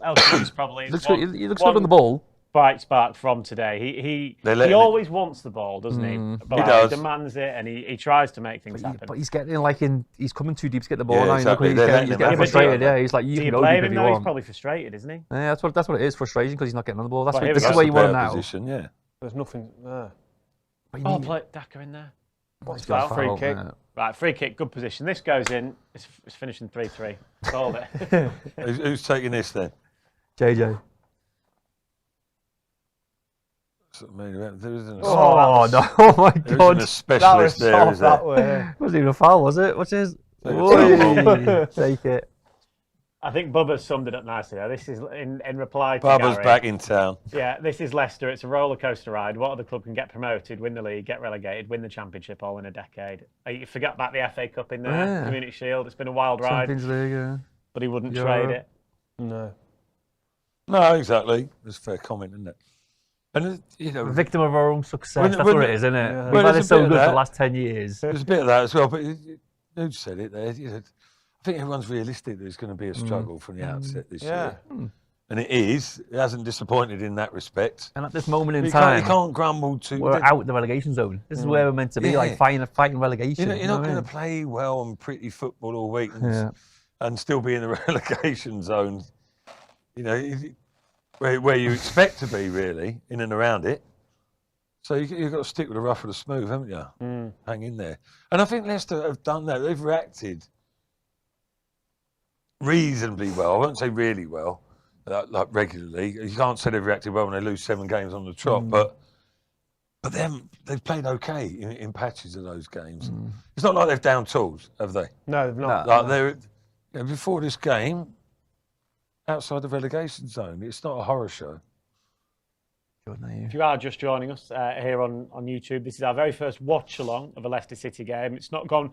El-Khamis probably. He looks good on the ball. Bright spark from today. He always wants the ball, doesn't he? He does. He demands it and he tries to make things happen. But he's getting he's coming too deep to get the ball Yeah, now. exactly. He's getting frustrated. Yeah, he's like, you can go deep if you want. He's probably frustrated, isn't he? Yeah, that's what it is. Frustration because he's not getting on the ball. This That's is where you want him now. Position, yeah. There's nothing there. Play Daka in there. What's that? Free kick. Right, free kick, good position. This goes in. It's finishing 3-3. Called it. Who's taking this then? JJ. There isn't a Oh no! Oh my God! A specialist there, is there? Wasn't even a foul, was it? What's his? Take it. I think Bubba's summed it up nicely there. This is in reply to Bubba's Gary. back in town. Yeah, this is Leicester. It's a roller coaster ride. What other club can get promoted, win the league, get relegated, win the championship all in a decade? You forgot about the FA Cup in there, Community Shield. It's been a wild ride. Champions League, yeah. But he wouldn't trade it. No. No, exactly. That's a fair comment, isn't it? And Victim of our own success. That's what it is, isn't it? Yeah. We've had it so good for the last 10 years. There's a bit of that as well, but who said it there? I think everyone's realistic that it's going to be a struggle from the outset this year. And it is. It hasn't disappointed in that respect. And at this moment in you time, you can't grumble too. We're out the relegation zone. This is where we're meant to be, like fighting relegation. You're not going to play well and pretty football all week and still be in the relegation zone. You know, where you expect to be, really, in and around it. So you've got to stick with the rough or the smooth, haven't you? Hang in there. And I think Leicester have done that. They've reacted reasonably well. I won't say really well, like regularly. You can't say they've reacted well when they lose 7 games on the trot, but they've played okay in patches of those games. It's not like they've down tools, have they? No, they've not. Like they're before this game, outside the relegation zone. It's not a horror show. If you are just joining us here on YouTube, this is our very first watch-along of a Leicester City game. It's not gone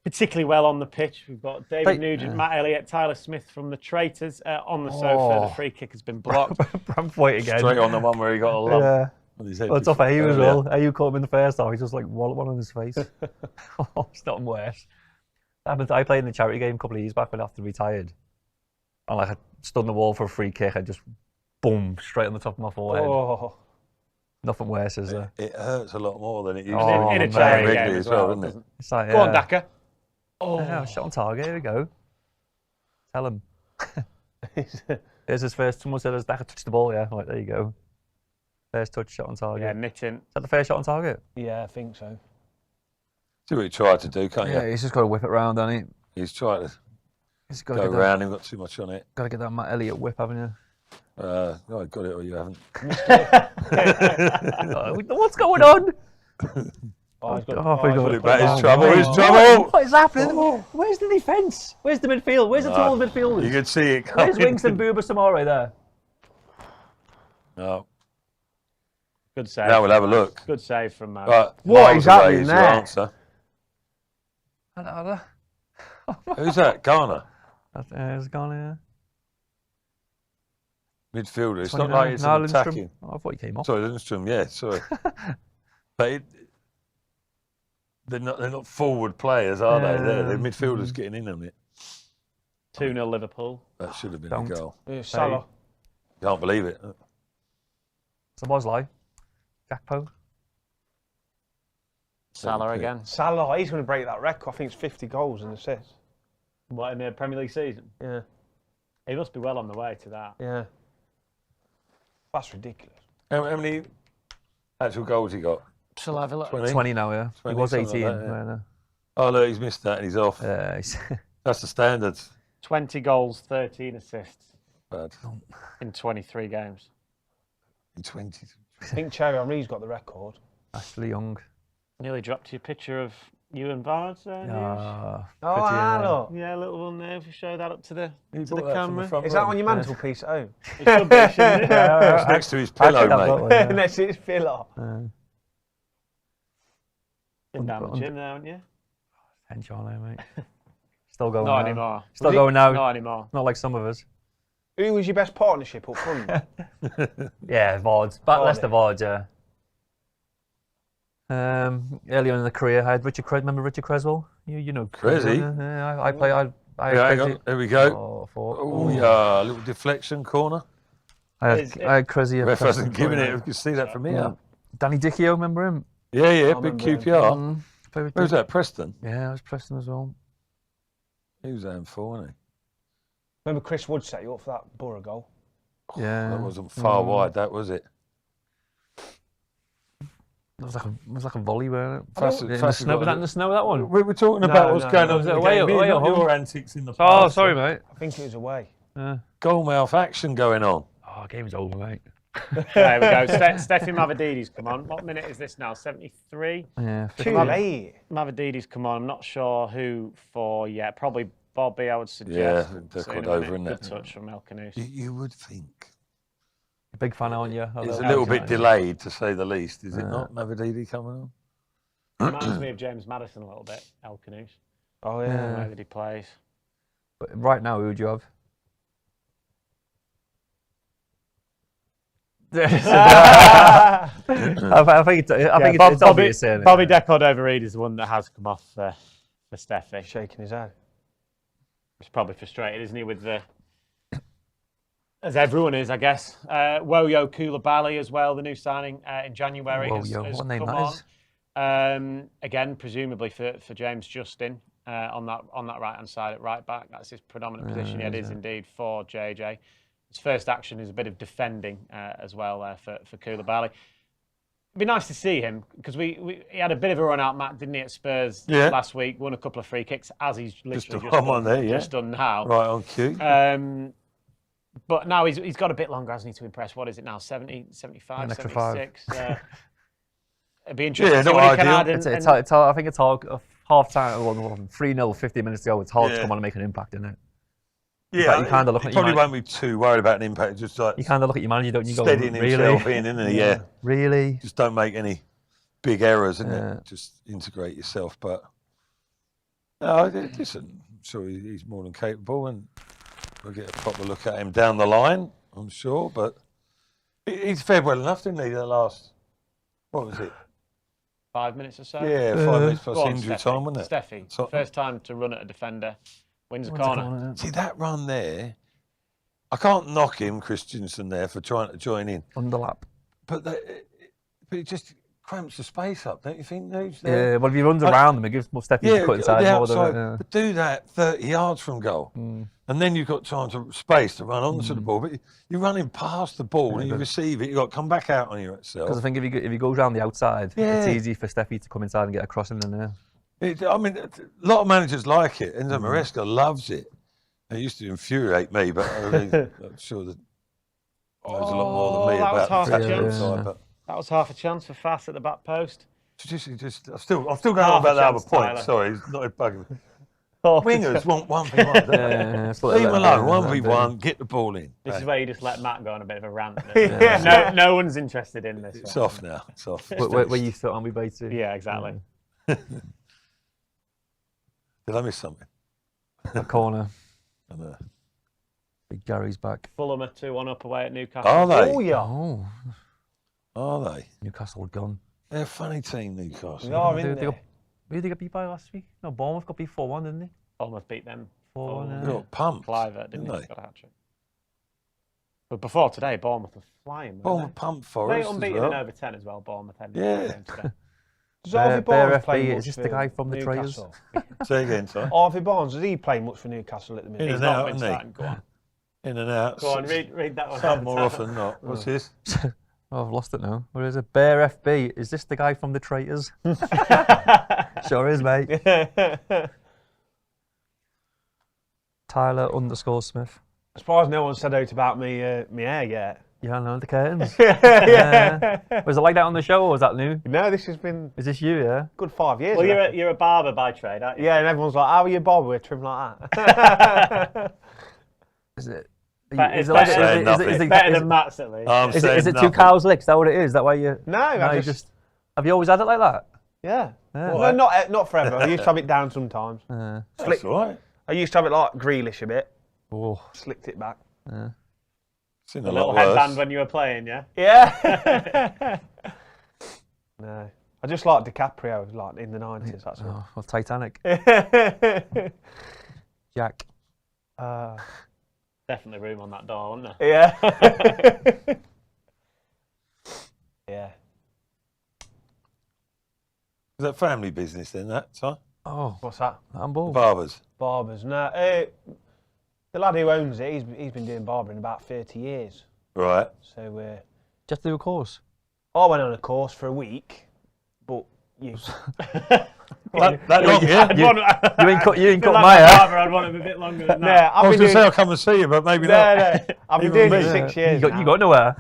particularly well on the pitch. We've got David Nugent, Matt Elliott, Tyler Smith from the Traitors on the sofa. The free kick has been blocked. Brandpoint again. Straight on the one where he got a lump. Yeah. On his head. Well, it's off Ayew as well. Ayew caught him in the first half. He's just like wallop one on his face. It's not worse. I played in the charity game a couple of years back when after retired. And I stood on the wall for a free kick and just boom, straight on the top of my forehead. Oh. Nothing worse, is there? It hurts a lot more than it used to. In a charity game as well, doesn't it? It's like, go on, Daka. Yeah, shot on target. Here we go. Tell him. Here's his first. Someone said, "Has Daka touched the ball?" Yeah, right, there you go. First touch shot on target. Yeah, Nugent. Is that the first shot on target? Yeah, I think so. See what he tried to do, can't you? Yeah, he's just got to whip it round, hasn't he? He's trying to He's got go round. He's got too much on it. Got to get that Matt Elliott whip, haven't you? No, I got it or you haven't. What's going on? Put it back. He's trouble. He's trouble. What is happening? Where's the defence? Where's the midfield? Where's the tall midfielders? You can see it Where's coming. Winks and Booba Samara there? No. Good save. Now we'll have a look. Good save from Matt. Right, What is miles away happening is your there? answer. Who's that? Garner. It's gone here. Midfielder. It's not like it's an attacking. Oh, I thought he came off. Sorry, Lindstrom. Yeah, sorry. But they're not forward players, are they? They're midfielders getting in on it. 2-0 Liverpool. That should have been Don't. a goal. Salah. Can't believe it. So was like Gakpo. Salah again. Salah, he's going to break that record. I think it's 50 goals and assists. What, in the Premier League season? Yeah. He must be well on the way to that. Yeah. That's ridiculous. How many actual goals he got? Shall I have a look? 20 now, yeah. 20, He was 18. something like that, yeah. yeah. Oh, look, he's missed that and he's off. He's That's the standards. 20 goals, 13 assists Bad. in 23 games. In 20. I think Thierry Henry's got the record. Ashley Young. Nearly dropped you a picture of you and Vards there. Oh, hello. Yeah, a little one there. If you show that up to the He to the brought that from camera. the front Is that room. on your mantelpiece at home? It should be, shouldn't it? It's next to his pillow, mate. Next to his pillow. Been down the gym there, haven't you? Enjoy, mate. Still going Not now. anymore. Still going now. Not anymore. Not like some of us. Who was your best partnership up front? Yeah, Vards. Leicester Vards, yeah. Early on in the career, I had Richard remember Richard Creswell? You know Crazy? Yeah, I play. I Hang on, there we go. Oh, yeah, a little deflection corner. I had Crazy. Ref hasn't given it. You can see that from here. Danny Dichio, remember him? Yeah, big QPR. Who was that? Preston? Yeah, I was Preston as well. He was there for, wasn't he? Remember Chris Wood set you up for that Borough goal? Yeah. That wasn't far wide, that was it? It was like a volley, wasn't it? Was that in the snow, that one? We were talking about what's going on. Was it away or home? Your antics in the Oh, past. sorry, mate. I think it was away. Goalmouth action going on. Oh, game's over, mate. There we go. Steffi Mavropanos come on. What minute is this now? 73? Yeah. Too late. Mavropanos come on. I'm not sure who for yet. Probably Bobby, I would suggest. Yeah, they're called over, isn't it? Good touch from El Canoes. You would think. Big fan, aren't you? It's a little bit delayed, to say the least, is it not? Mavropanos coming on? Reminds me of James Maddison a little bit, El Canoes. Oh, The yeah. way that he plays. But right now, who would you have? I think it's obvious. Bobby De Cordova-Reid is the one that has come off for Steffi. Shaking his head. He's probably frustrated, isn't he, with the... As everyone is, I guess. Woyo Koulibaly as well, the new signing in January. Woyo, what name that is? Again, presumably for James Justin on that right-hand side at right back. That's his predominant position. It is indeed for JJ. His first action is a bit of defending as well for Koulibaly. It'd be nice to see him because he had a bit of a run out, Matt, didn't he, at Spurs last week? Won a couple of free kicks, as he's literally just done now. Right on cue. But now he's got a bit longer, hasn't he, to impress? What is it now? 70, 75, 76? It'd be interesting to see what he can add. I think it's hard. Half time, 3-0, 50 minutes to go. It's hard to come on and make an impact, isn't it? Yeah, you kind of look at probably won't be too worried about an impact. Just like you kind of look at your manager, don't you? Steadying himself in, isn't he? Yeah. Really? Just don't make any big errors, isn't it? Just integrate yourself. But no, listen, I'm sure he's more than capable, and we'll get a proper look at him down the line, I'm sure. But he's fared well enough, didn't he? The last, what was it? 5 minutes or so? Yeah, 5 minutes plus injury time, wasn't it? Steffi, first time to run at a defender, wins a corner. See, that run there, I can't knock him, Christensen, there, for trying to join in. Underlap. But it just cramps the space up, don't you think? Yeah, well, if he runs around them, it gives more Steffi to cut inside more, doesn't it? Yeah. But do that 30 yards from goal. And then you've got time to space to run onto the ball. But you're running past the ball and you receive it, you've got to come back out on yourself. Because I think if he goes around the outside, it's easy for Steffi to come inside and get a crossing in there. I mean, a lot of managers like it. Enzo Maresca loves it. It used to infuriate me, but I'm sure that knows a lot more than me about the tactical side. But That was half a chance for Fass at the back post. I'm still going on about the other point. Tyler. Sorry, it's not a bug. Wingers want 1v1. Leave them alone, 1v1, get the ball in. This is where you just let Matt go on a bit of a rant. No one's interested in this. It's off now. It's off. Where you sit on, we bait Yeah, exactly. Did I miss something? A corner. And, Big Gary's back. Fulham are 2-1 up away at Newcastle. are they? Oh, yeah. Oh, Are they? Newcastle gone. They're a funny team, Newcastle. They are, in there. Who did they get beat by last week? No, Bournemouth got beat 4-1, didn't they? Bournemouth beat them 4-1. They got pumped. Cliver, didn't they? he? Got a hat-trick. But before today, Bournemouth were flying. Bournemouth pumped for They us unbeaten as well. in over 10 as well, Bournemouth. Yeah. Does Harvey Barnes play FB, much is this for the guy from the Traitors? Newcastle? Say again, sorry. Harvey Barnes, does he play much for Newcastle at the minute? In He's and not out, been isn't he? starting. Go on. In and out. Go on, read that one. Some more often than not. What's this? Oh, I've lost it now. Where is it? Bear FB. Is this the guy from the Traitors? Sure is, mate. Tyler _Smith. As far as no one said out about me hair yet. Yeah, I know, the curtains. Yeah. Was it like that on the show, or was that new? No, this has been Is this you, yeah? good 5 years. Well, I you're a barber by trade, aren't you? Yeah, and everyone's like, how are you, Bob? We're trim like that. Is it? It's better than Matt's at least. Is it two cows licked? Is that what it is? Is that why you? No, I just Have you always had it like that? yeah. Yeah. Well, not forever. I used to have it down sometimes. That's all right. I used to have it like Grealish a bit. Oh. Slicked it back. Seen A a little lot headband worse. when you were playing, yeah? Yeah. No, I just like DiCaprio, like in the 90s. That's all. Oh, well, Titanic. Jack. Definitely room on that door, wasn't there? Yeah. Yeah. Is that family business then, that, son? Oh, What's that? handball. Barbers. Barbers. No, the lad who owns it, he's been doing barbering about 30 years. Right. So Just do a course. I went on a course for a week, but you. That long, yeah? You ain't cut my hair. I'd want him a bit longer than that. I've I was been going to say I'll come and see you, but maybe not. No, I've been Even doing it me. 6 years. You got nowhere.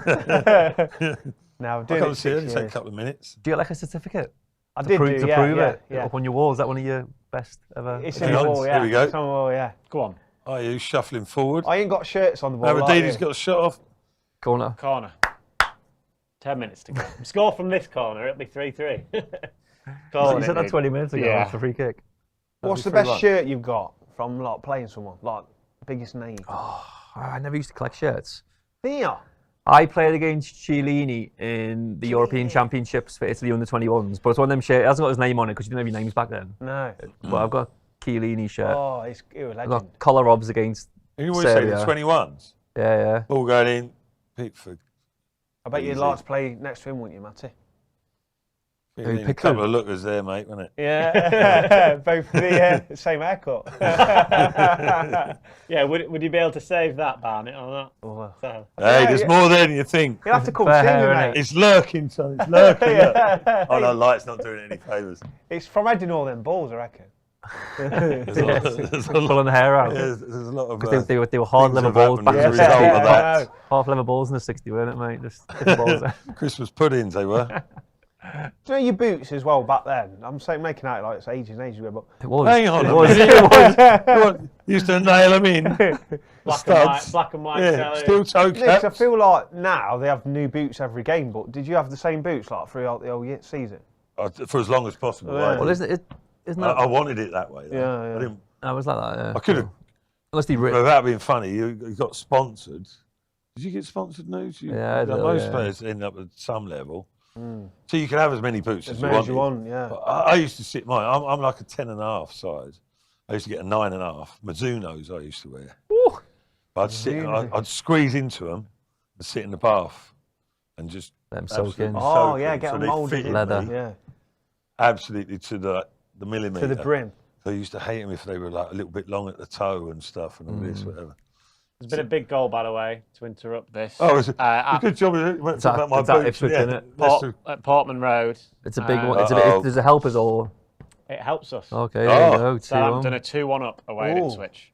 No, I'll I'm doing come it and see you. 6 It'll take a years. couple of minutes. Do you get like a certificate? I to did prove, do, to prove yeah, it yeah. up on your wall? Is that one of your best ever? It's Hang in the on, wall, yeah. here we go. It's on the wall, yeah. Go on. Are you shuffling forward? I ain't got shirts on the wall. Aberdeen's got a shot off. Corner. Corner. 10 minutes to go. Score from this corner, it'll be 3-3. You said that 20 minutes ago. Yeah. It's a free kick. What's the best shirt you've got from like playing someone? Like biggest name? I never used to collect shirts. Thea. I played against Chiellini in the European Championships for Italy under-21s, but it's one of them shirts. It hasn't got his name on it because you didn't have your names back then. No. But I've got a Chiellini shirt. Oh, it was a I've legend. got collar obs against You always say the Serbia. 21s. Yeah. All going in. Pickford. I bet you'd Easy. like to play next to him, wouldn't you, Matty? you A picked couple who? of lookers there, mate, wasn't it? Yeah. Both the same haircut. Yeah, would you be able to save that, Barnett, or not? Oh, So, Hey, there's more there than you think. You'll have to come Fair see hair, me, innit? mate. It's lurking, son. It's lurking. Look. Oh, no, light's not doing it any favours. It's from heading all them balls, I reckon. There's a lot, there's a lot, Pulling the hair out. there's a lot of. Because they were hard things leather have balls happened back in as the a result 60s. of that. Half leather balls in the 60s, weren't it, mate? Just different balls there. Christmas puddings, they were. Do you know your boots as well back then? I'm saying making out like it's ages and ages ago, but It was. Hang on It a was. minute. What, used to nail them in. black and white Yeah, colour. steel toe Nick, I caps. feel like now they have new boots every game, but did you have the same boots like throughout the whole season? For as long as possible. Yeah. Well, isn't I that? wanted it that way. Though. Yeah. I didn't. I was like that, yeah. I could have, Unless they without being funny, you got sponsored. Did you get sponsored, News? Yeah, I did, most yeah. players end up at some level. So you can have as many boots as As you many want. as you want, yeah. I used to sit mine. I'm like a 10.5 size. I used to get a 9.5. Mizuno's I used to wear. I'd sit. I'd squeeze into them and sit in the bath and just Let them soak in. Oh, soak yeah, in. get So them they moulded fit in. Leather. Yeah. absolutely to the millimetre. To the brim. So I used to hate them if they were like a little bit long at the toe and stuff and all this, whatever. There's been a big goal, by the way, to interrupt this. Oh, it's a good job. You went It's at- about my it's at boots. Ipswich, Yeah. innit? Leicester. At Portman Road. It's a big one. Uh-oh. There's a helpers or. It helps us. Okay, there you Oh. go. 2-1. Southampton a 2-1 up away at Ooh. Ipswich.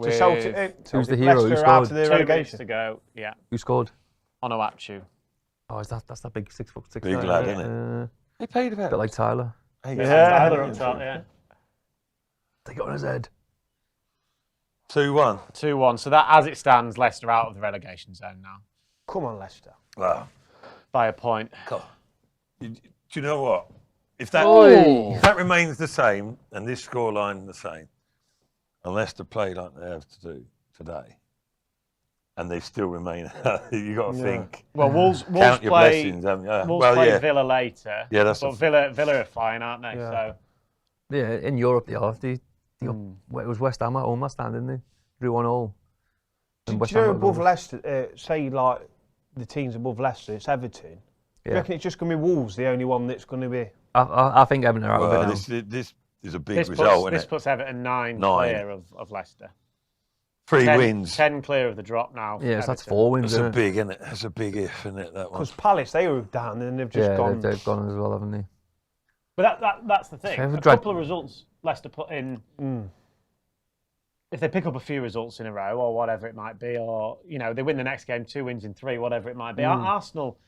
To Celtic, Who's the hero? Who Leicester out scored? of the 2 minutes relegation. to go. Yeah. Who scored? Onuachu. Oh, that's that big 6'6" Big guy, lad, isn't isn't it? He paid about A bit like Tyler. Tyler on top, yeah. They got on his head. 2-1. 2-1. So that, as it stands, Leicester out of the relegation zone now. Come on, Leicester. Wow. By a point. Do you know what? If that remains the same and this scoreline the same, and Leicester play like they have to do today, and they still remain, you got to think. Well, Wolves Count your play. blessings, haven't you? Wolves Well, play yeah. Villa later. Yeah, that's but a- Villa are flying, aren't they? Yeah. So Yeah, in Europe they are. It was West Ham at home last time, didn't they? Drew 1-1. Do you know above Leicester, say like the teams above Leicester, it's Everton. Do you reckon it's just going to be Wolves, the only one that's going to be? I think Everton are out of it Well, now. this is a big result, this isn't it? puts Everton 9 clear of Leicester. 3 10 wins. 10 clear of the drop now. Yeah, so that's Everton. 4 wins, That's a isn't it? big, isn't it? That's a big if, isn't it? That one. Because Palace, they were down and they've just Yeah, gone. they've gone as well, haven't they? But that's the thing. So A couple of results Leicester put in. If they pick up a few results in a row or whatever it might be, or they win the next game, 2 wins in 3, whatever it might be. Arsenal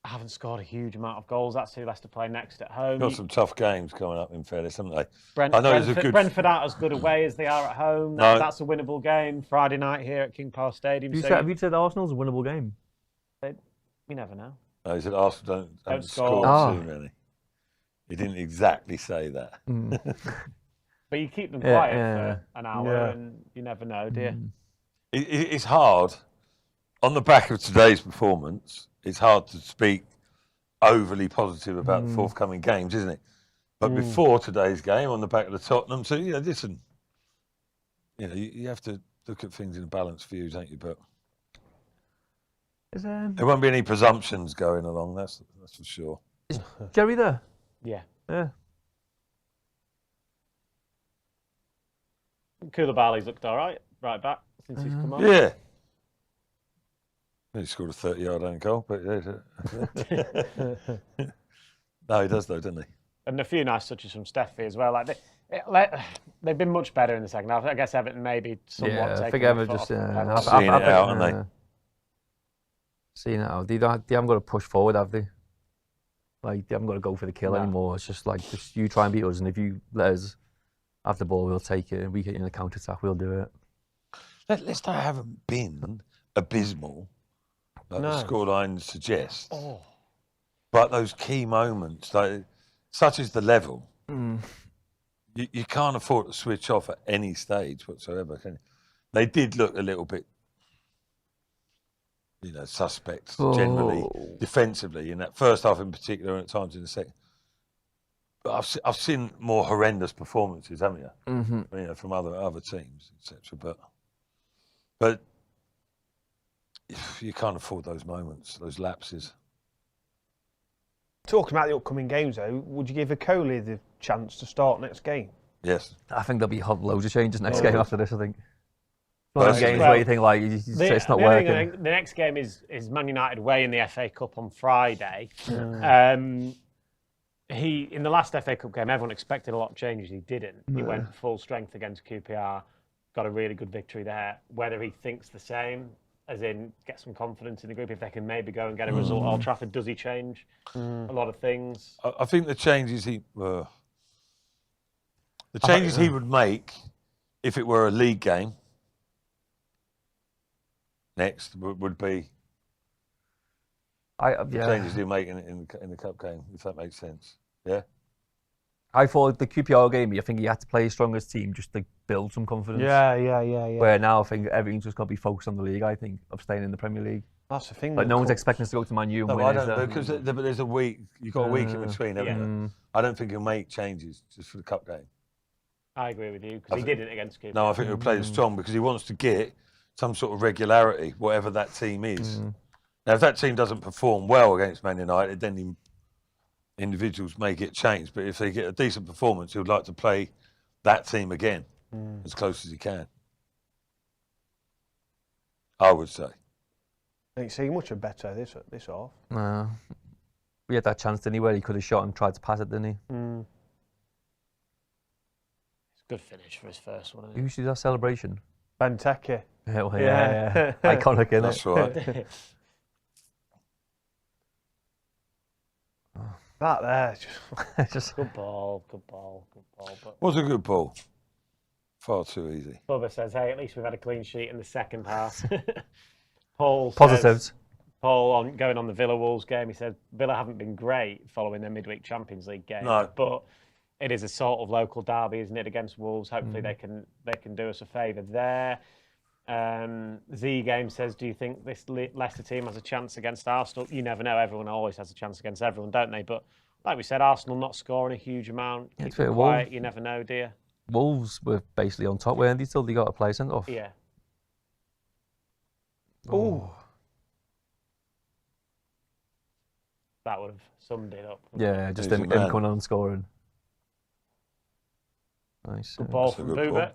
haven't scored a huge amount of goals. That's who Leicester play next at home. Got some tough games coming up, in fairness, haven't they? Brentford aren't as good away as they are at home. No. That's a winnable game. Friday night here at King Power Stadium. Have you said Arsenal's a winnable game? You never know. No, he said Arsenal don't score. score too many. He didn't exactly say that. But you keep them quiet yeah. for an hour, and you never know, do you? It's hard. On the back of today's performance, it's hard to speak overly positive about the forthcoming games, isn't it? But before today's game, on the back of the Tottenham, so listen, you have to look at things in a balanced view, don't you? But there won't be any presumptions going along. That's for sure. Is Jerry there? Yeah. Yeah. Koulibaly's looked all right back since he's come on. Yeah. He scored a 30-yard own goal, but no, he does though, doesn't he? And a few nice touches from Steffi as well. They've been much better in the second half. I guess Everton maybe somewhat taking I think the Everton foot just off the pedal. I've Seeing it out, haven't they? Seeing it out. They haven't got to push forward, have they? Like, they haven't got to go for the kill anymore. It's just like, just you try and beat us, and if you let us have the ball, we'll take it. We get you in the counter attack, we'll do it. Leicester haven't been abysmal, like the scoreline suggests. But those key moments, such as the level, you can't afford to switch off at any stage whatsoever, can you? They did look a little bit, suspect generally, defensively, in that first half in particular, and at times in the second. But I've seen more horrendous performances, haven't you? Mm-hmm. From other teams, etc. But you can't afford those moments, those lapses. Talking about the upcoming games, though, would you give Okoli the chance to start next game? Yes. I think there'll be loads of changes next game after this, I think. One of those games where you think, it's not working. The next game is Man United away in the FA Cup on Friday. In the last FA Cup game, everyone expected a lot of changes. He didn't. He went full strength against QPR, got a really good victory there. Whether he thinks the same, as in get some confidence in the group, if they can maybe go and get a result at Old Trafford, does he change a lot of things? I think the changes he would make if it were a league game next would be changes he'll make in the cup game, if that makes sense. Yeah. I thought the QPR game, I think he had to play his strongest team just to build some confidence. Yeah. Where now I think everything's just got to be focused on the league, I think, of staying in the Premier League. That's the thing. Like, no one's expecting us to go to Man U and win. I don't, because there's a week, you've got a week in between, haven't you? I don't think he'll make changes just for the cup game. I agree with you, because he didn't against QPR. No, I think he'll play it strong because he wants to get some sort of regularity, whatever that team is. Now, if that team doesn't perform well against Man United, then the individuals may get changed. But if they get a decent performance, he would like to play that team again as close as he can. I would say. I ain't seen much better this off. No. We had that chance, didn't he, where he could have shot and tried to pass it, didn't he? It's a good finish for his first one. Who should do that celebration? Benteke. Yeah. Iconic, innit? That's right. That there, Just Good ball, good ball, good ball. But Was a good ball. Far too easy. Bubba says, hey, at least we've had a clean sheet in the second half. Paul says, positives. Paul, going on the Villa Wolves game, he said Villa haven't been great following their midweek Champions League game. No. But it is a sort of local derby, isn't it, against Wolves? Hopefully they can do us a favour there. Z Game says, do you think this Leicester team has a chance against Arsenal? You never know. Everyone always has a chance against everyone, don't they? But like we said, Arsenal not scoring a huge amount. Yeah, it's Keep a bit it of quiet. You never know, do you? Wolves were basically on top, weren't they, till they got a play sent off? Yeah. ooh, That would have summed it up. Yeah, just He's him a man. coming on and scoring. Nice. Good ball That's a from good Boober. ball.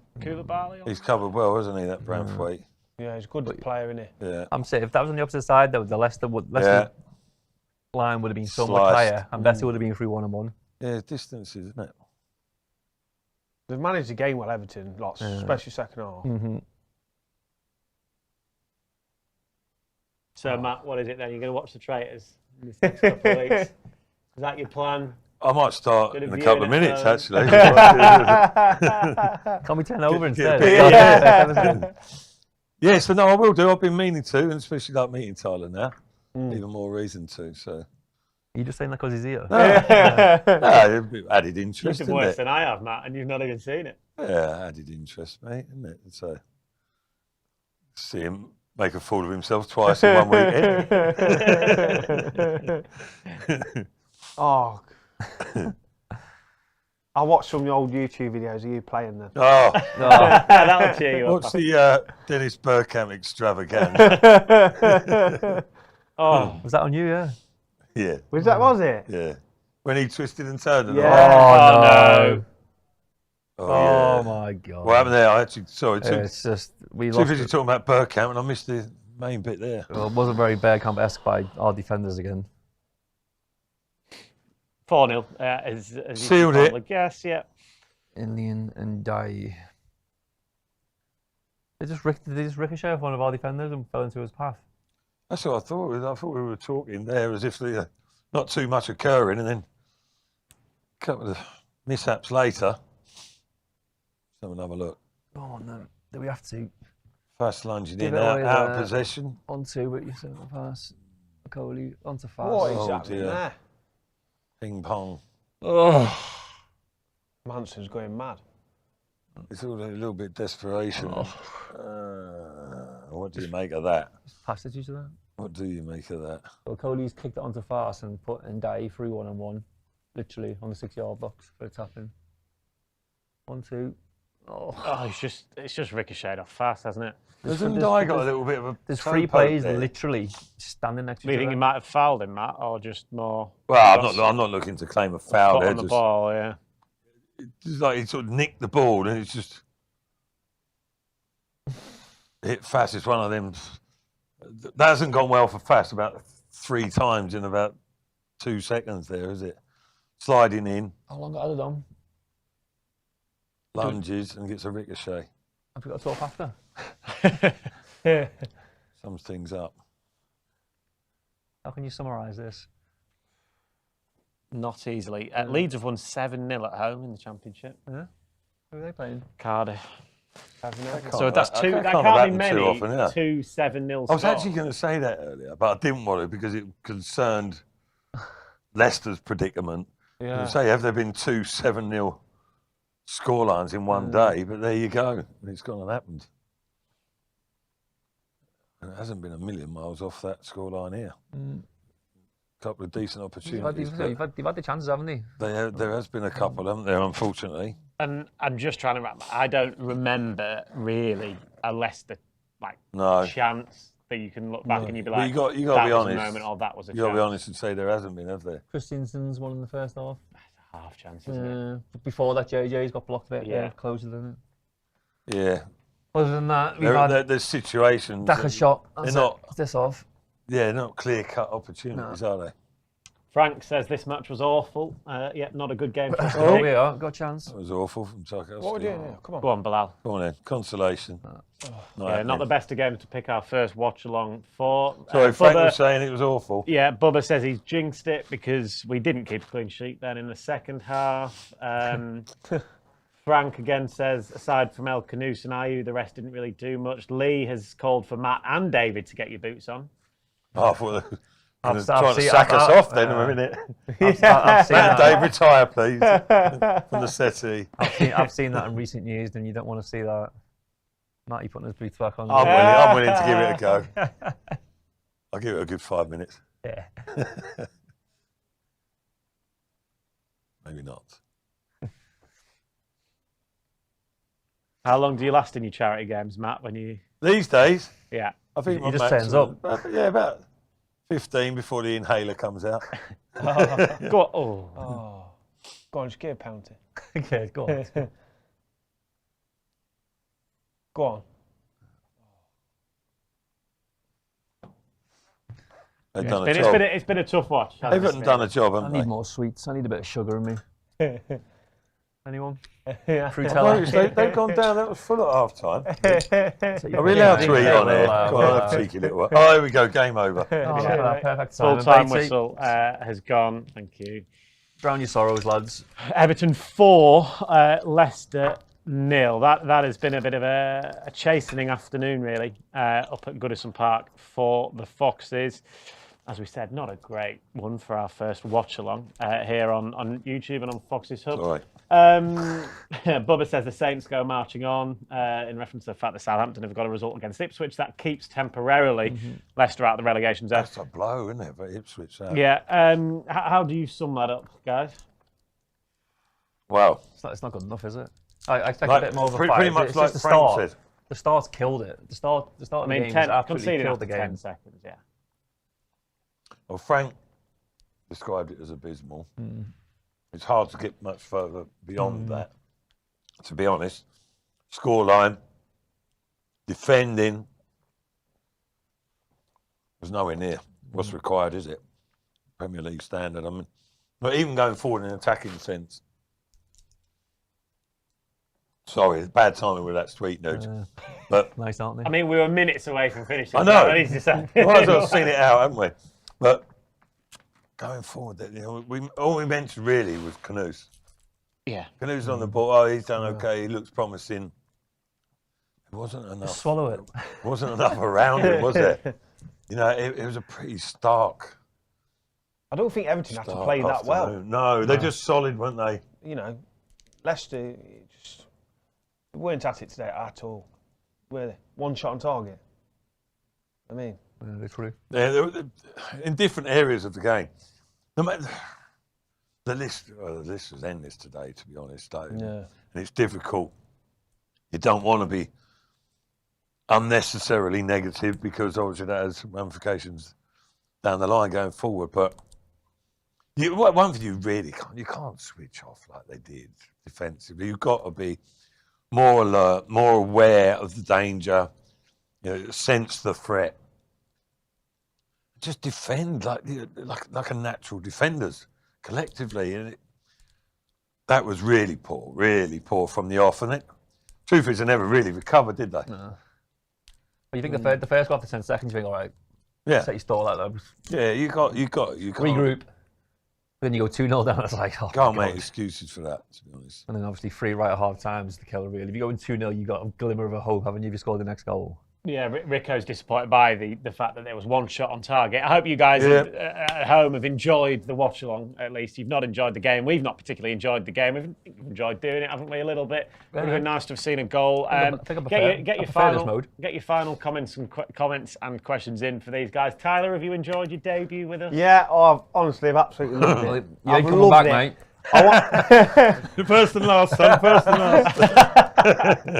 Koulibaly. He's covered well, hasn't he, that Branthwaite? yeah, he's a good player, isn't he? Yeah. I'm saying if that was on the opposite side, though, the Leicester line would have been so much Sliced. higher, and Leicester would have been 3-1-1. Yeah, distances, isn't it? They've managed the game well, Everton, lots, especially second half. So, Matt, what is it then? You're going to watch the Traitors in this next couple of weeks? Is that your plan? I might start Bit of in a viewing couple of at minutes, home. actually. Can we turn over Get instead? a Yes, but no, I will do. I've been meaning to, and especially like meeting Tyler now. Even more reason to, so. You just saying that because he's here? Added interest, You've isn't worse it? than I have, Matt, and you've not even seen it. Yeah, added interest, mate, isn't it? So, see him make a fool of himself twice in 1 weekend. Oh, I watched some old YouTube videos of you playing them. Oh, That'll cheer you up. what's the Dennis Bergkamp extravaganza? Oh, Was that on you? Yeah. Yeah, Was it? yeah. When he twisted and turned and all. Yeah. No. Oh, Oh yeah. my God. What happened there? I actually, sorry, It's just we too lost. busy talking about Bergkamp and I missed the main bit there. Well, it wasn't very Bergkamp-esque by our defenders again. 4-0. As you Sealed can it. probably guess, yeah. Ilian and Dai. They just ricochet off one of our defenders and fell into his path. That's what I thought. I thought we were talking there as if the, not too much occurring, and then a couple of mishaps later. Let's have another look. Go on then. Do we have to? Fast lunging Give in, it away out of there. possession. Onto, but you said pass. Coley onto fast. What is Oh, happening dear. there? Ping pong. Oh. Manson's going mad. It's all a little bit desperation. What do you make of that? Passed you to that. What do you make of that? Well, Coley's kicked it onto fast and put Dai through 1-on-1, literally on the 6-yard box for a tap-in. 1-2. Oh. Oh, it's just ricocheted off fast, hasn't it? Hasn't Dye got a little bit of a There's toe 3 poke players there? literally standing next to Do you each think he other. might have fouled him, Matt, or just more? Well, I'm not looking to claim a foul foot there. on the Just, ball, yeah. just like he sort of nicked the ball and it's just hit fast. It's one of them. That hasn't gone well for Fast about 3 times in about 2 seconds there, is it? Sliding in, How long got added on? lunges and gets a ricochet. Have we got to talk after? Sums things up. How can you summarise this? Not easily. Leeds have won 7-0 at home in the Championship. Yeah. Who are they playing? Cardiff. Can't- So that's that two. can't That have can't be happened many. too often, yeah. 2 7-0 I was scores. actually going to say that earlier, but I didn't want to because it concerned Leicester's predicament. I was Yeah. gonna say, have there been 2 7-0 scorelines in one day? But there you go. It's gone and happened. And it hasn't been a million miles off that scoreline here. Couple of decent opportunities. They've had the chances, haven't they? There has been a couple, haven't there, unfortunately. And I'm just trying to. I don't remember really a Leicester No. chance that you can look back and you'd be But like, you got to be that was honest. a moment, or that was a You got to be chance. honest and say there hasn't been, have there? Christensen's one in the first half. Half chance, isn't it? But before that, JJ's got blocked a bit. Yeah. Closer than it. Yeah. Other than that, we've had There's situations. Daka's shot. They're not. This off. Yeah, not clear-cut opportunities, are they? Frank says this match was awful. Yeah, not a good game for us Oh, today. yeah, got a chance. That was awful from Tarkowski. What are we doing here? Come on. Go on, Bilal. Come on then, consolation. Yeah, not the best of games to pick our first watch along for. Sorry, Frank Bubba, was saying it was awful. yeah, Bubba says he's jinxed it because we didn't keep a clean sheet then in the second half. Frank again says, aside from El Canoes and Ayew, the rest didn't really do much. Lee has called for Matt and David to get your boots on. Oh, I thought they were I've trying to seen- sack us I've- off then a minute. I've seen Matt and that. Dave, retire, please, from the settee. I've seen that in recent years, and you don't want to see that. Matty putting his boots back on. I'm willing to give it a go. I'll give it a good 5 minutes. Yeah. Maybe not. How long do you last in your charity games, Matt? When you, These days, yeah, I think He my just max turns is up. about 15 before the inhaler comes out. go on. Oh, Go on, just give a penalty. Okay, go on. Go on. They've it's done a been, job. it's been a tough watch. hasn't Everton it? done a job, I haven't need they? more sweets. I need a bit of sugar in me. Anyone? Yeah. Frutella. They've gone down. That was full at half time. Are Are we allowed to eat on here? Come on, have a cheeky little one. Oh, here we go. Game over. Perfect Full timing. time Beatty, whistle has gone. Thank you. Drown your sorrows, lads. Everton 4, Leicester 0. That has been a bit of a chastening afternoon, really, up at Goodison Park for the Foxes. As we said, not a great one for our first watch along here on YouTube and on Foxes Hub. All right. Bubba says the Saints go marching on in reference to the fact that Southampton have got a result against Ipswich. That keeps temporarily Leicester out of the relegation zone. That's a blow, isn't it? But Ipswich out. Yeah. How do you sum that up, guys? Wow. It's not good enough, is it? I expect Like, a bit more of a pretty fight. much It's like just the Frank start. said. The start's killed it. The start of the game has absolutely conceding killed after the 10 game. seconds, yeah. Well, Frank described it as abysmal. It's hard to get much further beyond that, to be honest. Scoreline, defending, was nowhere near what's required, is it? Premier League standard. I mean, not even going forward in an attacking sense. Sorry, bad timing with that sweet note. But Nice, aren't they? I mean, we were minutes away from finishing. I know. So easy to say. we might as well have seen it out, haven't we? But going forward, all we mentioned really was Canoes. Yeah. Canoes on the ball. Oh, he's done okay. He looks promising. It wasn't enough. Swallow it. Wasn't enough around him, was there? You know, it was a pretty stark. I don't think Everton had to stark play that well. afternoon. No, they're just solid, weren't they? You know, Leicester just weren't at it today at all. Were they? One shot on target. I mean, Literally. They're in different areas of the game. No matter, the list was endless today, to be honest. Though. Yeah. And it's difficult. You don't want to be unnecessarily negative because obviously that has ramifications down the line going forward. But one thing you can't switch off like they did defensively. You've got to be more alert, more aware of the danger, sense the threat. Just defend like a natural defenders collectively, and that was really poor from the off. And truth is, they never really recovered, did they? No. But you think the first go after 10 seconds, you think, all right, Yeah, set your stall out there. yeah. You can't Regroup. Then you go 2-0 down. It's like, oh, Can't my make God. excuses for that, to be honest. And then obviously 3 right at half time is the killer, really. If you go in 2-0, you got a glimmer of a hope, haven't you, if you scored the next goal? Yeah, Rico's disappointed by the fact that there was one shot on target. I hope you guys at home have enjoyed the watch along. At least you've not enjoyed the game. We've not particularly enjoyed the game. We've enjoyed doing it, haven't we? A little bit. Would have been nice to have seen a goal. I think I prefer- Get I your prefer this final mode. get your final comments and questions in for these guys. Tyler, have you enjoyed your debut with us? yeah, I've absolutely loved Well, it. you ain't I've coming loved back, it. mate. I want, The first and last, son. First and last.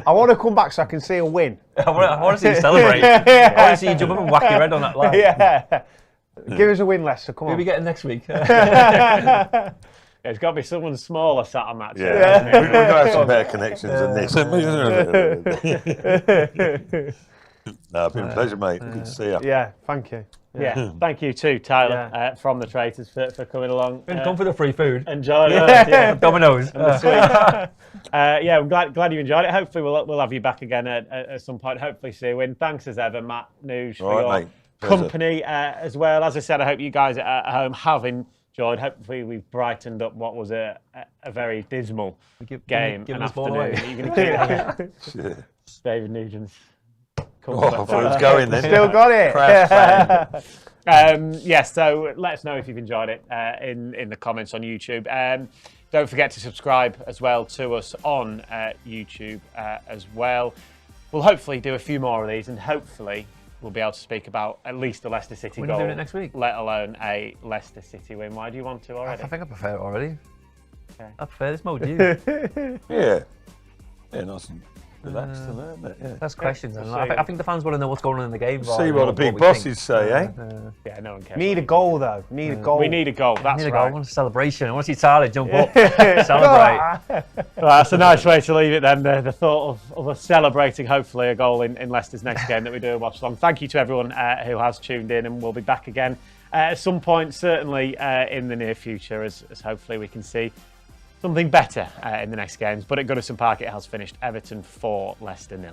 I want to come back so I can see a win. I want to see you celebrate. I want to see you jump up and whack your head on that line. Yeah. Give us a win, Leicester. Come Who on. are we getting next week? It's got to be someone smaller sat on that chair. Yeah, we've got to have some better connections than this. No, it's been a pleasure, mate. Good to see you. Yeah, thank you. Yeah, thank you too, Tyler, from the Traitors for coming along. Come for the free food. Enjoyed it. Dominoes. And the sweet. Yeah, I'm glad you enjoyed it. Hopefully we'll have you back again at some point. Hopefully see a win. Thanks as ever, Matt, Nuge, for your company as well. As I said, I hope you guys at home have enjoyed. Hopefully we've brightened up what was a very dismal game and afternoon. Are you going to keep that? David Nugent's. Oh, it was going then. Still got it. Yes, so let us know if you've enjoyed it in the comments on YouTube. Don't forget to subscribe as well to us on YouTube as well. We'll hopefully do a few more of these, and hopefully we'll be able to speak about at least the Leicester City goal. We're doing it next week. Let alone a Leicester City win. Why do you want to already? I think I prefer it already. Okay. I prefer this mode, you. Yeah, nice and relaxed, isn't it? Yeah. That's questions. I think the fans want to know what's going on in the game. See what the big bosses say, eh? Yeah, no one cares. Need a goal, though. Need a goal. We need a goal, that's right. I want a celebration. I want to see Tyler jump up, celebrate. Well, that's a nice way to leave it then. The thought of us celebrating, hopefully, a goal in Leicester's next game that we do a watch along. Thank you to everyone who has tuned in, and we'll be back again at some point, certainly in the near future, as hopefully we can see something better in the next games. But at Goodison Park, it has finished Everton 4, Leicester 0.